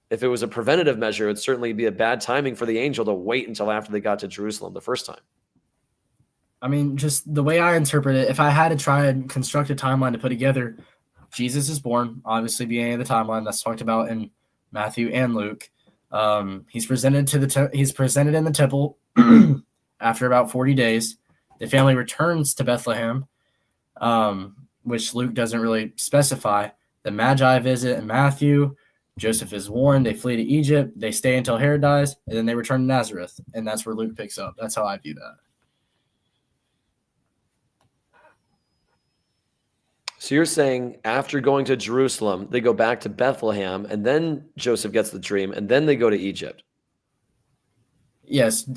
If it was a preventative measure, it'd certainly be a bad timing for the angel to wait until after they got to Jerusalem the first time. I mean, just the way I interpret it, if I had to try and construct a timeline to put together, Jesus is born, obviously beginning of the timeline that's talked about in Matthew and Luke. He's presented in the temple after about 40 days. The family returns to Bethlehem, which Luke doesn't really specify. The Magi visit in Matthew. Joseph is warned. They flee to Egypt. They stay until Herod dies, and then they return to Nazareth. And that's where Luke picks up. That's how I view that. So you're saying after going to Jerusalem, they go back to Bethlehem, and then Joseph gets the dream, and then they go to Egypt. Yes,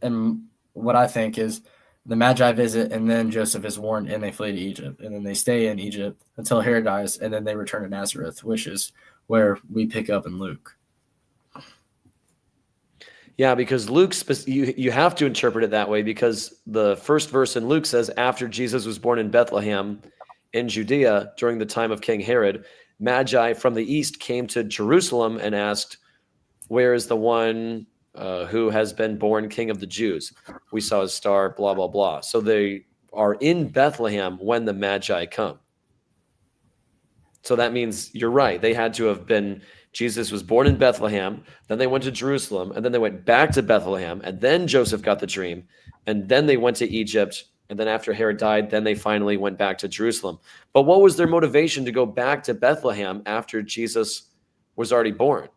and what I think is the Magi visit, and then Joseph is warned, and they flee to Egypt, and then they stay in Egypt until Herod dies, and then they return to Nazareth, which is where we pick up in Luke. Yeah, because Luke, you have to interpret it that way, because the first verse in Luke says, after Jesus was born in Bethlehem in Judea during the time of King Herod, Magi from the east came to Jerusalem and asked, where is the one who has been born King of the Jews? We saw his star, blah, blah, blah. So they are in Bethlehem when the Magi come. So that means you're right. They had to have been, Jesus was born in Bethlehem, then they went to Jerusalem, and then they went back to Bethlehem, and then Joseph got the dream, and then they went to Egypt, and then after Herod died, then they finally went back to Jerusalem. But what was their motivation to go back to Bethlehem after Jesus was already born?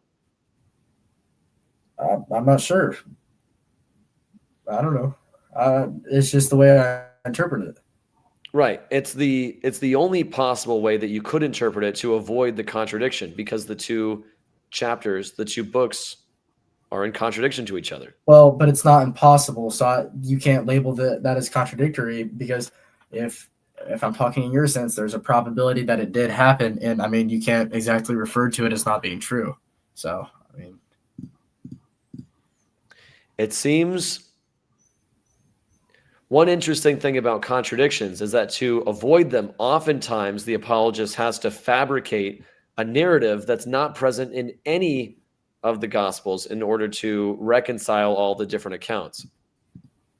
I'm not sure. I don't know. It's just the way I interpret it. Right. It's the only possible way that you could interpret it to avoid the contradiction, because the two chapters, the two books are in contradiction to each other. Well, but it's not impossible. So you can't label that as contradictory, because if I'm talking in your sense, there's a probability that it did happen. And I mean, you can't exactly refer to it as not being true. So, I mean, it seems one interesting thing about contradictions is that to avoid them, oftentimes the apologist has to fabricate a narrative that's not present in any of the Gospels in order to reconcile all the different accounts.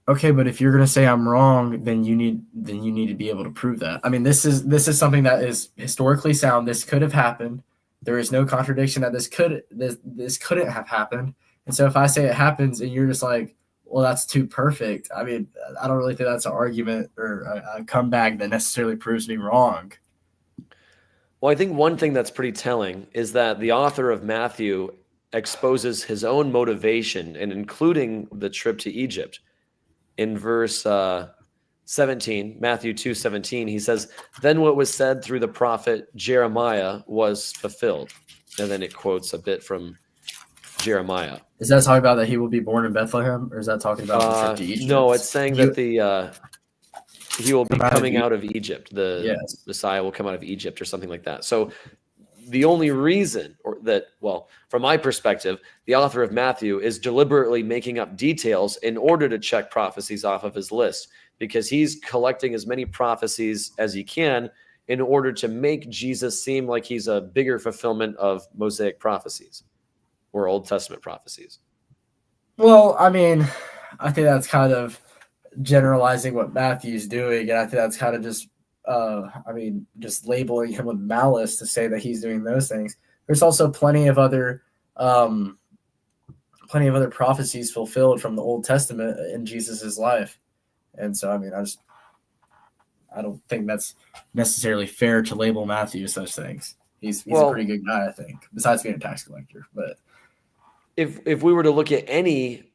Okay, but if you're going to say I'm wrong, then you need to be able to prove that. I mean, this is something that is historically sound. This could have happened. There is no contradiction that this couldn't have happened. And so if I say it happens and you're just like, well, that's too perfect, I mean, I don't really think that's an argument or a comeback that necessarily proves me wrong. Well, I think one thing that's pretty telling is that the author of Matthew exposes his own motivation in including the trip to Egypt. In verse 17, Matthew 2:17, he says, then what was said through the prophet Jeremiah was fulfilled. And then it quotes a bit from Jeremiah. Is that talking about that he will be born in Bethlehem, or is that talking about the trip to Egypt? No, it's saying that he will be coming out of Egypt. The Messiah will come out of Egypt or something like that. So the only reason from my perspective, the author of Matthew is deliberately making up details in order to check prophecies off of his list, because he's collecting as many prophecies as he can in order to make Jesus seem like he's a bigger fulfillment of Mosaic prophecies or Old Testament prophecies. Well, I mean, I think that's kind of generalizing what Matthew's doing, and I think that's kind of just just labeling him with malice to say that he's doing those things. There's also plenty of other prophecies fulfilled from the Old Testament in Jesus's life. And so, I mean, I don't think that's necessarily fair to label Matthew such things. He's a pretty good guy, I think, besides being a tax collector. But if we were to look at any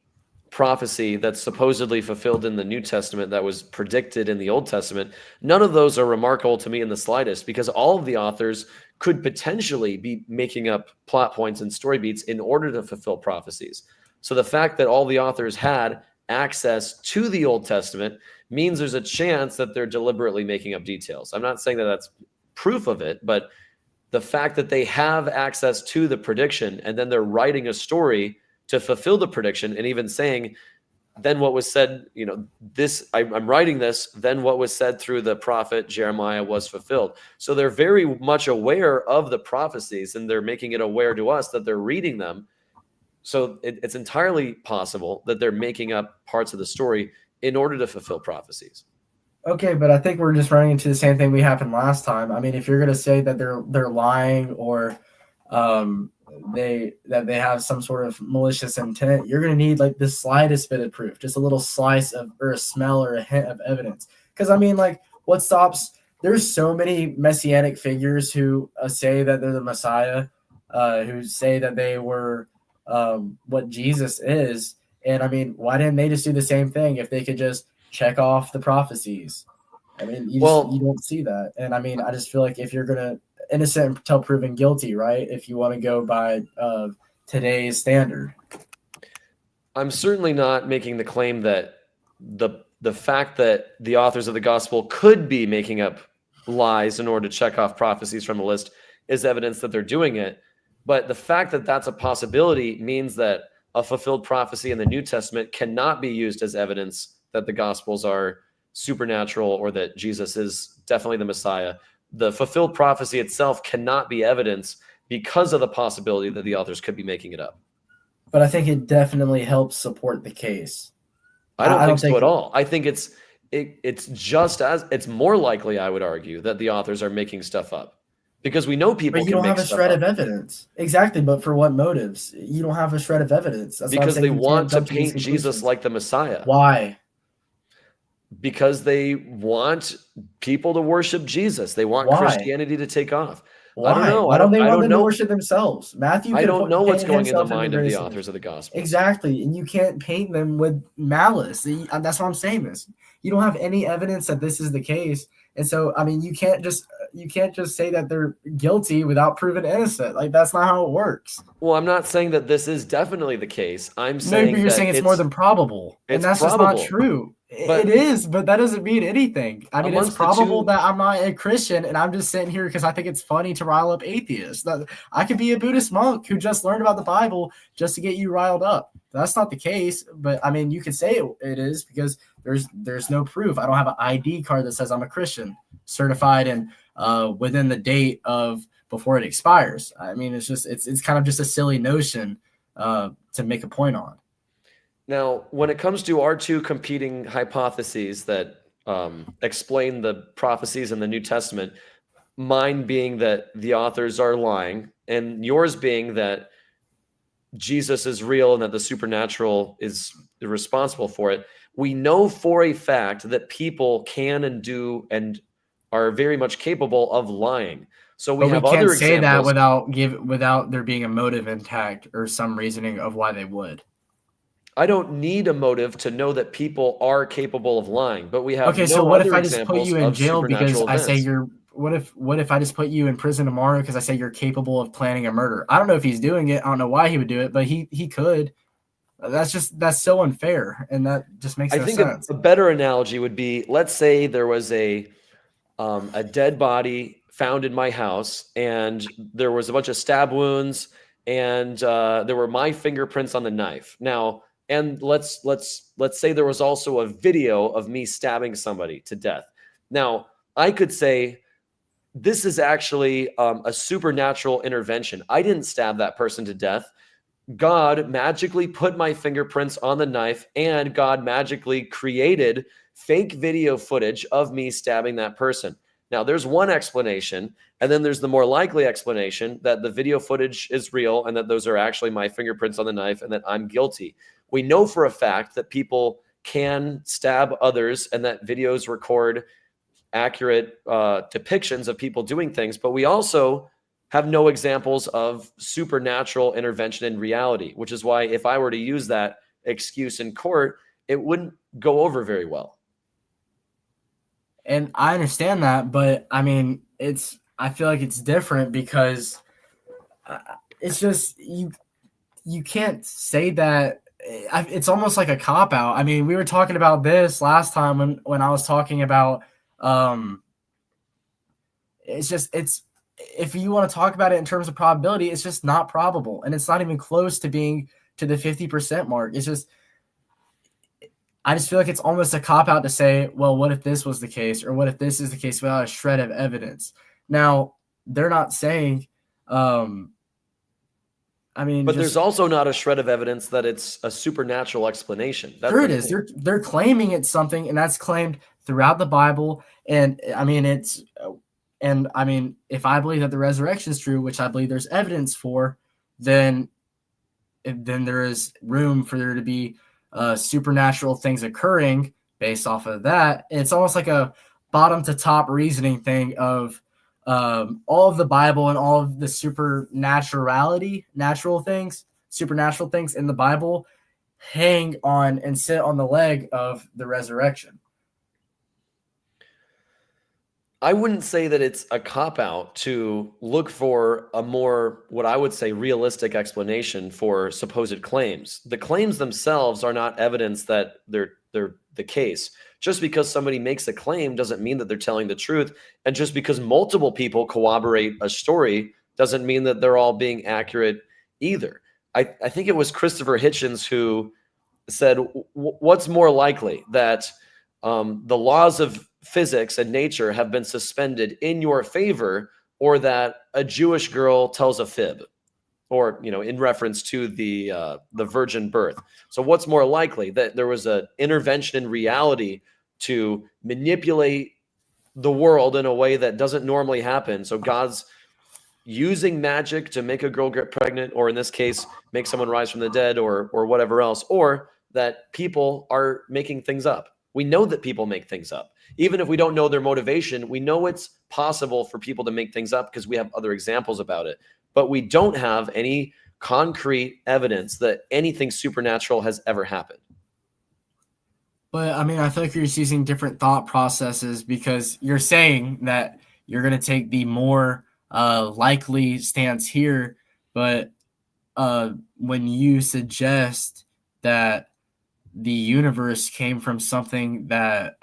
prophecy that's supposedly fulfilled in the New Testament that was predicted in the Old Testament, none of those are remarkable to me in the slightest, because all of the authors could potentially be making up plot points and story beats in order to fulfill prophecies. So the fact that all the authors had access to the Old Testament means there's a chance that they're deliberately making up details. I'm not saying that that's proof of it, but the fact that they have access to the prediction and then they're writing a story to fulfill the prediction, and even saying, then what was said, I'm writing this, then what was said through the prophet Jeremiah was fulfilled. So they're very much aware of the prophecies, and they're making it aware to us that they're reading them. So it's entirely possible that they're making up parts of the story in order to fulfill prophecies. Okay, but I think we're just running into the same thing we happened last time. I mean, if you're going to say that they're lying, or they have some sort of malicious intent, you're going to need like the slightest bit of proof, just a little slice of, or a smell, or a hint of evidence. Because I mean, like, what stops? There's so many messianic figures who say that they're the Messiah, who say that they were what Jesus is. And I mean, why didn't they just do the same thing if they could just check off the prophecies? I mean, you don't see that. And I mean, I just feel like if you're going to innocent until proven guilty, right? If you want to go by today's standard. I'm certainly not making the claim that the fact that the authors of the gospel could be making up lies in order to check off prophecies from the list is evidence that they're doing it. But the fact that that's a possibility means that a fulfilled prophecy in the New Testament cannot be used as evidence that the Gospels are supernatural or that Jesus is definitely the Messiah. The fulfilled prophecy itself cannot be evidence because of the possibility that the authors could be making it up. But I think it definitely helps support the case. I don't think so at all. I think it's more likely, I would argue, that the authors are making stuff up. Because we know people but you can don't make have a stuff shred up. of evidence. Exactly, but for what motives? You don't have a shred of evidence. That's because they want to these paint Jesus like the Messiah. Why? Because they want people to worship Jesus. They want Why? Christianity to take off. Why? I don't know. Why don't they want them to worship themselves? Matthew. I don't know what's going in the himself mind of the greatest authors of the gospel. Exactly, and you can't paint them with malice. That's what I'm saying. This you don't have any evidence that this is the case, and so I mean, you can't just say that they're guilty without proving innocent. Like, that's not how it works. Well, I'm not saying that this is definitely the case. I'm saying maybe you're saying it's more than probable, and that's probable. Just not true. It is, but that doesn't mean anything. I mean, it's probable that I'm not a Christian and I'm just sitting here because I think it's funny to rile up atheists. I could be a Buddhist monk who just learned about the Bible just to get you riled up. That's not the case, but I mean, you could say it is because there's no proof. I don't have an ID card that says I'm a Christian, certified and within the date of before it expires. I mean, it's kind of just a silly notion to make a point on. Now, when it comes to our two competing hypotheses that explain the prophecies in the New Testament, mine being that the authors are lying, and yours being that Jesus is real and that the supernatural is responsible for it, we know for a fact that people can and do and are very much capable of lying. So we have other examples. Say that without there being a motive intact or some reasoning of why they would. I don't need a motive to know that people are capable of lying, but we have okay. So what if I just put you in jail because I say you're? What if I just put you in prison tomorrow because I say you're capable of planning a murder? I don't know if he's doing it. I don't know why he would do it, but he could. That's so unfair, and that just makes no sense. I think a better analogy would be: let's say there was a dead body found in my house, and there was a bunch of stab wounds, and there were my fingerprints on the knife. Now. And let's say there was also a video of me stabbing somebody to death. Now, I could say this is actually a supernatural intervention. I didn't stab that person to death. God magically put my fingerprints on the knife, and God magically created fake video footage of me stabbing that person. Now, there's one explanation, and then there's the more likely explanation that the video footage is real and that those are actually my fingerprints on the knife and that I'm guilty. We know for a fact that people can stab others and that videos record accurate depictions of people doing things, but we also have no examples of supernatural intervention in reality, which is why if I were to use that excuse in court, it wouldn't go over very well. And I understand that, but I mean, I feel like it's different because it's just you can't say that. It's almost like a cop out. I mean, we were talking about this last time when I was talking about it's if you want to talk about it in terms of probability, it's just not probable, and it's not even close to being to the 50% mark. It's just, I just feel like it's almost a cop out to say, well, what if this was the case, or what if this is the case without a shred of evidence? Now, they're not saying, but there's also not a shred of evidence that it's a supernatural explanation. Sure it is. They're claiming it's something, and that's claimed throughout the Bible. And I mean, if I believe that the resurrection is true, which I believe there's evidence for, then there is room for there to be supernatural things occurring based off of that. And it's almost like a bottom to top reasoning thing of all of the Bible and all of the supernatural things in the Bible hang on and sit on the leg of the resurrection. I wouldn't say that it's a cop-out to look for a more, what I would say, realistic explanation for supposed claims. The claims themselves are not evidence that they're the case. Just because somebody makes a claim doesn't mean that they're telling the truth. And just because multiple people corroborate a story doesn't mean that they're all being accurate either. I think it was Christopher Hitchens who said, what's more likely, that the laws of physics and nature have been suspended in your favor, or that a Jewish girl tells a fib, or, in reference to the virgin birth. So what's more likely, that there was an intervention in reality to manipulate the world in a way that doesn't normally happen? So God's using magic to make a girl get pregnant, or in this case, make someone rise from the dead, or whatever else, or that people are making things up. We know that people make things up. Even if we don't know their motivation, we know it's possible for people to make things up because we have other examples about it. But we don't have any concrete evidence that anything supernatural has ever happened. But I mean, I feel like you're just using different thought processes, because you're saying that you're going to take the more likely stance here. But when you suggest that the universe came from something that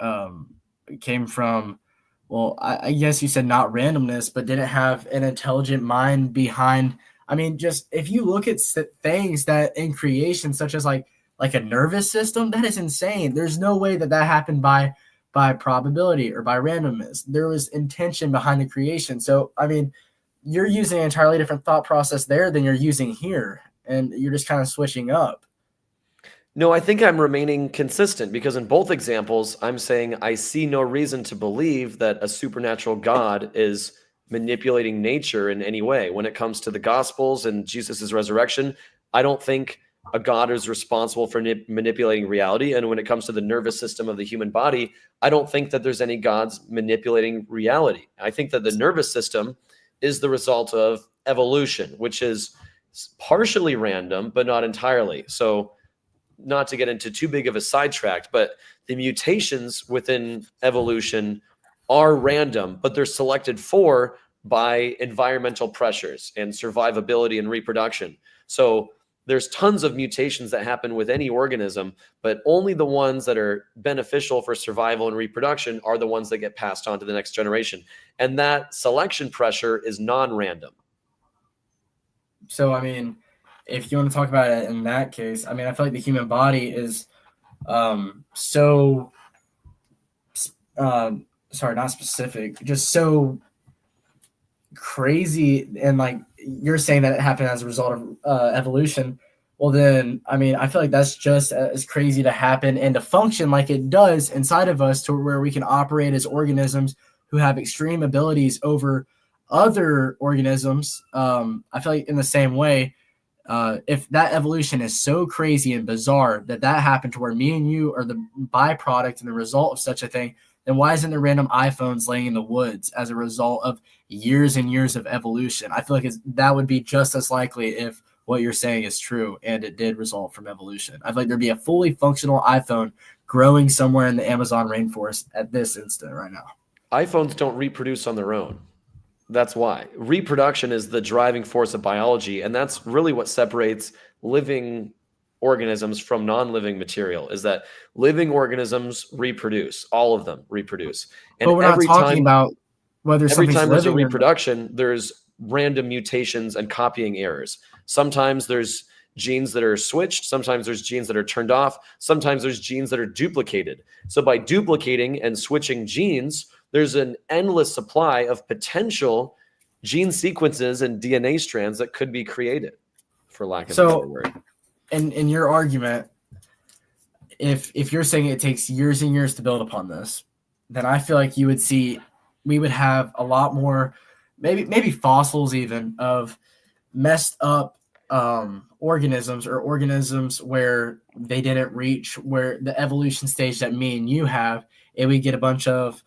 came from, well, I guess you said not randomness, but didn't have an intelligent mind behind. I mean, just if you look at things that in creation, such as like a nervous system, that is insane. There's no way that happened by probability or by randomness. There was intention behind the creation. So, I mean, you're using an entirely different thought process there than you're using here, and you're just kind of switching up. No, I think I'm remaining consistent, because in both examples, I'm saying I see no reason to believe that a supernatural God is manipulating nature in any way. When it comes to the Gospels and Jesus' resurrection, I don't think a God is responsible for manipulating reality. And when it comes to the nervous system of the human body, I don't think that there's any gods manipulating reality. I think that the nervous system is the result of evolution, which is partially random, but not entirely. So, not to get into too big of a sidetrack, but the mutations within evolution are random, but they're selected for by environmental pressures and survivability and reproduction. So there's tons of mutations that happen with any organism, but only the ones that are beneficial for survival and reproduction are the ones that get passed on to the next generation. And that selection pressure is non-random. So, I mean, if you want to talk about it in that case, I mean, I feel like the human body is not specific, just so crazy. And like you're saying that it happened as a result of evolution. Well, then, I mean, I feel like that's just as crazy to happen and to function like it does inside of us, to where we can operate as organisms who have extreme abilities over other organisms. I feel like in the same way, if that evolution is so crazy and bizarre that happened to where me and you are the byproduct and the result of such a thing, then why isn't there random iPhones laying in the woods as a result of years and years of evolution? I feel like that would be just as likely if what you're saying is true and it did result from evolution. I feel like there'd be a fully functional iPhone growing somewhere in the Amazon rainforest at this instant right now. iPhones don't reproduce on their own. That's why. Reproduction is the driving force of biology, and that's really what separates living organisms from non-living material, is that living organisms reproduce. All of them reproduce. And But we're not talking about whether every something's time there's a living or not. reproduction, there's random mutations and copying errors. Sometimes there's genes that are switched. Sometimes there's genes that are turned off. Sometimes there's genes that are duplicated. So by duplicating and switching genes, there's an endless supply of potential gene sequences and DNA strands that could be created, for lack of a better word. In your argument, if you're saying it takes years and years to build upon this, then I feel like we would have a lot more, maybe fossils even, of messed up organisms, or organisms where they didn't reach where the evolution stage that me and you have, and we get a bunch of,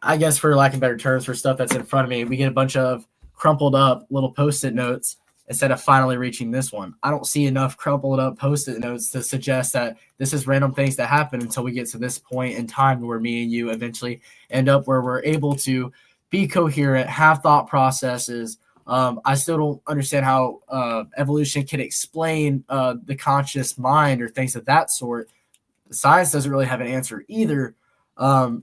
I guess for lack of better terms, for stuff that's in front of me, we get a bunch of crumpled up little Post-it notes instead of finally reaching this one. I don't see enough crumpled up Post-it notes to suggest that this is random things that happen until we get to this point in time where me and you eventually end up where we're able to be coherent, have thought processes. I still don't understand how evolution can explain the conscious mind or things of that sort. Science doesn't really have an answer either.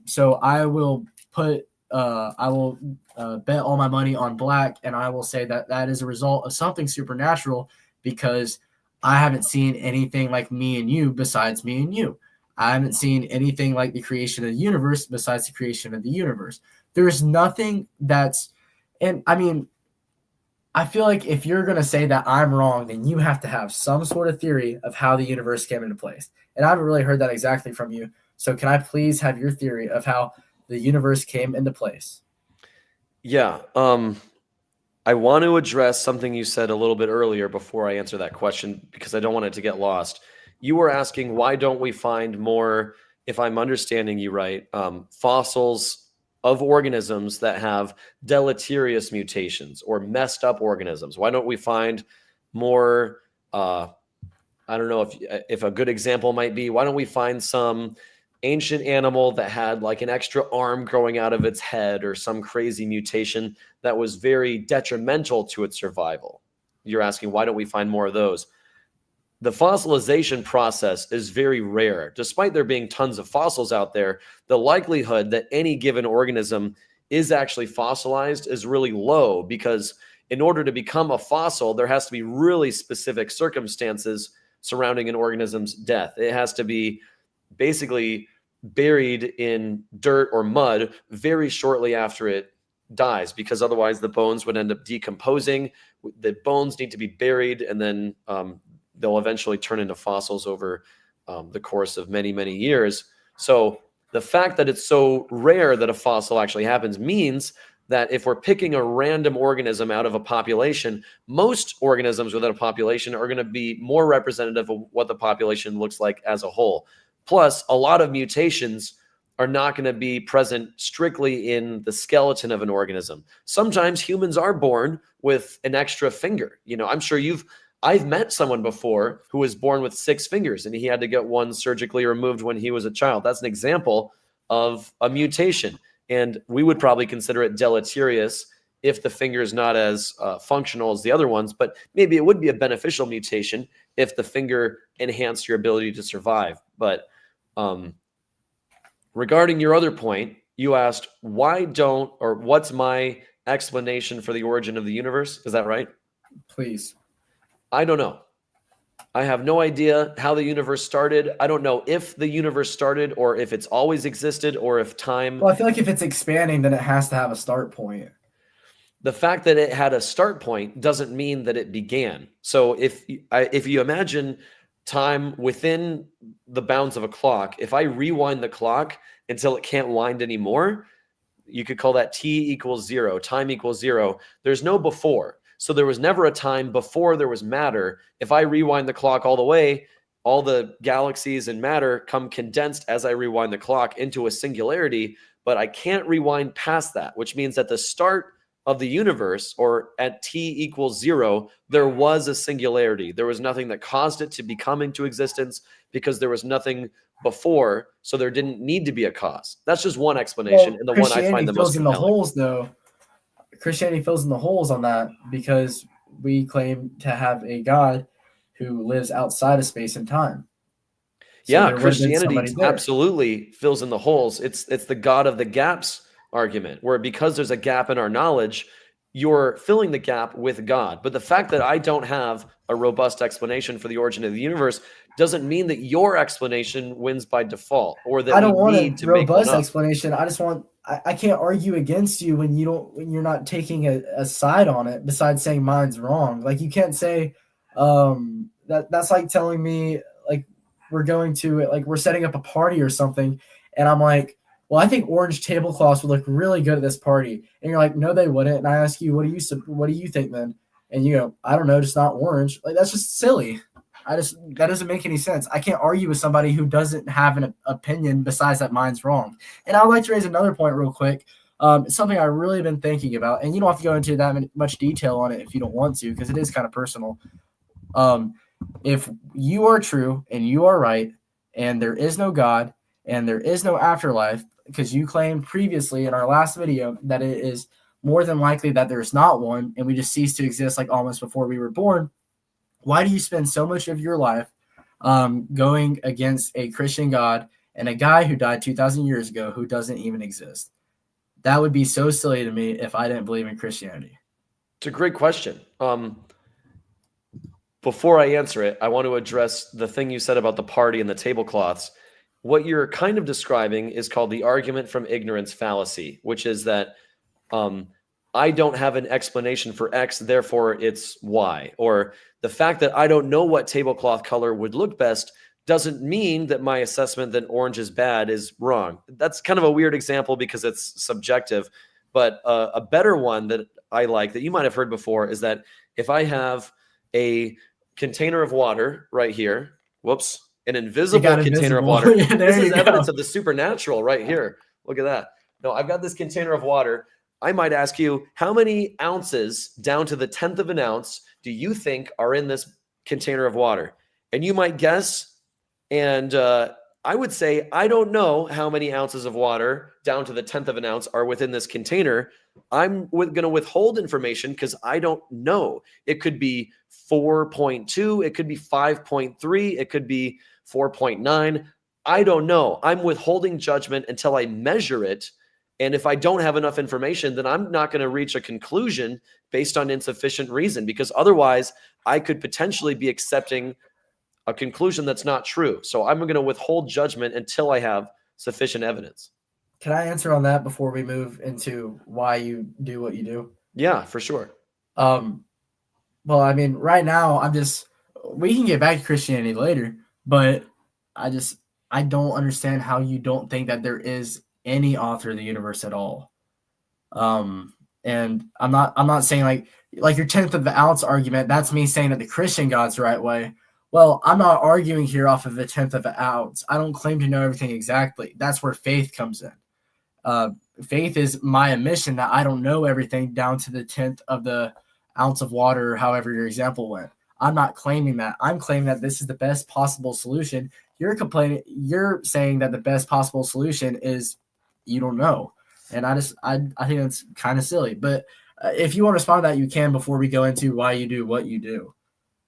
So I will bet all my money on black, and I will say that that is a result of something supernatural, because I haven't seen anything like me and you besides me and you. I haven't seen anything like the creation of the universe besides the creation of the universe. There's nothing that's, and I mean, I feel like if you're going to say that I'm wrong, then you have to have some sort of theory of how the universe came into place. And I haven't really heard that exactly from you. So can I please have your theory of how the universe came into place? Yeah. I want to address something you said a little bit earlier before I answer that question, because I don't want it to get lost. You were asking, why don't we find more, if I'm understanding you right, fossils of organisms that have deleterious mutations or messed up organisms? Why don't we find more, I don't know if a good example might be, why don't we find some ancient animal that had like an extra arm growing out of its head, or some crazy mutation that was very detrimental to its survival? You're asking, why don't we find more of those? The fossilization process is very rare. Despite there being tons of fossils out there, the likelihood that any given organism is actually fossilized is really low, because in order to become a fossil, there has to be really specific circumstances surrounding an organism's death. It has to be basically buried in dirt or mud very shortly after it dies, because otherwise the bones would end up decomposing. The bones need to be buried, and then they'll eventually turn into fossils over the course of many, many years. So the fact that it's so rare that a fossil actually happens means that if we're picking a random organism out of a population, most organisms within a population are going to be more representative of what the population looks like as a whole. Plus, a lot of mutations are not going to be present strictly in the skeleton of an organism. Sometimes humans are born with an extra finger. You know, I'm sure I've met someone before who was born with 6 fingers, and he had to get one surgically removed when he was a child. That's an example of a mutation. And we would probably consider it deleterious if the finger is not as functional as the other ones, but maybe it would be a beneficial mutation if the finger enhanced your ability to survive. But regarding your other point, you asked, what's my explanation for the origin of the universe? Is that right? Please. I don't know. I have no idea how the universe started. I don't know if the universe started, or if it's always existed, or if time... Well, I feel like if it's expanding, then it has to have a start point. The fact that it had a start point doesn't mean that it began. So if you imagine time within the bounds of a clock, if I rewind the clock until it can't wind anymore, you could call that t equals 0, time equals 0. There's no before. So there was never a time before there was matter. If I rewind the clock all the way, all the galaxies and matter come condensed as I rewind the clock into a singularity, but I can't rewind past that, which means that the start of the universe, or at t equals 0, there was a singularity. There was nothing that caused it to be come into existence because there was nothing before, so there didn't need to be a cause. That's just one explanation, Well, and the one I Christianity find the most fills in the compelling. holes, though. Christianity fills in the holes on that because we claim to have a God who lives outside of space and time. So Yeah, there would have been Christianity somebody there. absolutely fills in the holes. It's the God of the gaps argument, where because there's a gap in our knowledge, you're filling the gap with God. But the fact that I don't have a robust explanation for the origin of the universe doesn't mean that your explanation wins by default, or that I we don't want a need to make one robust up. explanation. I just want. I can't argue against you when you're not taking a side on it. Besides saying mine's wrong, like you can't say that's like telling me like we're going to like we're setting up a party or something, and I'm like, well, I think orange tablecloths would look really good at this party, and you're like, no, they wouldn't. And I ask you, what do you think then? And you go, I don't know, just not orange. Like that's just silly. That doesn't make any sense. I can't argue with somebody who doesn't have an opinion besides that mine's wrong. And I'd like to raise another point real quick. It's something I've really been thinking about, and you don't have to go into that much detail on it if you don't want to, because it is kind of personal. If you are true and you are right, and there is no God and there is no afterlife, because you claimed previously in our last video that it is more than likely that there's not one, and we just cease to exist like almost before we were born. Why do you spend so much of your life going against a Christian God and a guy who died 2,000 years ago who doesn't even exist? That would be so silly to me if I didn't believe in Christianity. It's a great question. Before I answer it, I want to address the thing you said about the party and the tablecloths. What you're kind of describing is called the argument from ignorance fallacy, which is that I don't have an explanation for X, therefore it's Y. Or the fact that I don't know what tablecloth color would look best doesn't mean that my assessment that orange is bad is wrong. That's kind of a weird example because it's subjective. But a better one that I like that you might have heard before is that if I have a container of water right here, an invisible container of water. Yeah, this is evidence of the supernatural right here. Look at that. No, I've got this container of water. I might ask you, how many ounces down to the 10th of an ounce do you think are in this container of water? And you might guess. And I would say, I don't know how many ounces of water down to the 10th of an ounce are within this container. I'm going to withhold information because I don't know. It could be 4.2. It could be 5.3. It could be 4.9. I don't know. I'm withholding judgment until I measure it. And if I don't have enough information, then I'm not going to reach a conclusion based on insufficient reason, because otherwise I could potentially be accepting a conclusion that's not true. So I'm going to withhold judgment until I have sufficient evidence. Can I answer on that before we move into why you do what you do? Yeah, for sure. Well, I mean, right now we can get back to Christianity later, but I don't understand how you don't think that there is any author of the universe at all. And I'm not saying like your 10th of the ounce argument, that's me saying that the Christian God's the right way. Well, I'm not arguing here off of the 10th of an ounce. I don't claim to know everything exactly. That's where faith comes in. Faith is my admission that I don't know everything down to the 10th of the ounce of water, or however your example went. I'm not claiming that. I'm claiming that this is the best possible solution. You're saying that the best possible solution is you don't know. And I think that's kind of silly. But if you want to respond to that, you can before we go into why you do what you do.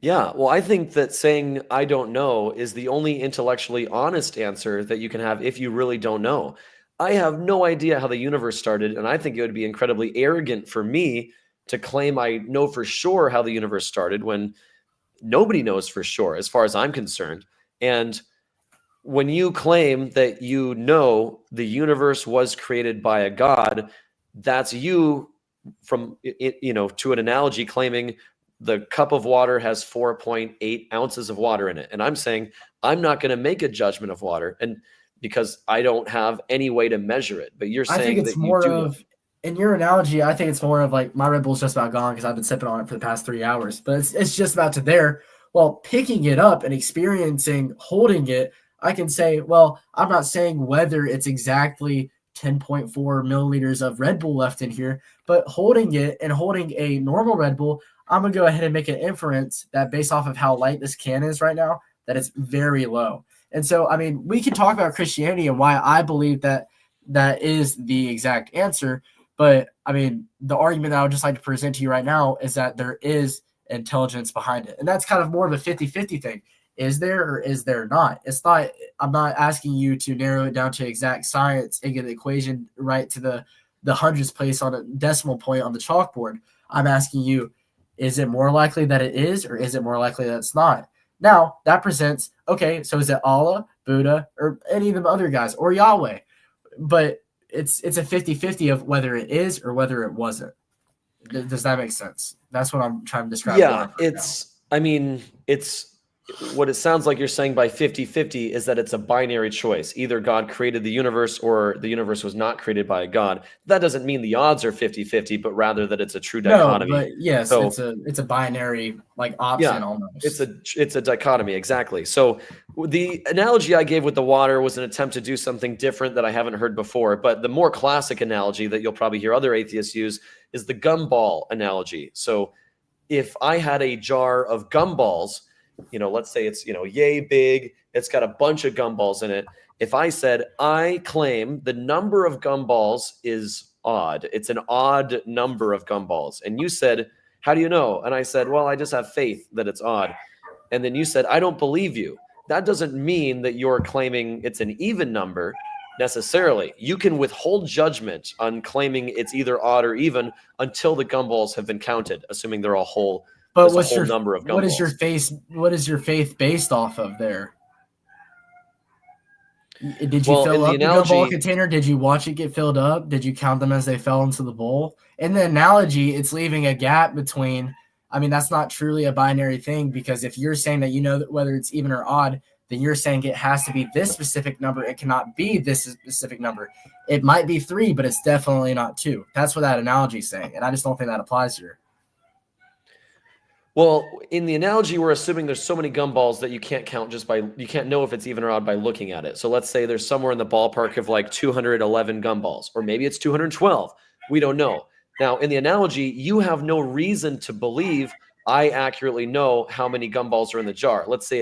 Yeah, well, I think that saying I don't know is the only intellectually honest answer that you can have if you really don't know. I have no idea how the universe started, and I think it would be incredibly arrogant for me to claim I know for sure how the universe started when nobody knows for sure, as far as I'm concerned. And when you claim that you know the universe was created by a God, that's you from, to an analogy, claiming the cup of water has 4.8 ounces of water in it. And I'm saying I'm not going to make a judgment of water, and because I don't have any way to measure it. But you're saying I think it's that more you do of, in your analogy, I think it's more of like my Red Bull's just about gone because I've been sipping on it for the past 3 hours. But it's just about to there. Well, picking it up and experiencing holding it, I can say, well, I'm not saying whether it's exactly 10.4 milliliters of Red Bull left in here, but holding it and holding a normal Red Bull, I'm going to go ahead and make an inference that based off of how light this can is right now, that it's very low. And so, I mean, we can talk about Christianity and why I believe that that is the exact answer. But I mean, the argument that I would just like to present to you right now is that there is intelligence behind it. And that's kind of more of a 50-50 thing. Is there or is there not? It's not, I'm not asking you to narrow it down to exact science and get the equation right to the hundredths place on a decimal point on the chalkboard. I'm asking you, is it more likely that it is, or is it more likely that it's not? Now, that presents, okay, so is it Allah, Buddha, or any of them other guys, or Yahweh? But it's a 50-50 of whether it is or whether it wasn't. Does that make sense? That's what I'm trying to describe. Yeah, it's what it sounds like you're saying by 50-50 is that it's a binary choice. Either God created the universe or the universe was not created by a God. That doesn't mean the odds are 50-50, but rather that it's a true dichotomy. No, but yes, so, it's a binary like option, yeah, almost. It's a dichotomy, exactly. So the analogy I gave with the water was an attempt to do something different that I haven't heard before. But the more classic analogy that you'll probably hear other atheists use is the gumball analogy. So if I had a jar of gumballs, let's say it's, yay big, it's got a bunch of gumballs in it. If I said, I claim the number of gumballs is odd, it's an odd number of gumballs. And you said, how do you know? And I said, well, I just have faith that it's odd. And then you said, I don't believe you. That doesn't mean that you're claiming it's an even number necessarily. You can withhold judgment on claiming it's either odd or even until the gumballs have been counted, assuming they're all whole. But what's your number of gumballs. What is your faith based off of there? Did you fill up the gumball container? Did you watch it get filled up? Did you count them as they fell into the bowl? In the analogy, it's leaving a gap between. I mean, that's not truly a binary thing, because if you're saying that that whether it's even or odd, then you're saying it has to be this specific number. It cannot be this specific number. It might be 3, but it's definitely not 2. That's what that analogy is saying, and I just don't think that applies here. Well, in the analogy, we're assuming there's so many gumballs that you can't count you can't know if it's even or odd by looking at it. So let's say there's somewhere in the ballpark of like 211 gumballs, or maybe it's 212. We don't know. Now, in the analogy, you have no reason to believe I accurately know how many gumballs are in the jar. Let's say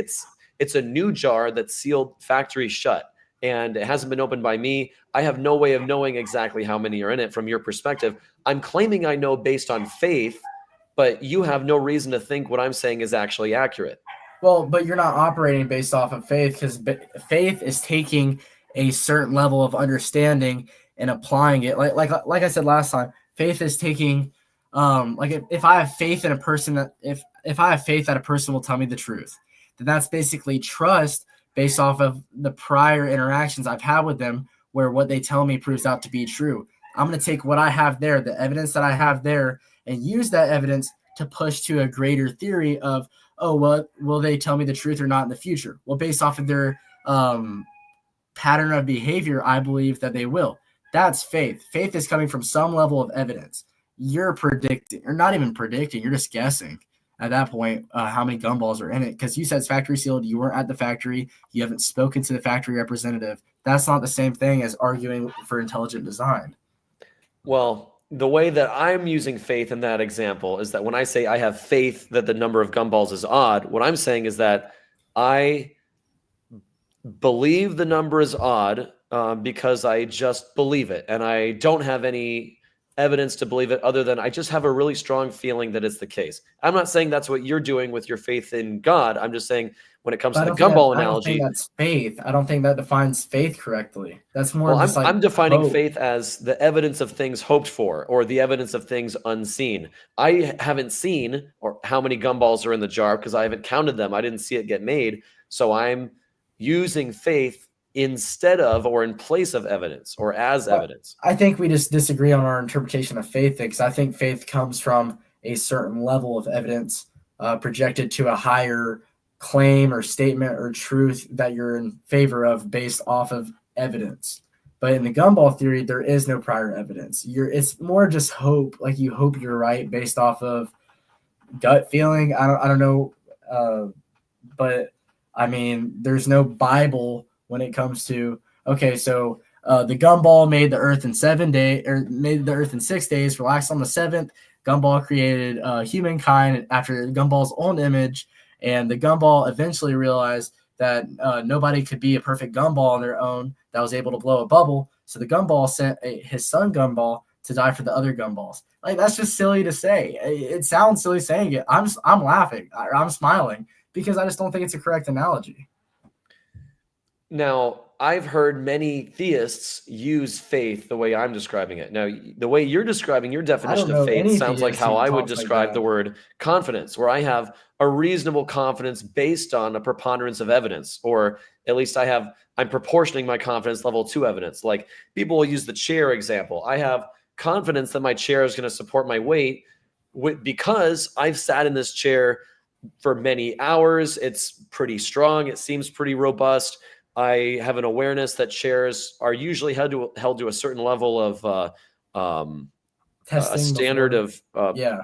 it's a new jar that's sealed factory shut and it hasn't been opened by me. I have no way of knowing exactly how many are in it from your perspective. I'm claiming I know based on faith, but you have no reason to think what I'm saying is actually accurate. Well, but you're not operating based off of faith, because faith is taking a certain level of understanding and applying it. Like I said last time, faith is taking, if I have faith in a person, that if I have faith that a person will tell me the truth, then that's basically trust based off of the prior interactions I've had with them, where what they tell me proves out to be true. I'm going to take what I have there, the evidence that I have there, and use that evidence to push to a greater theory of, oh, well, will they tell me the truth or not in the future? Well, based off of their pattern of behavior, I believe that they will. That's faith. Faith is coming from some level of evidence. You're predicting, or not even predicting, you're just guessing at that point how many gumballs are in it, because you said it's factory sealed. You weren't at the factory. You haven't spoken to the factory representative. That's not the same thing as arguing for intelligent design. Well, the way that I'm using faith in that example is that when I say I have faith that the number of gumballs is odd, what I'm saying is that I believe the number is odd because I just believe it. And I don't have any evidence to believe it other than I just have a really strong feeling that it's the case. I'm not saying that's what you're doing with your faith in God. I'm just saying when it comes to the gumball analogy. I don't think that's faith. I don't think that defines faith correctly. That's more just like I'm defining hope. Faith as the evidence of things hoped for, or the evidence of things unseen. I haven't seen or how many gumballs are in the jar because I haven't counted them. I didn't see it get made. So I'm using faith instead of or in place of evidence or as evidence. I think we just disagree on our interpretation of faith, because I think faith comes from a certain level of evidence projected to a higher claim or statement or truth that you're in favor of based off of evidence. But in the gumball theory, there is no prior evidence. It's more just hope. Like, you hope you're right based off of gut feeling. I don't know. But I mean, there's no Bible when it comes to, okay, so the gumball made the Earth in 7 days, or made the Earth in 6 days, relaxed on the seventh. Gumball created humankind after Gumball's own image, and the Gumball eventually realized that nobody could be a perfect Gumball on their own that was able to blow a bubble. So the Gumball sent his son Gumball to die for the other Gumballs. Like, that's just silly to say. It sounds silly saying it. I'm laughing. I'm smiling because I just don't think it's a correct analogy. Now, I've heard many theists use faith the way I'm describing it. Now, the way you're describing your definition of faith sounds like how I would describe the word confidence, where I have a reasonable confidence based on a preponderance of evidence, or at least I'm proportioning my confidence level to evidence. Like, people will use the chair example. I have confidence that my chair is going to support my weight because I've sat in this chair for many hours. It's pretty strong. It seems pretty robust. I have an awareness that chairs are usually held to a certain level of a standard of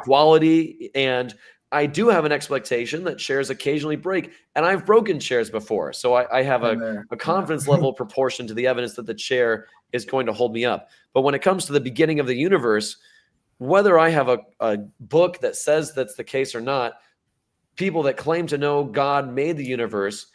quality. And I do have an expectation that chairs occasionally break, and I've broken chairs before. So I have a confidence level proportion to the evidence that the chair is going to hold me up. But when it comes to the beginning of the universe, whether I have a book that says that's the case or not, people that claim to know God made the universe,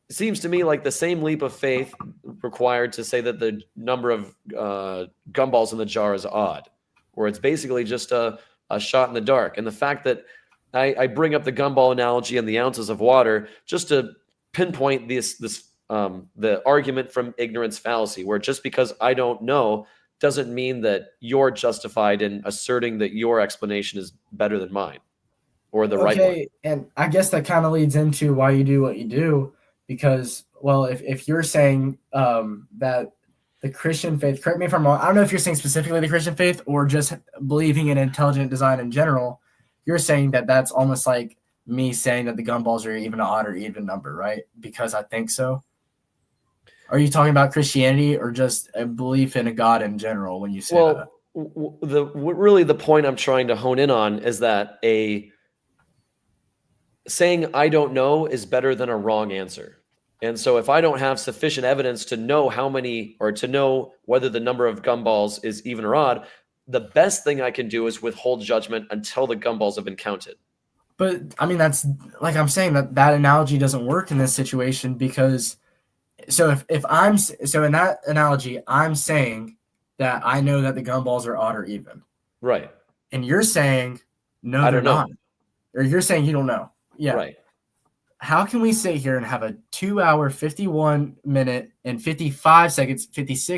it seems to me like the same leap of faith required to say that the number of gumballs in the jar is odd, or it's basically just a shot in the dark. And the fact that I bring up the gumball analogy and the ounces of water just to pinpoint the argument from ignorance fallacy, where just because I don't know doesn't mean that you're justified in asserting that your explanation is better than mine or the right one. Okay, and I guess that kind of leads into why you do what you do. Because, well, if you're saying that the Christian faith, correct me if I'm wrong, I don't know if you're saying specifically the Christian faith or just believing in intelligent design in general, you're saying that that's almost like me saying that the gumballs are even an odd or even number, right? Because I think so. Are you talking about Christianity or just a belief in a God in general when you say that? Really the point I'm trying to hone in on is that saying I don't know is better than a wrong answer. And so if I don't have sufficient evidence to know how many, or to know whether the number of gumballs is even or odd, the best thing I can do is withhold judgment until the gumballs have been counted. But I mean, that's like I'm saying that analogy doesn't work in this situation, because so so in that analogy, I'm saying that I know that the gumballs are odd or even. Right. And you're saying no, they're not. Or you're saying you don't know. Yeah. Right. How can we sit here and have a 2 hour, 51 minute and 56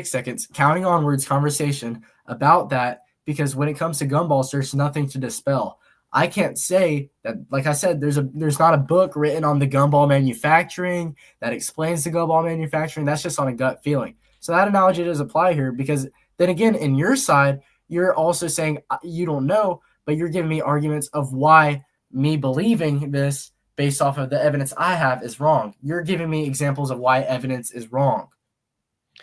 seconds counting onwards conversation about that? Because when it comes to gumballs, there's nothing to dispel. I can't say that, like I said, there's not a book written on the gumball manufacturing that explains the gumball manufacturing. That's just on a gut feeling. So that analogy does apply here, because then again, in your side, you're also saying you don't know, but you're giving me arguments of why me believing this based off of the evidence I have is wrong. You're giving me examples of why evidence is wrong.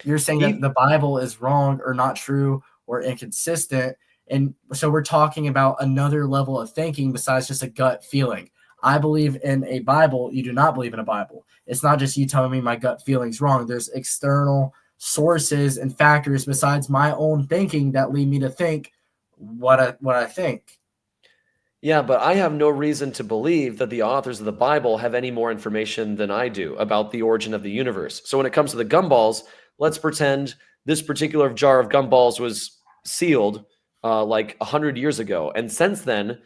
You're saying that the Bible is wrong or not true or inconsistent. And so we're talking about another level of thinking besides just a gut feeling. I believe in a Bible. You do not believe in a Bible. It's not just you telling me my gut feeling's wrong. There's external sources and factors besides my own thinking that lead me to think what I think. Yeah, but I have no reason to believe that the authors of the Bible have any more information than I do about the origin of the universe. So when it comes to the gumballs, let's pretend this particular jar of gumballs was sealed like 100 years ago. And since then,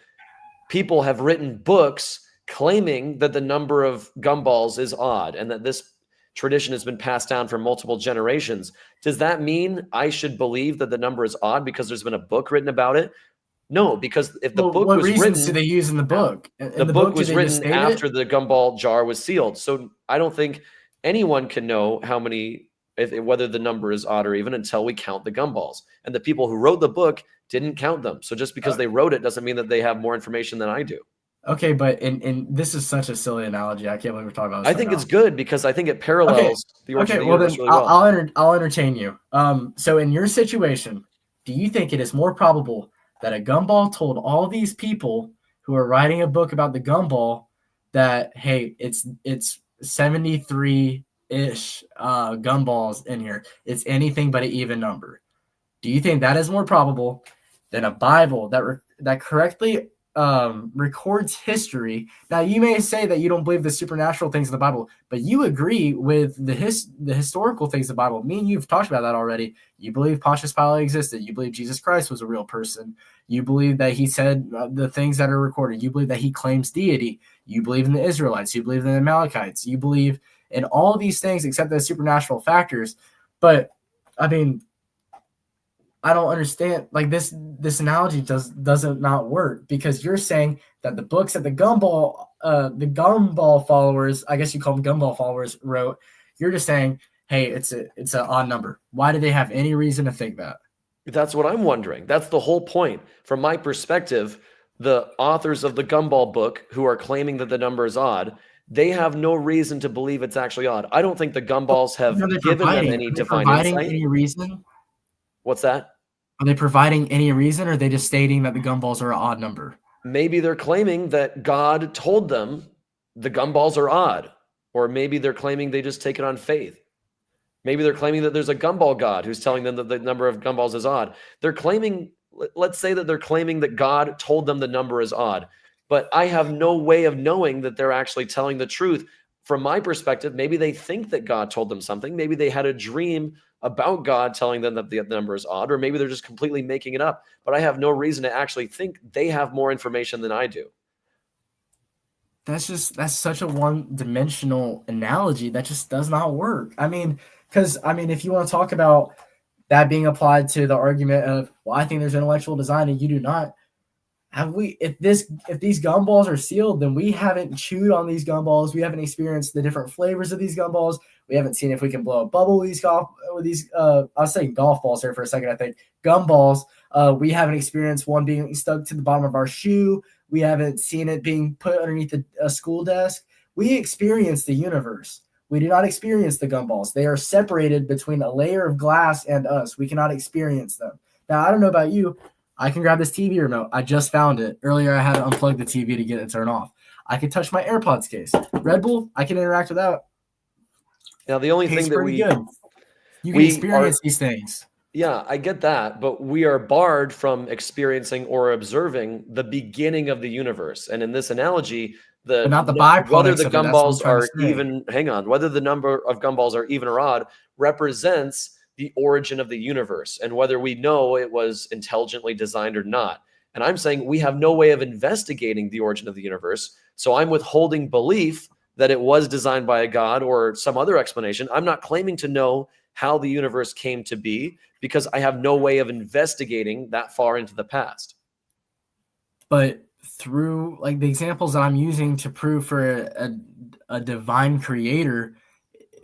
people have written books claiming that the number of gumballs is odd and that this tradition has been passed down for multiple generations. Does that mean I should believe that the number is odd because there's been a book written about it? No, because if the book was written, what reasons do they use in the book? The book was written after the gumball jar was sealed. So I don't think anyone can know how many, whether the number is odd or even, until we count the gumballs. And the people who wrote the book didn't count them. So just because they wrote it doesn't mean that they have more information than I do. Okay, but in this is such a silly analogy. I can't believe we're talking about this. I think it's good because I think it parallels the origin of the universe really well. I'll entertain you. So in your situation, do you think it is more probable that a gumball told all these people who are writing a book about the gumball that, hey, it's 73 ish gumballs in here. It's anything but an even number. Do you think that is more probable than a Bible that correctly records history? Now, you may say that you don't believe the supernatural things in the Bible, but you agree with the historical things of the Bible. Me and you've talked about that already. You believe Pontius Pilate existed. You believe Jesus Christ was a real person. You believe that he said the things that are recorded. You believe that he claims deity. You believe in the Israelites. You believe in the Amalekites. You believe in all these things except the supernatural factors. But, I mean, I don't understand. Like, this analogy doesn't not work, because you're saying that the books that the gumball followers, I guess you call them gumball followers, wrote. You're just saying, hey, it's an odd number. Why do they have any reason to think that? That's what I'm wondering. That's the whole point. From my perspective, the authors of the gumball book who are claiming that the number is odd, they have no reason to believe it's actually odd. I don't think the gumballs have given them any divine insight. Any reason? What's that? Are they providing any reason, or are they just stating that the gumballs are an odd number? Maybe they're claiming that God told them the gumballs are odd, or maybe they're claiming they just take it on faith. Maybe they're claiming that there's a gumball God who's telling them that the number of gumballs is odd. They're claiming, let's say that they're claiming that God told them the number is odd, but I have no way of knowing that they're actually telling the truth. From my perspective, maybe they think that God told them something. Maybe they had a dream about God telling them that the number is odd, or maybe they're just completely making it up. But I have no reason to actually think they have more information than I do. That's such a one-dimensional analogy that just does not work. I mean, because, if you want to talk about that being applied to the argument of, well, I think there's intellectual design and you do not, if these gumballs are sealed, then we haven't chewed on these gumballs. We haven't experienced the different flavors of these gumballs. We haven't seen if we can blow a bubble with these I was saying golf balls here for a second, I think. Gumballs. We haven't experienced one being stuck to the bottom of our shoe. We haven't seen it being put underneath a school desk. We experience the universe. We do not experience the gumballs. They are separated between a layer of glass and us. We cannot experience them. Now, I don't know about you. I can grab this TV remote. I just found it. Earlier, I had to unplug the TV to get it turned off. I can touch my AirPods case. Red Bull, I can interact with that. Now, the only thing that you can experience these things. Yeah, I get that, but we are barred from experiencing or observing the beginning of the universe. And in this analogy, but not the byproducts whether the of it, gumballs are even, whether the number of gumballs are even or odd represents the origin of the universe, and whether we know it was intelligently designed or not. And I'm saying we have no way of investigating the origin of the universe. So I'm withholding belief that it was designed by a God or some other explanation. I'm not claiming to know how the universe came to be because I have no way of investigating that far into the past. But through like the examples that I'm using to prove for a divine creator,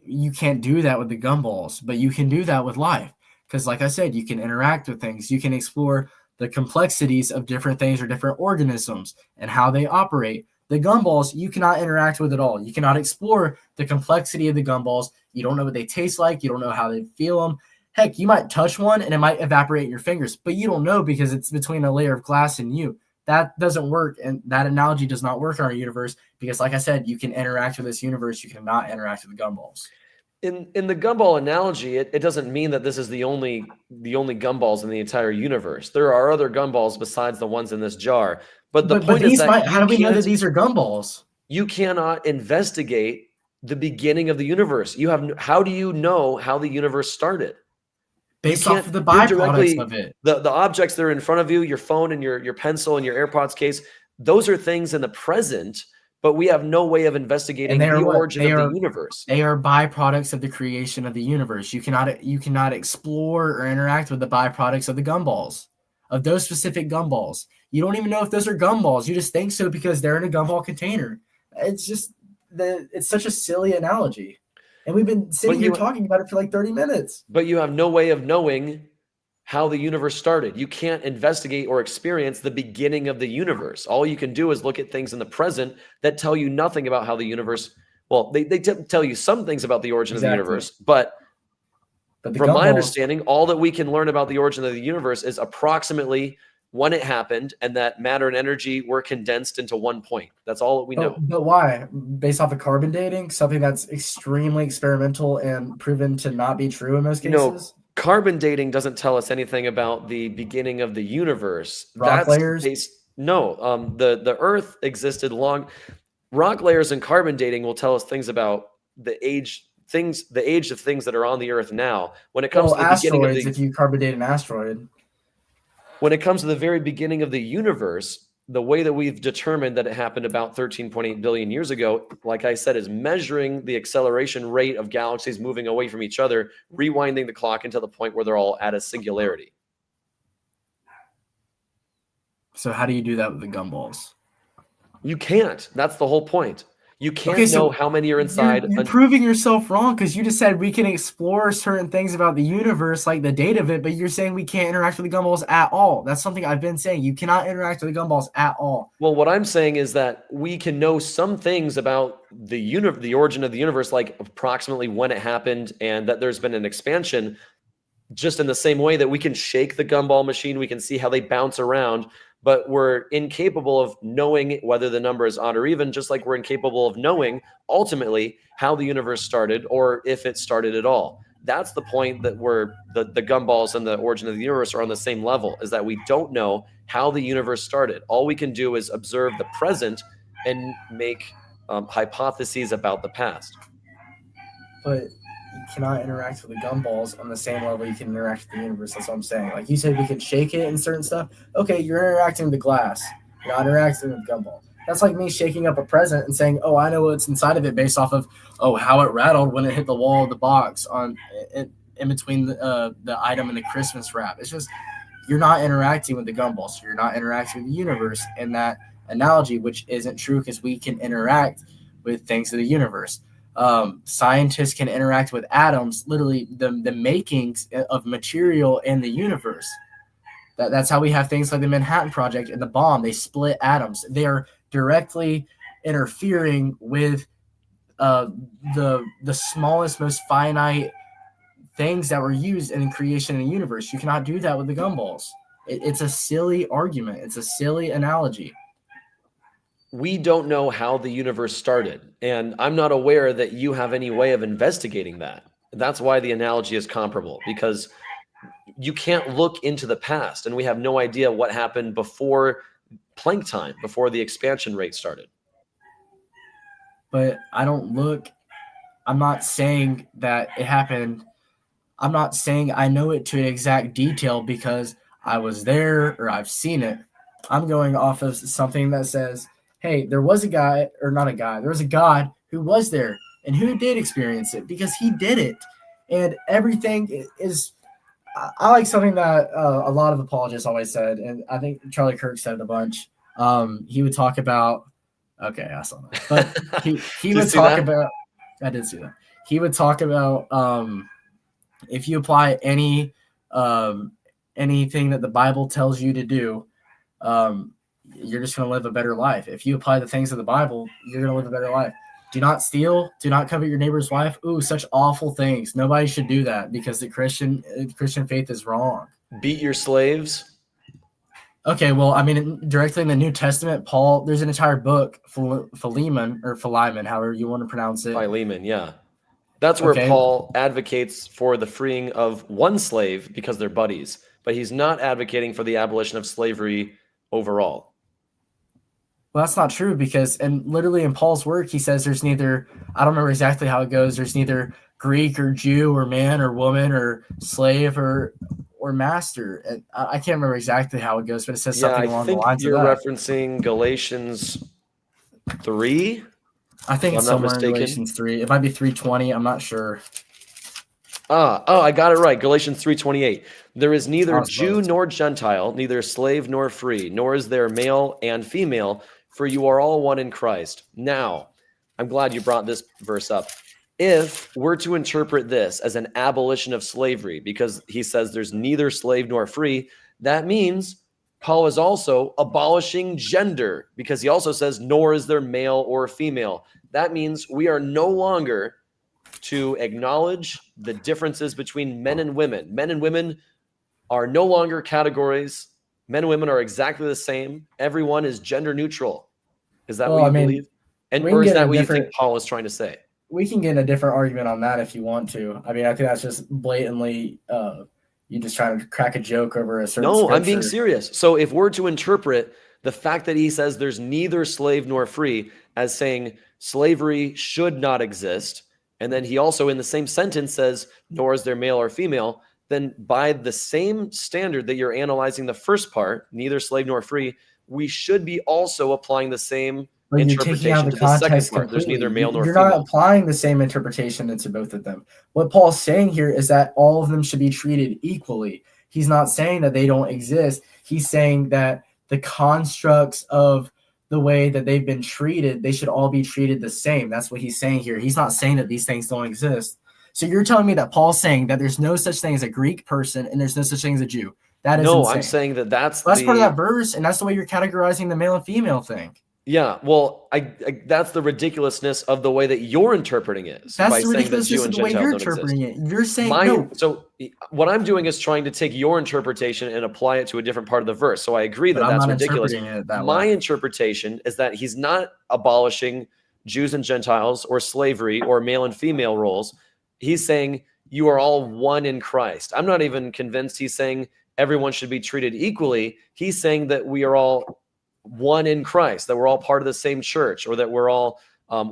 you can't do that with the gumballs, but you can do that with life. Because like I said, you can interact with things. You can explore the complexities of different things or different organisms and how they operate. The gumballs, you cannot interact with at all. You cannot explore the complexity of the gumballs. You don't know what they taste like. You don't know how they feel them. Heck, you might touch one and it might evaporate in your fingers, but you don't know because it's between a layer of glass and you. That doesn't work, and that analogy does not work in our universe because, like I said, you can interact with this universe. You cannot interact with the gumballs. In the gumball analogy, it doesn't mean that this is the only gumballs in the entire universe. There are other gumballs besides the ones in this jar. But the point is that how do we know that these are gumballs? You cannot investigate the beginning of the universe. How do you know how the universe started? Based off of the byproducts of it. The objects that are in front of you, your phone and your pencil and your AirPods case, those are things in the present, but we have no way of investigating the origin of the universe. They are byproducts of the creation of the universe. You cannot explore or interact with the byproducts of the gumballs, of those specific gumballs. You don't even know if those are gumballs. You just think so because they're in a gumball container. It's such a silly analogy. And we've been sitting here talking about it for like 30 minutes. But you have no way of knowing how the universe started. You can't investigate or experience the beginning of the universe. All you can do is look at things in the present that tell you nothing about how the universe, well, they tell you some things about the origin of the universe, but from my understanding, all that we can learn about the origin of the universe is approximately when it happened, and that matter and energy were condensed into one point. That's all that we know. But why? Based off of carbon dating, something that's extremely experimental and proven to not be true in most cases? No, carbon dating doesn't tell us anything about the beginning of the universe. Rock layers? The Earth existed long. Rock layers and carbon dating will tell us things about the age of things that are on the Earth now. When it comes to the beginning of if you carbon date an asteroid. When it comes to the very beginning of the universe, the way that we've determined that it happened about 13.8 billion years ago, like I said, is measuring the acceleration rate of galaxies moving away from each other, rewinding the clock until the point where they're all at a singularity. So how do you do that with the gumballs? You can't. That's the whole point. You can't know how many are inside. You're proving yourself wrong, because you just said we can explore certain things about the universe, like the date of it, but you're saying we can't interact with the gumballs at all. That's something I've been saying. You cannot interact with the gumballs at all. Well, what I'm saying is that we can know some things about the origin of the universe, like approximately when it happened, and that there's been an expansion, just in the same way that we can shake the gumball machine, we can see how they bounce around, but we're incapable of knowing whether the number is odd or even, just like we're incapable of knowing ultimately how the universe started or if it started at all. That's the point, that we're the gumballs and the origin of the universe are on the same level, is that we don't know how the universe started. All we can do is observe the present and make hypotheses about the past. But you cannot interact with the gumballs on the same level you can interact with the universe. That's what I'm saying. Like you said, we can shake it and certain stuff. Okay, you're interacting with the glass. You're not interacting with the gumball. That's like me shaking up a present and saying, oh, I know what's inside of it based off of, how it rattled when it hit the wall of the box in between the item and the Christmas wrap. It's just, you're not interacting with the gumball. So you're not interacting with the universe in that analogy, which isn't true, because we can interact with things of the universe. Scientists can interact with atoms, literally the makings of material in the universe. That's how we have things like the Manhattan Project and the bomb. They split atoms. They are directly interfering with the smallest, most finite things that were used in the creation of the universe. You cannot do that with the gumballs. It's a silly argument. It's a silly analogy. We don't know how the universe started, and I'm not aware that you have any way of investigating that. That's why the analogy is comparable, because you can't look into the past, and we have no idea what happened before Planck time, before the expansion rate started. But I'm not saying that it happened. I'm not saying I know it to an exact detail because I was there or I've seen it. I'm going off of something that says, hey, there was a guy, or not a guy, there was a God who was there and who did experience it because he did it. And everything is, I like something that a lot of apologists always said, and I think Charlie Kirk said it a bunch. He would talk about, okay, I saw that. But he would talk about, I did see that. He would talk about if you apply anything that the Bible tells you to do, you're just going to live a better life. If you apply the things of the Bible, you're going to live a better life. Do not steal. Do not covet your neighbor's wife. Ooh, such awful things. Nobody should do that because the Christian faith is wrong. Beat your slaves. Okay, well, I mean, directly in the New Testament, Paul, there's an entire book, Philemon, however you want to pronounce it. Philemon, yeah. That's where Paul advocates for the freeing of one slave because they're buddies, but he's not advocating for the abolition of slavery overall. Well, that's not true because, and literally in Paul's work, he says there's neither, I don't remember exactly how it goes, there's neither Greek or Jew or man or woman or slave or master. And I can't remember exactly how it goes, but it says something along the lines of that. You're referencing Galatians 3? I think it's somewhere in Galatians 3. It might be 3:20. I'm not sure. I got it right. Galatians 3:28. There is neither Jew nor Gentile, neither slave nor free, nor is there male and female, for you are all one in Christ. Now, I'm glad you brought this verse up. If we're to interpret this as an abolition of slavery, because he says there's neither slave nor free, that means Paul is also abolishing gender, because he also says, nor is there male or female. That means we are no longer to acknowledge the differences between men and women. Men and women are no longer categories men and women are exactly the same. Everyone is gender neutral. Is that Well, what I you mean, believe? And we or can is get that a what you think different Paul is trying to say? we can get in a different argument on that if you want to. I mean, I think that's just blatantly you just trying to crack a joke over a certain No, I'm being scripture. serious. So if we're to interpret the fact that he says there's neither slave nor free as saying slavery should not exist, and then he also in the same sentence says, nor is there male or female, then by the same standard that you're analyzing the first part, neither slave nor free, we should be also applying the same But you're taking out interpretation the to the second context part. There's completely. neither male nor You're not female. applying the same interpretation into both of them. What Paul's saying here is that all of them should be treated equally. He's not saying that they don't exist. He's saying that the constructs of the way that they've been treated, they should all be treated the same. That's what he's saying here. He's not saying that these things don't exist. So you're telling me that Paul's saying that there's no such thing as a Greek person and there's no such thing as a Jew. That is No, insane. I'm saying that that's part of that verse, and that's the way you're categorizing the male and female thing. Yeah, well, I that's the ridiculousness of the way that you're interpreting it. That's the ridiculousness of the way you're interpreting it. You're saying no. So what I'm doing is trying to take your interpretation and apply it to a different part of the verse. So I agree that that's ridiculous. My interpretation is that he's not abolishing Jews and Gentiles or slavery or male and female roles. He's saying you are all one in Christ. I'm not even convinced he's saying everyone should be treated equally. He's saying that we are all one in Christ, that we're all part of the same church, or that we're all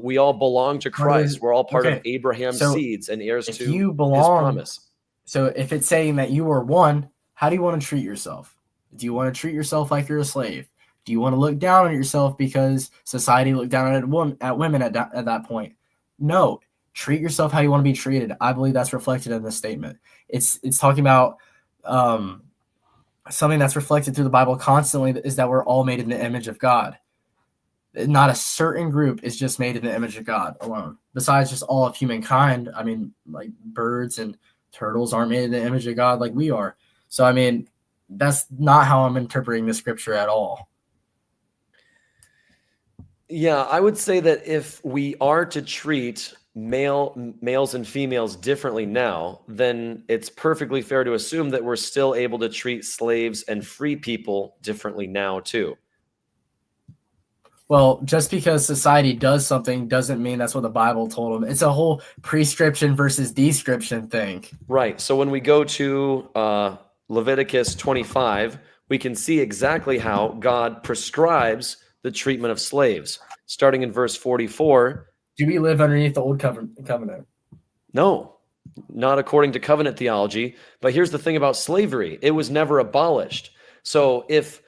we all belong to Christ. We're all part of Abraham's seeds and heirs to his promise. So if it's saying that you are one, how do you want to treat yourself? Do you want to treat yourself like you're a slave? Do you want to look down on yourself because society looked down at women at that point? No. Treat yourself how you want to be treated. I believe that's reflected in this statement. It's talking about something that's reflected through the Bible constantly is that we're all made in the image of God. Not a certain group is just made in the image of God alone. Besides just all of humankind, I mean, like birds and turtles aren't made in the image of God like we are. So, I mean, that's not how I'm interpreting the scripture at all. Yeah, I would say that if we are to treat males and females differently now, then it's perfectly fair to assume that we're still able to treat slaves and free people differently now too. Well, just because society does something doesn't mean that's what the Bible told them. It's a whole prescription versus description thing. Right. So when we go to Leviticus 25, we can see exactly how God prescribes the treatment of slaves. Starting in verse 44, do we live underneath the old covenant? No, not according to covenant theology. But here's the thing about slavery. It was never abolished. So if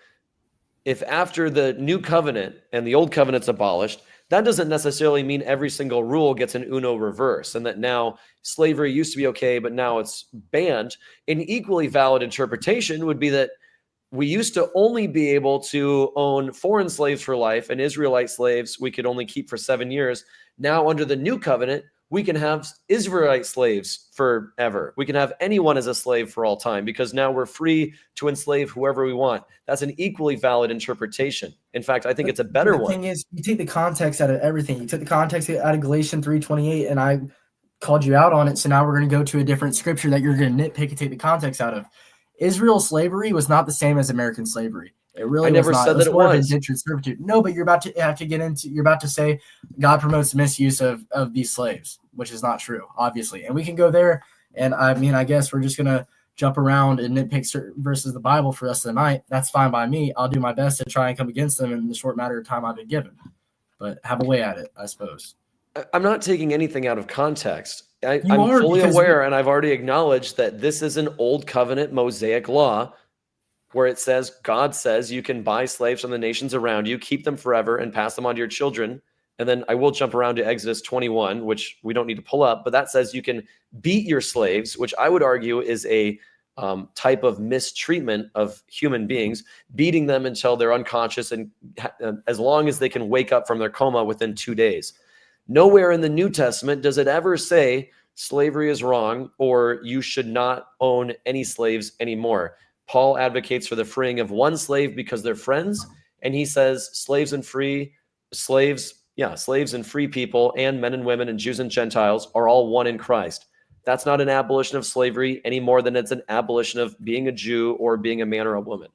after the new covenant and the old covenant's abolished, that doesn't necessarily mean every single rule gets an uno reverse and that now slavery used to be okay, but now it's banned. An equally valid interpretation would be that we used to only be able to own foreign slaves for life, and Israelite slaves we could only keep for 7 years. Now, under the new covenant, we can have Israelite slaves forever. We can have anyone as a slave for all time because now we're free to enslave whoever we want. That's an equally valid interpretation. In fact, I think it's a better one. The thing is, you take the context out of everything. You took the context out of Galatians 3:28, and I called you out on it. So now we're going to go to a different scripture that you're going to nitpick and take the context out of. Israel's slavery was not the same as American slavery. It really I never said that it was. Indentured servitude. No, but you're about to say God promotes misuse of these slaves, which is not true, obviously. And we can go there. And I mean, I guess we're just going to jump around and nitpick verses of the Bible for the rest of the night. That's fine by me. I'll do my best to try and come against them in the short matter of time I've been given. But have a way at it, I suppose. I'm not taking anything out of context. I'm fully aware, and I've already acknowledged that this is an old covenant Mosaic law where it says, God says you can buy slaves from the nations around you, keep them forever, and pass them on to your children. And then I will jump around to Exodus 21, which we don't need to pull up, but that says you can beat your slaves, which I would argue is a type of mistreatment of human beings, beating them until they're unconscious and as long as they can wake up from their coma within 2 days. Nowhere in the New Testament does it ever say slavery is wrong or you should not own any slaves anymore. Paul advocates for the freeing of one slave because they're friends, and he says slaves and free people and men and women and Jews and Gentiles are all one in Christ. That's not an abolition of slavery any more than it's an abolition of being a Jew or being a man or a woman.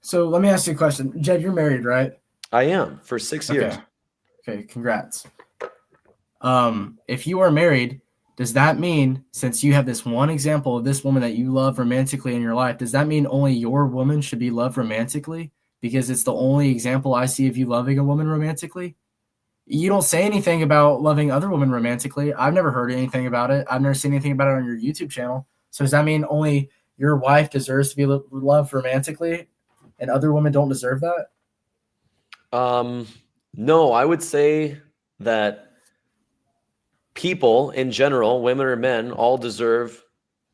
So let me ask you a question. Jed, you're married, right? I am for 6 years. Okay. Okay, congrats. If you are married, does that mean, since you have this one example of this woman that you love romantically in your life, does that mean only your woman should be loved romantically? Because it's the only example I see of you loving a woman romantically? You don't say anything about loving other women romantically. I've never heard anything about it. I've never seen anything about it on your YouTube channel. So does that mean only your wife deserves to be loved romantically and other women don't deserve that? No, I would say that people in general, women or men, all deserve,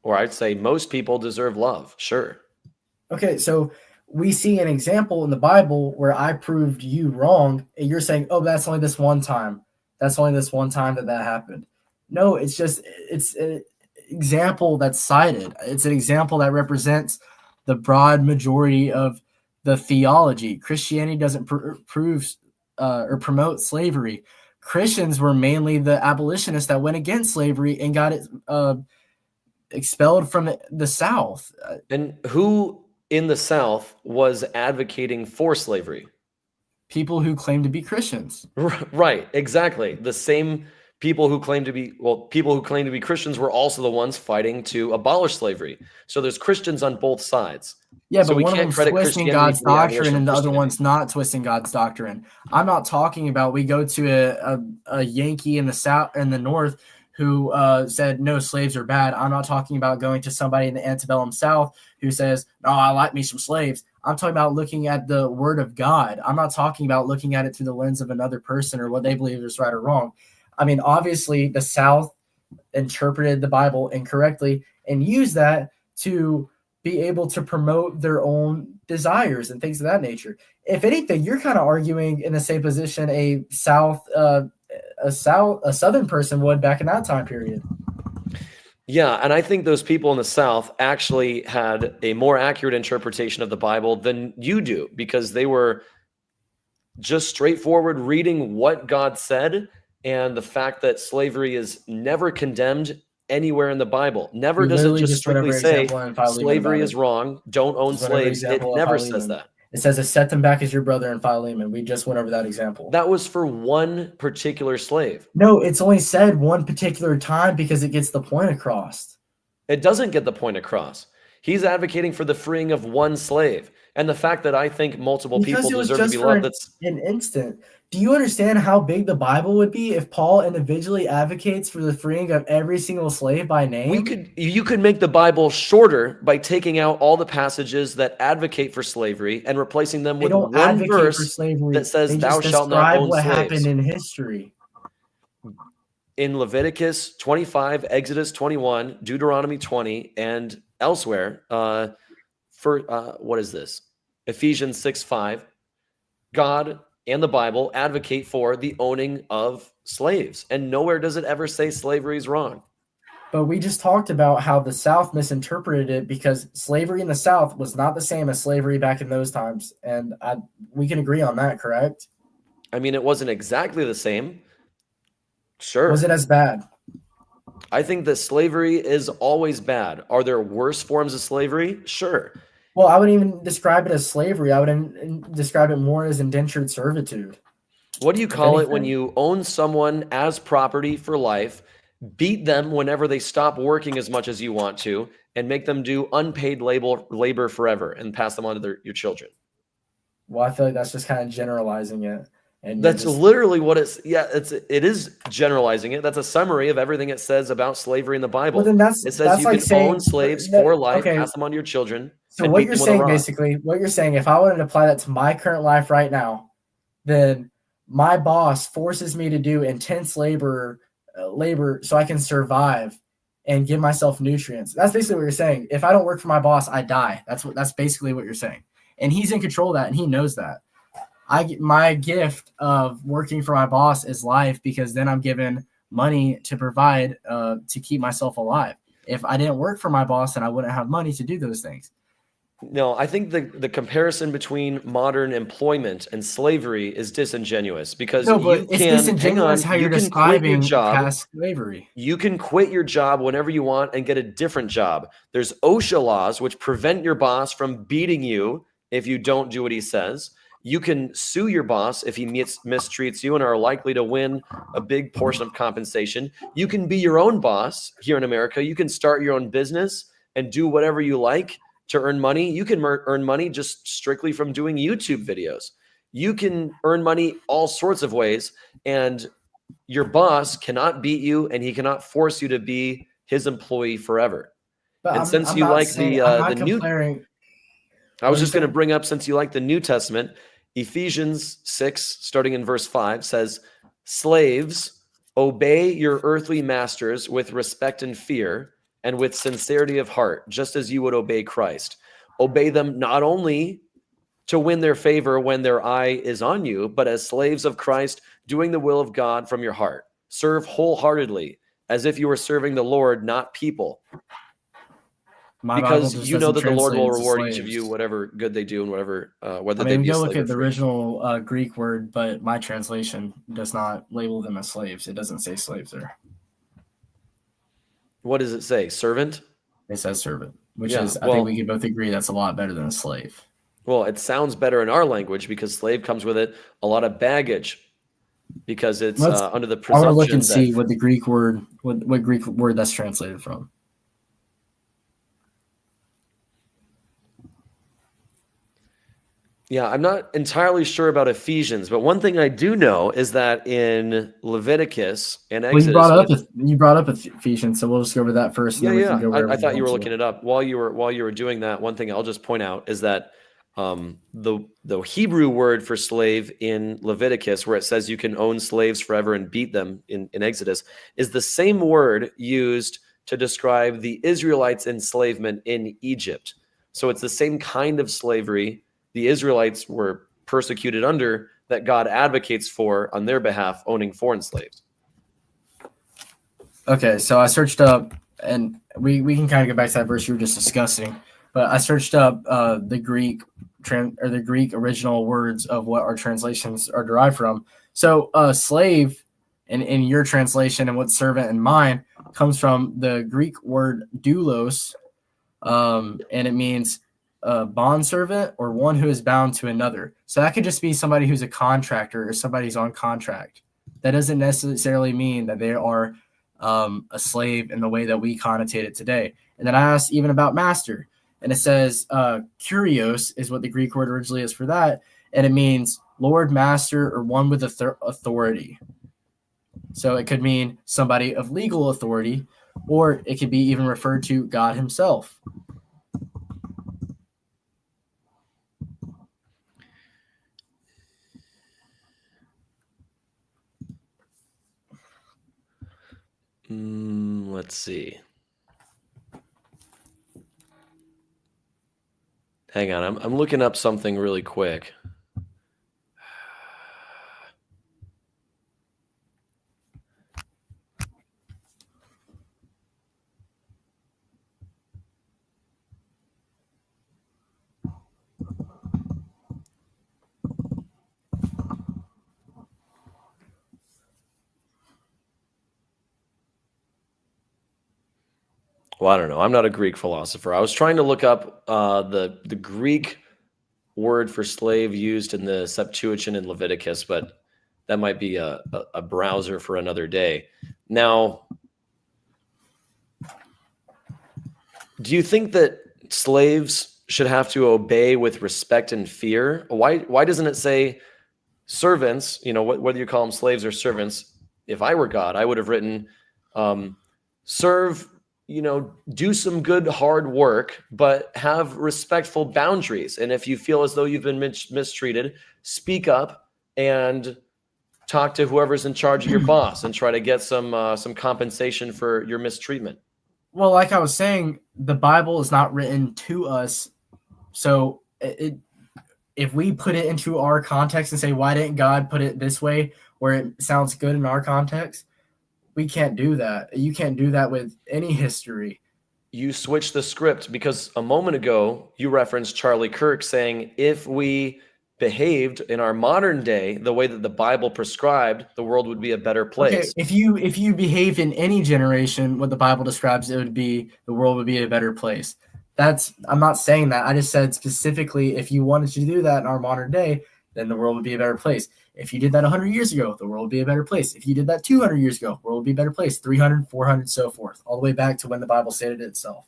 or I'd say most people deserve love. Sure. Okay, so we see an example in the Bible where I proved you wrong, and you're saying, "Oh, that's only this one time. That's only this one time that happened." No, it's an example that's cited. It's an example that represents the broad majority of the theology. Christianity doesn't prove or promote slavery. Christians were mainly the abolitionists that went against slavery and got it expelled from the South. And who in the South was advocating for slavery? People who claim to be Christians. Right, exactly. The same people who claim to be Christians were also the ones fighting to abolish slavery. So there's Christians on both sides. Yeah, so but one of them's twisting God's doctrine and the other one's not twisting God's doctrine. I'm not talking about we go to a Yankee in the South and the North who said no, slaves are bad. I'm not talking about going to somebody in the antebellum South who says, no, I like me some slaves. I'm talking about looking at the word of God. I'm not talking about looking at it through the lens of another person or what they believe is right or wrong. I mean, obviously the South interpreted the Bible incorrectly and used that to be able to promote their own desires and things of that nature. If anything, you're kind of arguing in the same position a Southern person would back in that time period. Yeah, and I think those people in the South actually had a more accurate interpretation of the Bible than you do, because they were just straightforward reading what God said and the fact that slavery is never condemned anywhere in the Bible. Never does it just strictly say slavery is wrong, don't own slaves. It never says that. It says, set them back as your brother in Philemon. We just went over that example. That was for one particular slave. No, it's only said one particular time because it gets the point across. It doesn't get the point across. He's advocating for the freeing of one slave. And the fact that I think multiple people deserve to be loved, that's an instant. Do you understand how big the Bible would be if Paul individually advocates for the freeing of every single slave by name? You could make the Bible shorter by taking out all the passages that advocate for slavery and replacing them with one verse that says, "Thou shalt not own slaves." What happened in history? In Leviticus 25, Exodus 21, Deuteronomy 20, and elsewhere, what is this? Ephesians 6:5. God and the Bible advocate for the owning of slaves, and nowhere does it ever say slavery is wrong. But we just talked about how the South misinterpreted it because slavery in the South was not the same as slavery back in those times, and we can agree on that, correct? I mean, it wasn't exactly the same. Sure. Was it as bad? I think that slavery is always bad. Are there worse forms of slavery? Sure. Well, I wouldn't even describe it as slavery. I would describe it more as indentured servitude. What do you call it when you own someone as property for life, beat them whenever they stop working as much as you want to, and make them do unpaid labor forever and pass them on to your children? Well, I feel like that's just kind of generalizing it. And that's literally what it's. Yeah, it is generalizing it. That's a summary of everything it says about slavery in the Bible. Well, then it says you can own slaves for life, pass them on to your children. So what you're saying, basically, if I wanted to apply that to my current life right now, then my boss forces me to do intense labor so I can survive and give myself nutrients. That's basically what you're saying. If I don't work for my boss, I die. That's basically what you're saying. And he's in control of that, and he knows that. My gift of working for my boss is life, because then I'm given money to provide to keep myself alive. If I didn't work for my boss, then I wouldn't have money to do those things. No, I think the comparison between modern employment and slavery is disingenuous, because you're describing past slavery. You can quit your job whenever you want and get a different job. There's OSHA laws which prevent your boss from beating you if you don't do what he says. You can sue your boss if he mistreats you and are likely to win a big portion of compensation. You can be your own boss here in America. You can start your own business and do whatever you like to earn money. You can earn money just strictly from doing YouTube videos. You can earn money all sorts of ways, and your boss cannot beat you, and he cannot force you to be his employee forever. But And since I'm you not like saying, the I'm not new, comparing. I was What just did you going to say? bring up, since you like the New Testament, Ephesians 6, starting in verse 5, says, "Slaves, obey your earthly masters with respect and fear, and with sincerity of heart, just as you would obey Christ. Obey them not only to win their favor when their eye is on you, but as slaves of Christ, doing the will of God from your heart. Serve wholeheartedly, as if you were serving the Lord, not people, My Bible because just you know doesn't that the Lord translate will it to reward each of you slaves. whatever good they do and whatever whether I they mean, we be a go look slave or at the free." original Greek word, but my translation does not label them as slaves. It doesn't say slaves there. What does it say? Servant? It says servant, which Yeah, is, I think well, we can both agree that's a lot better than a slave. well, it sounds better in our language because slave comes with it a lot of baggage, because it's Let's. under the I want to look and presumption that, see what the Greek word, what Greek word that's translated from. yeah, I'm not entirely sure about Ephesians, but one thing I do know is that in Leviticus and Well, Exodus, you brought up Ephesians, so we'll just go over that first, and yeah, then we can yeah. go wherever I we thought you want were to. looking it up while you were doing that. One thing I'll just point out is that the Hebrew word for slave in Leviticus, where it says you can own slaves forever and beat them in Exodus, is the same word used to describe the Israelites' enslavement in Egypt. So it's the same kind of slavery the Israelites were persecuted under that God advocates for on their behalf, owning foreign slaves. Okay, so I searched up, and we can kind of go back to that verse you were just discussing, but I searched up the Greek the Greek original words of what our translations are derived from. So slave in your translation and what's servant in mine comes from the Greek word doulos, and it means bondservant or one who is bound to another. So that could just be somebody who's a contractor or somebody who's on contract. That doesn't necessarily mean that they are a slave in the way that we connotate it today. And then I asked even about master, and it says kurios is what the Greek word originally is for that, and it means lord, master, or one with authority. So it could mean somebody of legal authority, or it could be even referred to God himself. Let's see. Hang on, I'm looking up something really quick. Well, I don't know. I'm not a Greek philosopher. I was trying to look up the Greek word for slave used in the Septuagint in Leviticus, but that might be a browser for another day. Now, do you think that slaves should have to obey with respect and fear? Why doesn't it say servants? You know, whether you call them slaves or servants. If I were God, I would have written, serve, do some good hard work, but have respectful boundaries. And if you feel as though you've been mistreated, speak up and talk to whoever's in charge of your boss and try to get some compensation for your mistreatment. Well, like I was saying, the Bible is not written to us. So if we put it into our context and say, why didn't God put it this way where it sounds good in our context? We can't do that. You can't do that with any history. You switch the script, because a moment ago you referenced Charlie Kirk saying if we behaved in our modern day the way that the Bible prescribed, the world would be a better place. Okay, if you behaved in any generation what the Bible describes, it would be the world would be a better place. I'm not saying that. I just said specifically, if you wanted to do that in our modern day, then the world would be a better place. If you did that 100 years ago, the world would be a better place. If you did that 200 years ago, the world would be a better place. 300, 400, so forth, all the way back to when the Bible stated it itself.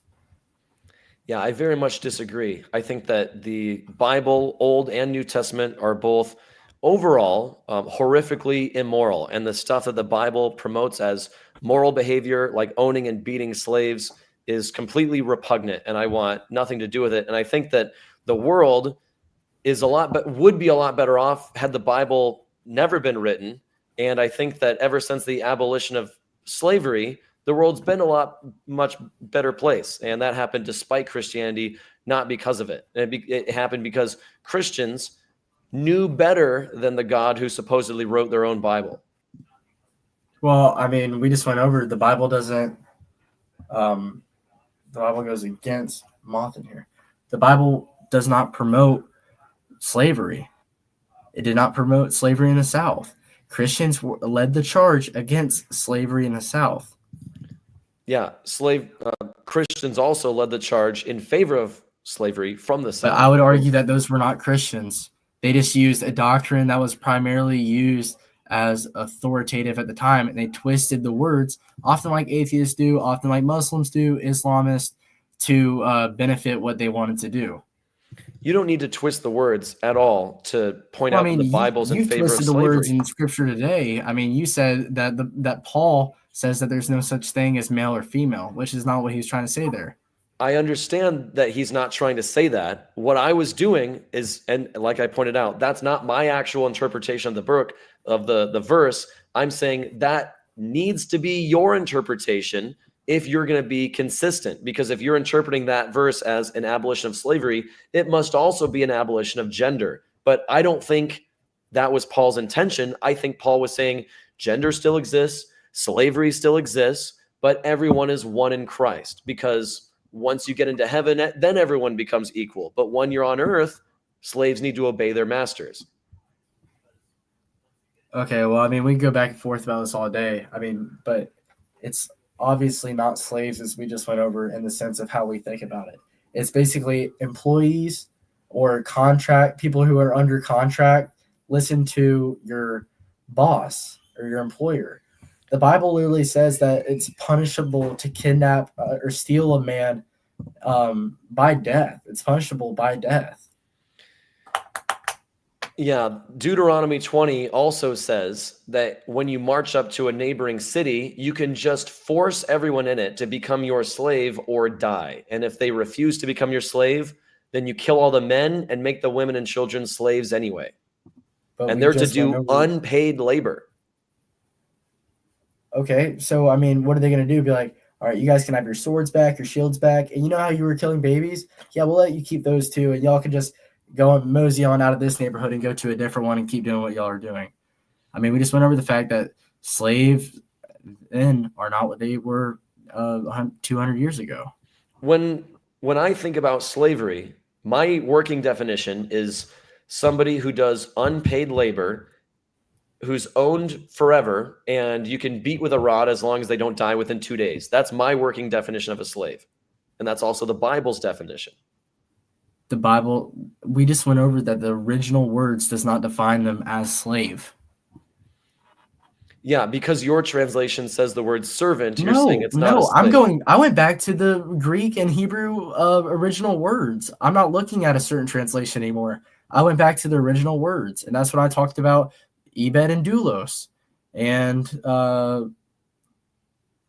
Yeah, I very much disagree. I think that the Bible, Old and New Testament, are both overall horrifically immoral. And the stuff that the Bible promotes as moral behavior, like owning and beating slaves, is completely repugnant. And I want nothing to do with it. And I think that the world is would be a lot better off had the Bible never been written. And I think that ever since the abolition of slavery, the world's been much better place. And that happened despite Christianity, not because of it. It happened because Christians knew better than the God who supposedly wrote their own Bible. Well, I mean, we just went over the Bible doesn't. The Bible goes against moth in here. The Bible does not promote slavery. It did not promote slavery in the South. Christians led the charge against slavery in the South. Yeah, Christians also led the charge in favor of slavery from the South. But I would argue that those were not Christians. They just used a doctrine that was primarily used as authoritative at the time, and they twisted the words, often like atheists do, often like Muslims do, Islamists, to benefit what they wanted to do. You don't need to twist the words at all to point out that the Bible's in favor of slavery. You've twisted the words in Scripture today. I mean, you said that Paul says that there's no such thing as male or female, which is not what he's trying to say there. I understand that he's not trying to say that. What I was doing is, and like I pointed out, that's not my actual interpretation of the book, of the verse. I'm saying that needs to be your interpretation if you're going to be consistent. Because if you're interpreting that verse as an abolition of slavery, it must also be an abolition of gender. But I don't think that was Paul's intention. I think Paul was saying gender still exists, slavery still exists, but everyone is one in Christ. Because once you get into heaven, then everyone becomes equal. But when you're on earth, slaves need to obey their masters. Okay, well, I mean, we can go back and forth about this all day. I mean, but it's obviously not slaves, as we just went over, in the sense of how we think about it. It's basically employees or people who are under contract listen to your boss or your employer. The Bible literally says that it's punishable to kidnap or steal a man by death. It's punishable by death. Yeah, Deuteronomy 20 also says that when you march up to a neighboring city, you can just force everyone in it to become your slave or die. And if they refuse to become your slave, then you kill all the men and make the women and children slaves anyway. And they're to do unpaid labor. Okay, so I mean, what are they going to do? Be like, all right, you guys can have your swords back, your shields back, and you know how you were killing babies? Yeah, we'll let you keep those too, and y'all can just go and mosey on out of this neighborhood and go to a different one and keep doing what y'all are doing. I mean, we just went over the fact that slaves then are not what they were 200 years ago. When I think about slavery, my working definition is somebody who does unpaid labor, who's owned forever, and you can beat with a rod as long as they don't die within 2 days. That's my working definition of a slave. And that's also the Bible's definition. The Bible, we just went over that the original words does not define them as slave. Yeah, because your translation says the word servant, you're saying it's not a slave. I went back to the Greek and Hebrew original words. I'm not looking at a certain translation anymore. I went back to the original words, and that's what I talked about, Ebed and doulos, and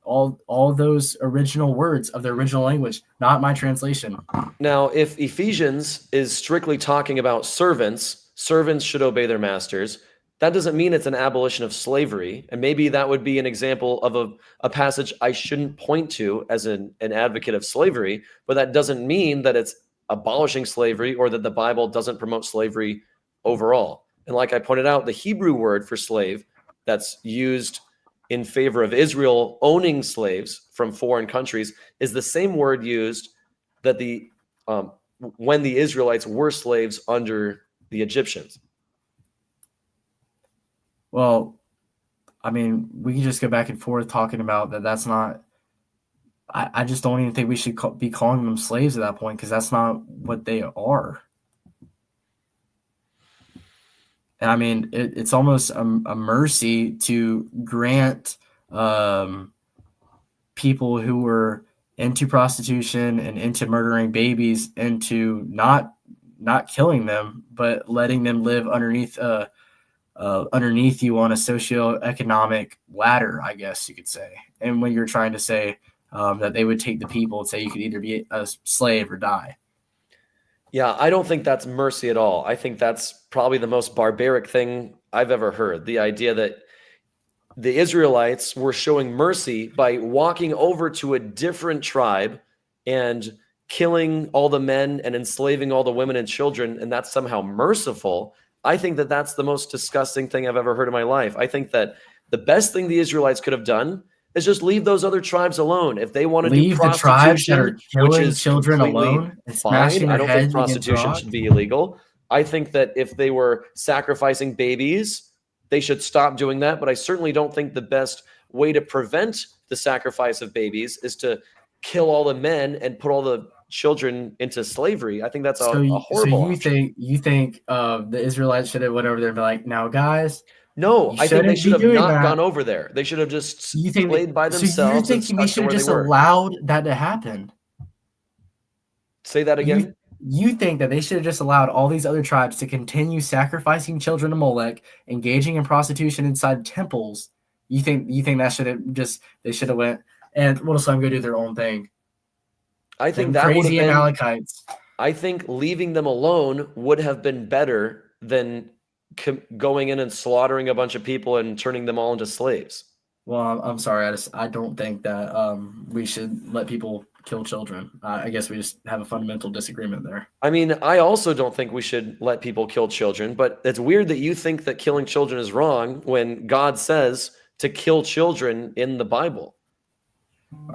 all those original words of the original language, not my translation. Now, if Ephesians is strictly talking about servants should obey their masters. That doesn't mean it's an abolition of slavery. And maybe that would be an example of a passage I shouldn't point to as an advocate of slavery, but that doesn't mean that it's abolishing slavery or that the Bible doesn't promote slavery overall. And like I pointed out, the Hebrew word for slave that's used in favor of Israel owning slaves from foreign countries is the same word used that when the Israelites were slaves under the Egyptians. Well, I mean, we can just go back and forth talking about that. That's not I just don't even think we should be calling them slaves at that point, because that's not what they are. And I mean, it's almost a mercy to grant people who were into prostitution and into murdering babies into not killing them, but letting them live underneath you on a socioeconomic ladder, I guess you could say. And when you're trying to say that they would take the people and say you could either be a slave or die. Yeah, I don't think that's mercy at all. I think that's probably the most barbaric thing I've ever heard. The idea that the Israelites were showing mercy by walking over to a different tribe and killing all the men and enslaving all the women and children, and that's somehow merciful. I think that that's the most disgusting thing I've ever heard in my life. I think that the best thing the Israelites could have done is just leave those other tribes alone. If they want to do Leave the tribes that are prostitution, which killing is children completely alone and fine, smashing I their don't think heads against prostitution rock. should be illegal. I think that if they were sacrificing babies, they should stop doing that. But I certainly don't think the best way to prevent the sacrifice of babies is to kill all the men and put all the children into slavery. I think that's a horrible option. You think the Israelites should have went over there and be like, now guys, No, you I think they shouldn't should be have doing not that. gone over there. They should have just You think played by so? You're themselves and thinking they stuck to should have where they just were. allowed that to happen? Say that again. You think that they should have just allowed all these other tribes to continue sacrificing children to Molech, engaging in prostitution inside temples? You think that should have just they should have went and we'll just let them go do their own thing? I think Them that would have crazy been. Amalekites. I think leaving them alone would have been better than going in and slaughtering a bunch of people and turning them all into slaves. Well, I'm sorry. I don't think that we should let people kill children. I guess we just have a fundamental disagreement there. I mean, I also don't think we should let people kill children, but it's weird that you think that killing children is wrong when God says to kill children in the Bible.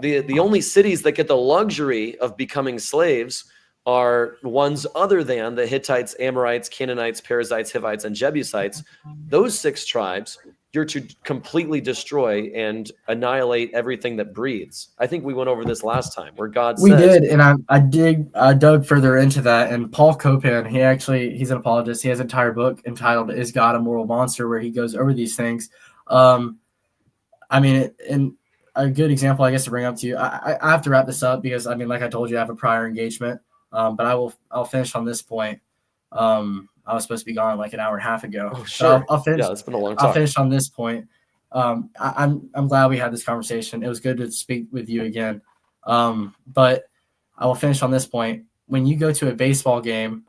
The only cities that get the luxury of becoming slaves are ones other than the Hittites, Amorites, Canaanites, Perizzites, Hivites, and Jebusites. Those 6 tribes you're to completely destroy and annihilate everything that breathes. I think we went over this last time where God says... We did, and I dug further into that, and Paul Copan, he's an apologist. He has an entire book entitled Is God a Moral Monster, where he goes over these things. I mean, and a good example, I guess, to bring up to you, I have to wrap this up because, I mean, like I told you, I have a prior engagement, but I'll finish on this point. I was supposed to be gone like an hour and a half ago. Oh, sure. I'll finish. Yeah, it's been a long time. I'll finish on this point. I'm glad we had this conversation. It was good to speak with you again. But I will finish on this point. When you go to a baseball game,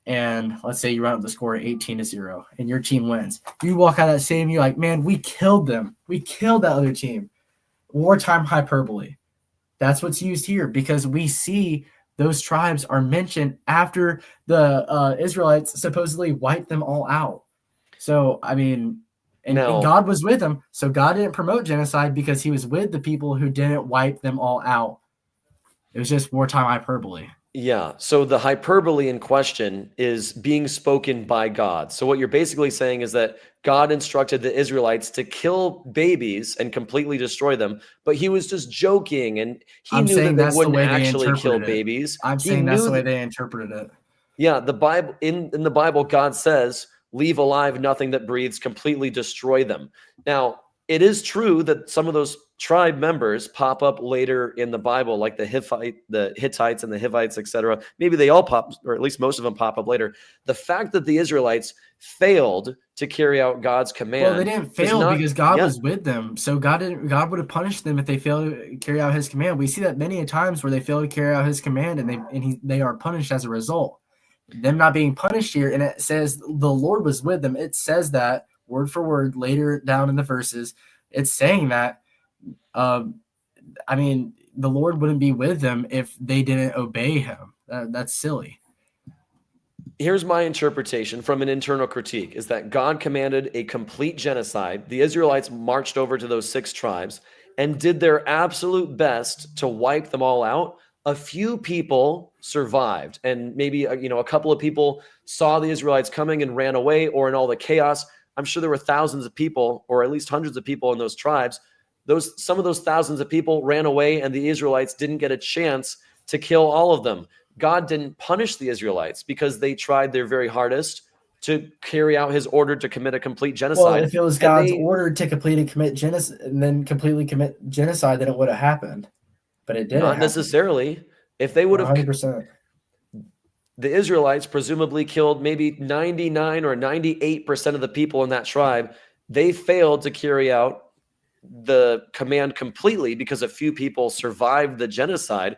and let's say you run up the score 18-0, and your team wins, you walk out of that stadium, you're like, man, we killed them. We killed that other team. Wartime hyperbole. That's what's used here because we see those tribes are mentioned after the Israelites supposedly wiped them all out. So, I mean, and God was with them. So God didn't promote genocide because he was with the people who didn't wipe them all out. It was just wartime hyperbole. Yeah. So the hyperbole in question is being spoken by God. So what you're basically saying is that God instructed the Israelites to kill babies and completely destroy them, but he was just joking, and he knew that they wouldn't actually kill babies. I'm saying that's the way they interpreted it. Yeah, the Bible in the Bible, God says, "Leave alive nothing that breathes; completely destroy them." Now, it is true that some of those tribe members pop up later in the Bible, like the Hittites and the Hivites, etc. Maybe they all pop, or at least most of them pop up later. The fact that the Israelites failed to carry out God's command. Well, they didn't fail because God was with them. So God would have punished them if they failed to carry out his command. We see that many a times where they fail to carry out his command and they are punished as a result. Them not being punished here, and it says the Lord was with them. It says that word for word later down in the verses. It's saying that, I mean, the Lord wouldn't be with them if they didn't obey him. That's silly. Here's my interpretation from an internal critique is that God commanded a complete genocide. The Israelites marched over to those 6 tribes and did their absolute best to wipe them all out. A few people survived, and maybe a couple of people saw the Israelites coming and ran away, or in all the chaos, I'm sure there were thousands of people, or at least hundreds of people in those tribes Some of those thousands of people ran away, and the Israelites didn't get a chance to kill all of them. God didn't punish the Israelites because they tried their very hardest to carry out his order to commit a complete genocide. Well, if it was God's order to completely commit genocide and then completely commit genocide, then it would have happened. But it didn't. Not necessarily. If they would have, 100%. The Israelites presumably killed maybe 99 or 98% of the people in that tribe. They failed to carry out the command completely because a few people survived the genocide.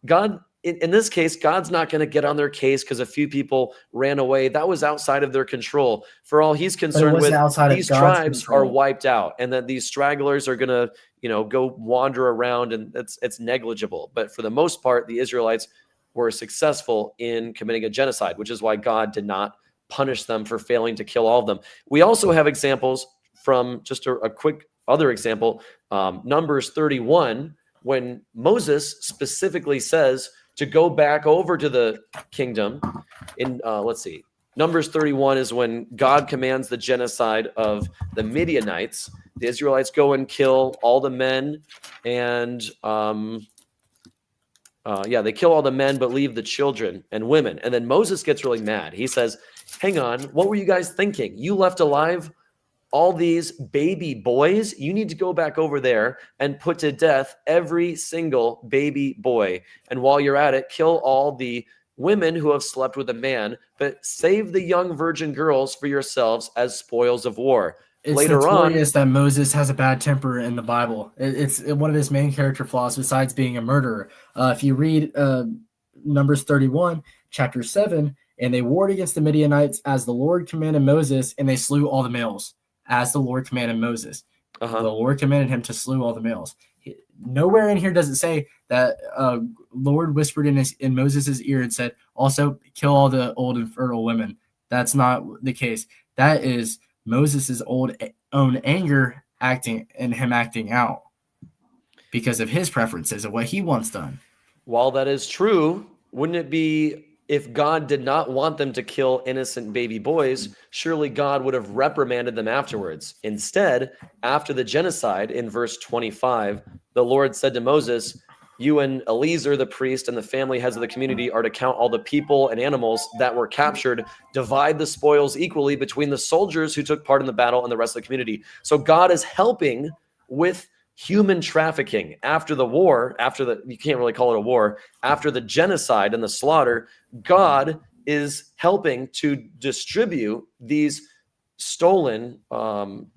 God, in this case, God's not going to get on their case because a few people ran away. That was outside of their control. For all he's concerned with, these tribes are wiped out, and that these stragglers are going to, go wander around, and it's negligible. But for the most part, the Israelites were successful in committing a genocide, which is why God did not punish them for failing to kill all of them. We also have examples from just a quick other example, Numbers 31, when Moses specifically says to go back over to the kingdom. In Numbers 31 is when God commands the genocide of the Midianites. The Israelites go and kill all the men, and they kill all the men but leave the children and women. And then Moses gets really mad. He says, hang on, what were you guys thinking? You left alive all these baby boys? You need to go back over there and put to death every single baby boy. And while you're at it, kill all the women who have slept with a man, but save the young virgin girls for yourselves as spoils of war. It's notorious that Moses has a bad temper in the Bible. It's one of his main character flaws besides being a murderer. If you read Numbers 31, chapter 7, and they warred against the Midianites as the Lord commanded Moses, and they slew all the males as the Lord commanded Moses. The Lord commanded him to slew all the males. Nowhere in here does it say that Lord whispered in Moses' ear and said, also kill all the old and fertile women. That's not the case. That is Moses' own anger acting out because of his preferences of what he wants done. While that is true, wouldn't it be, if God did not want them to kill innocent baby boys, surely God would have reprimanded them afterwards. Instead, after the genocide, in verse 25, the Lord said to Moses, you and Eleazar, the priest, and the family heads of the community are to count all the people and animals that were captured, divide the spoils equally between the soldiers who took part in the battle and the rest of the community. So God is helping with human trafficking after the war, you can't really call it a war, after the genocide and the slaughter. God is helping to distribute these stolen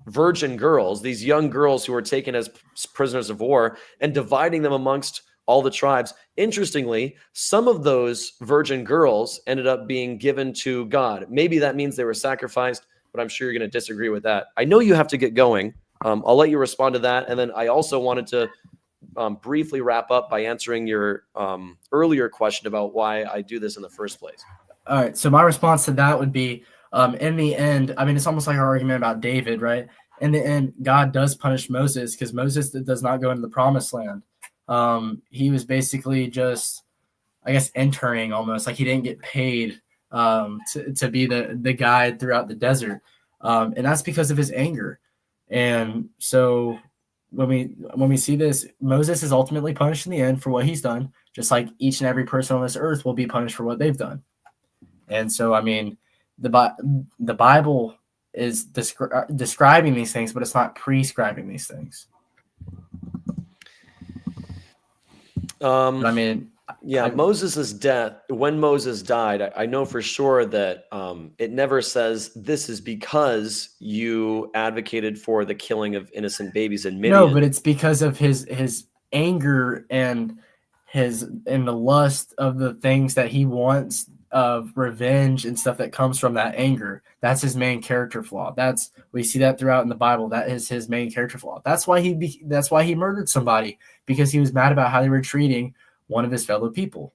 virgin girls, these young girls who were taken as prisoners of war, and dividing them amongst all the tribes. Interestingly, some of those virgin girls ended up being given to God. Maybe that means they were sacrificed, but I'm sure you're going to disagree with that. I know you have to get going. I'll let you respond to that. And then I also wanted to briefly wrap up by answering your earlier question about why I do this in the first place. All right. So my response to that would be, in the end, I mean, it's almost like our argument about David, right? In the end, God does punish Moses because Moses does not go into the promised land. He was basically just, I guess, interning almost, like he didn't get paid to be the guide throughout the desert. And that's because of his anger. And so when we see this, Moses is ultimately punished in the end for what he's done, just like each and every person on this earth will be punished for what they've done. And so, I mean, the Bible is describing these things, but it's not prescribing these things. Moses' death, when Moses died, I know for sure that it never says this is because you advocated for the killing of innocent babies in Midian. No, but it's because of his anger and the lust of the things that he wants, of revenge and stuff that comes from that anger. That's his main character flaw. We see that throughout in the Bible. That is his main character flaw. That's why he murdered somebody, because he was mad about how they were treating one of his fellow people.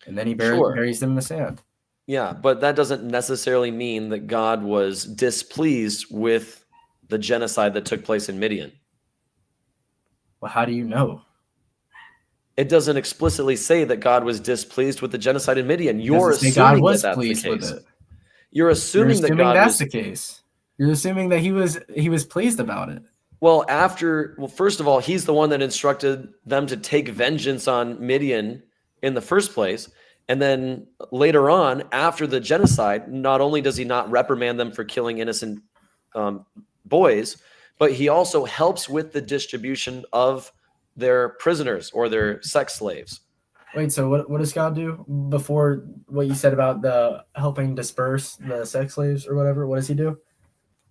And then he buries them in the sand. Yeah, but that doesn't necessarily mean that God was displeased with the genocide that took place in Midian. Well, how do you know? It doesn't explicitly say that God was displeased with the genocide in Midian. You're assuming that that's the case. You're assuming that God that's the case. You're assuming that he was pleased about it. Well, first of all, he's the one that instructed them to take vengeance on Midian in the first place. And then later on, after the genocide, not only does he not reprimand them for killing innocent boys, but he also helps with the distribution of their prisoners or their sex slaves. Wait, so what does God do before what you said about the helping disperse the sex slaves or whatever? What does he do?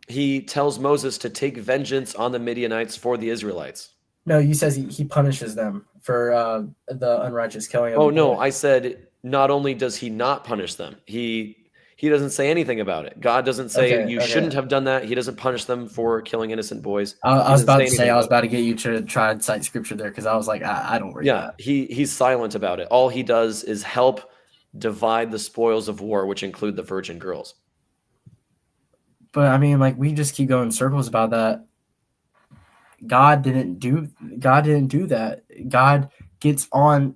He tells Moses to take vengeance on the Midianites for the Israelites. No, you says he punishes them for the unrighteous killing of Oh the no, boy. I said not only does he not punish them, he doesn't say anything about it. God doesn't say you shouldn't have done that. He doesn't punish them for killing innocent boys. I He was doesn't about say to anything say, I was about about to get you to try and cite scripture there because I was like, I don't read Yeah, that. he's silent about it. All he does is help divide the spoils of war, which include the virgin girls. But I mean, like we just keep going in circles about that. God didn't do that. God gets on.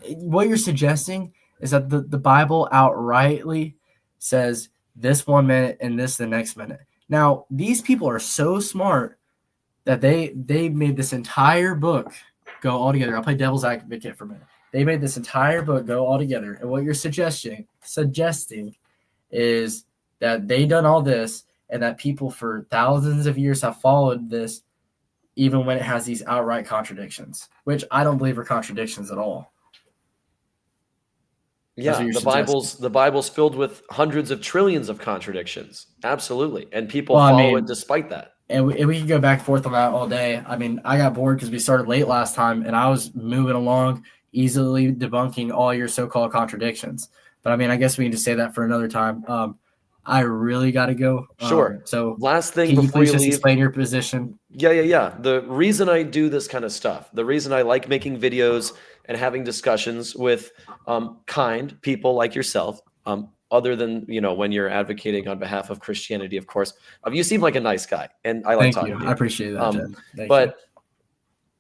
What you're suggesting is that the Bible outrightly says this 1 minute and this the next minute. Now, these people are so smart that they made this entire book go all together. I'll play devil's advocate for a minute. They made this entire book go all together. And what you're suggesting is that they done all this and that people for thousands of years have followed this even when it has these outright contradictions, which I don't believe are contradictions at all. Yeah, the Bible's filled with hundreds of trillions of contradictions. Absolutely. And people follow it despite that. And we can go back and forth on that all day. I mean, I got bored because we started late last time and I was moving along, easily debunking all your so-called contradictions. But I mean, I guess we can just say that for another time. I really got to go. Sure. So last thing can you before please you just leave, explain your position? Yeah. The reason I do this kind of stuff, the reason I like making videos and having discussions with kind people like yourself, other than, when you're advocating on behalf of Christianity, of course, you seem like a nice guy and I like talking to you. I appreciate that, Jen. But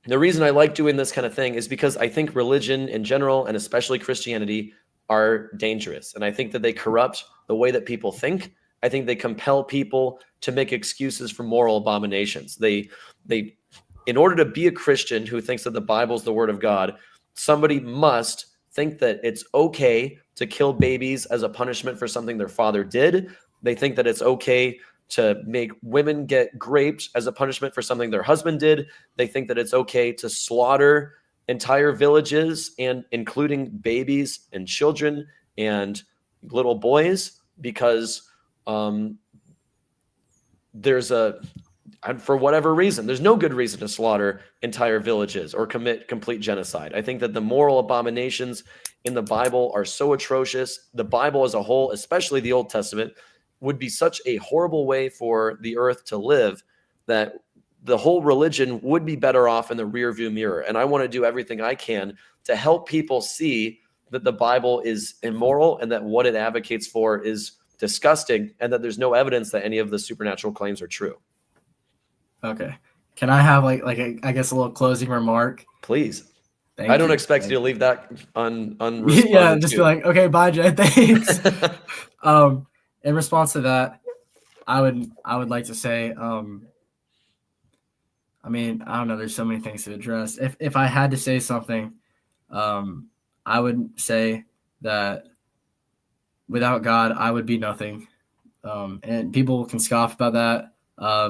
the reason I like doing this kind of thing is because I think religion in general, and especially Christianity, are dangerous. And I think that they corrupt the way that people think. I think they compel people to make excuses for moral abominations. They, in order to be a Christian who thinks that the Bible is the word of God, somebody must think that it's okay to kill babies as a punishment for something their father did. They think that it's okay to make women get raped as a punishment for something their husband did. They think that it's okay to slaughter entire villages, and including babies and children and little boys, because for whatever reason, there's no good reason to slaughter entire villages or commit complete genocide. I think that the moral abominations in the Bible are so atrocious. The Bible as a whole, especially the Old Testament, would be such a horrible way for the earth to live that the whole religion would be better off in the rearview mirror. And I want to do everything I can to help people see that the Bible is immoral and that what it advocates for is disgusting, and that there's no evidence that any of the supernatural claims are true. Okay. Can I have I guess a little closing remark? Please. I don't expect you to leave that unresponded. Yeah, just be like, okay, bye, Jay. Thanks. In response to that, I would like to say, I mean, I don't know. There's so many things to address. If I had to say something, I would say that without God, I would be nothing. And people can scoff about that.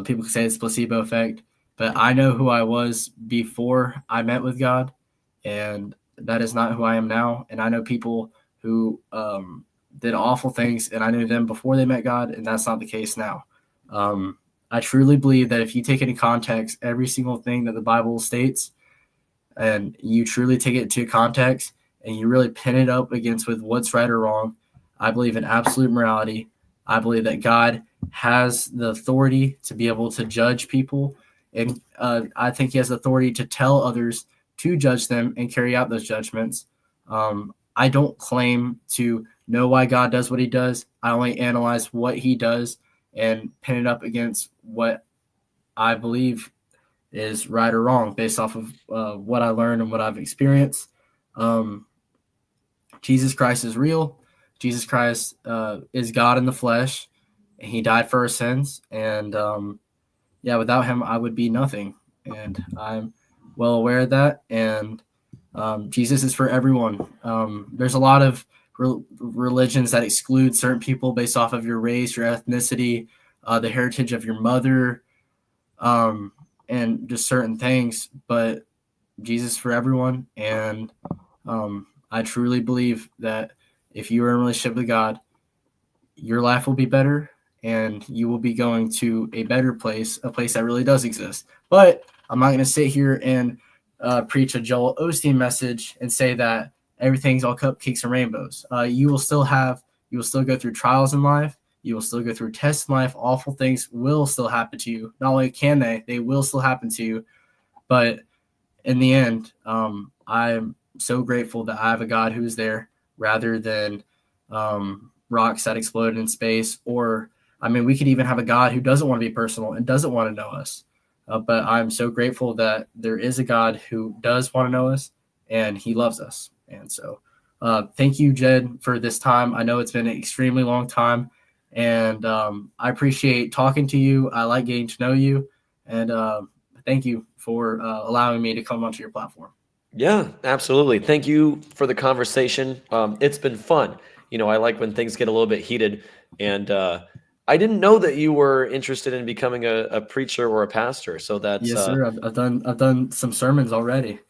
People can say it's placebo effect, but I know who I was before I met with God, and that is not who I am now. And I know people who did awful things, and I knew them before they met God, and that's not the case now. I truly believe that if you take into context every single thing that the Bible states, and you truly take it to context, and you really pin it up against with what's right or wrong, I believe in absolute morality. I believe that God has the authority to be able to judge people, and I think he has the authority to tell others to judge them and carry out those judgments. I don't claim to know why God does what he does. I only analyze what he does and pin it up against what I believe is right or wrong based off of what I learned and what I've experienced. Jesus Christ is real. Jesus Christ is God in the flesh. He died for our sins, and yeah, without him, I would be nothing. And I'm well aware of that. And Jesus is for everyone. There's a lot of religions that exclude certain people based off of your race, your ethnicity, the heritage of your mother, and just certain things. But Jesus for everyone. And I truly believe that if you are in a relationship with God, your life will be better and you will be going to a better place, a place that really does exist. But I'm not going to sit here and preach a Joel Osteen message and say that everything's all cupcakes and rainbows. You will still go through trials in life. You will still go through tests in life. Awful things will still happen to you. Not only can they will still happen to you. But in the end, I'm so grateful that I have a God who's there rather than rocks that exploded in space. Or, I mean, we could even have a God who doesn't want to be personal and doesn't want to know us. But I'm so grateful that there is a God who does want to know us and he loves us. And so thank you, Jed, for this time. I know it's been an extremely long time. And I appreciate talking to you. I like getting to know you. And thank you for allowing me to come onto your platform. Yeah, absolutely. Thank you for the conversation. It's been fun. I like when things get a little bit heated. And I didn't know that you were interested in becoming a preacher or a pastor. So that's Yes, sir. I've done some sermons already.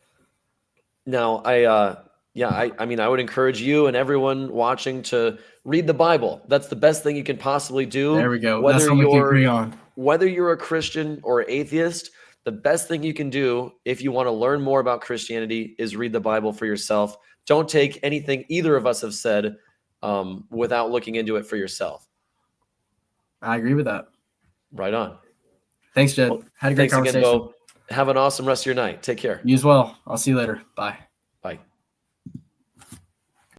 now I mean, I would encourage you and everyone watching to read the Bible. That's the best thing you can possibly do. There we go. That's what we can agree on. Whether you're a Christian or atheist, the best thing you can do if you want to learn more about Christianity is read the Bible for yourself. Don't take anything either of us have said without looking into it for yourself. I agree with that. Right on. Thanks, Jed. Had a great conversation. Again, Bo. Have an awesome rest of your night. Take care. You as well. I'll see you later. Bye.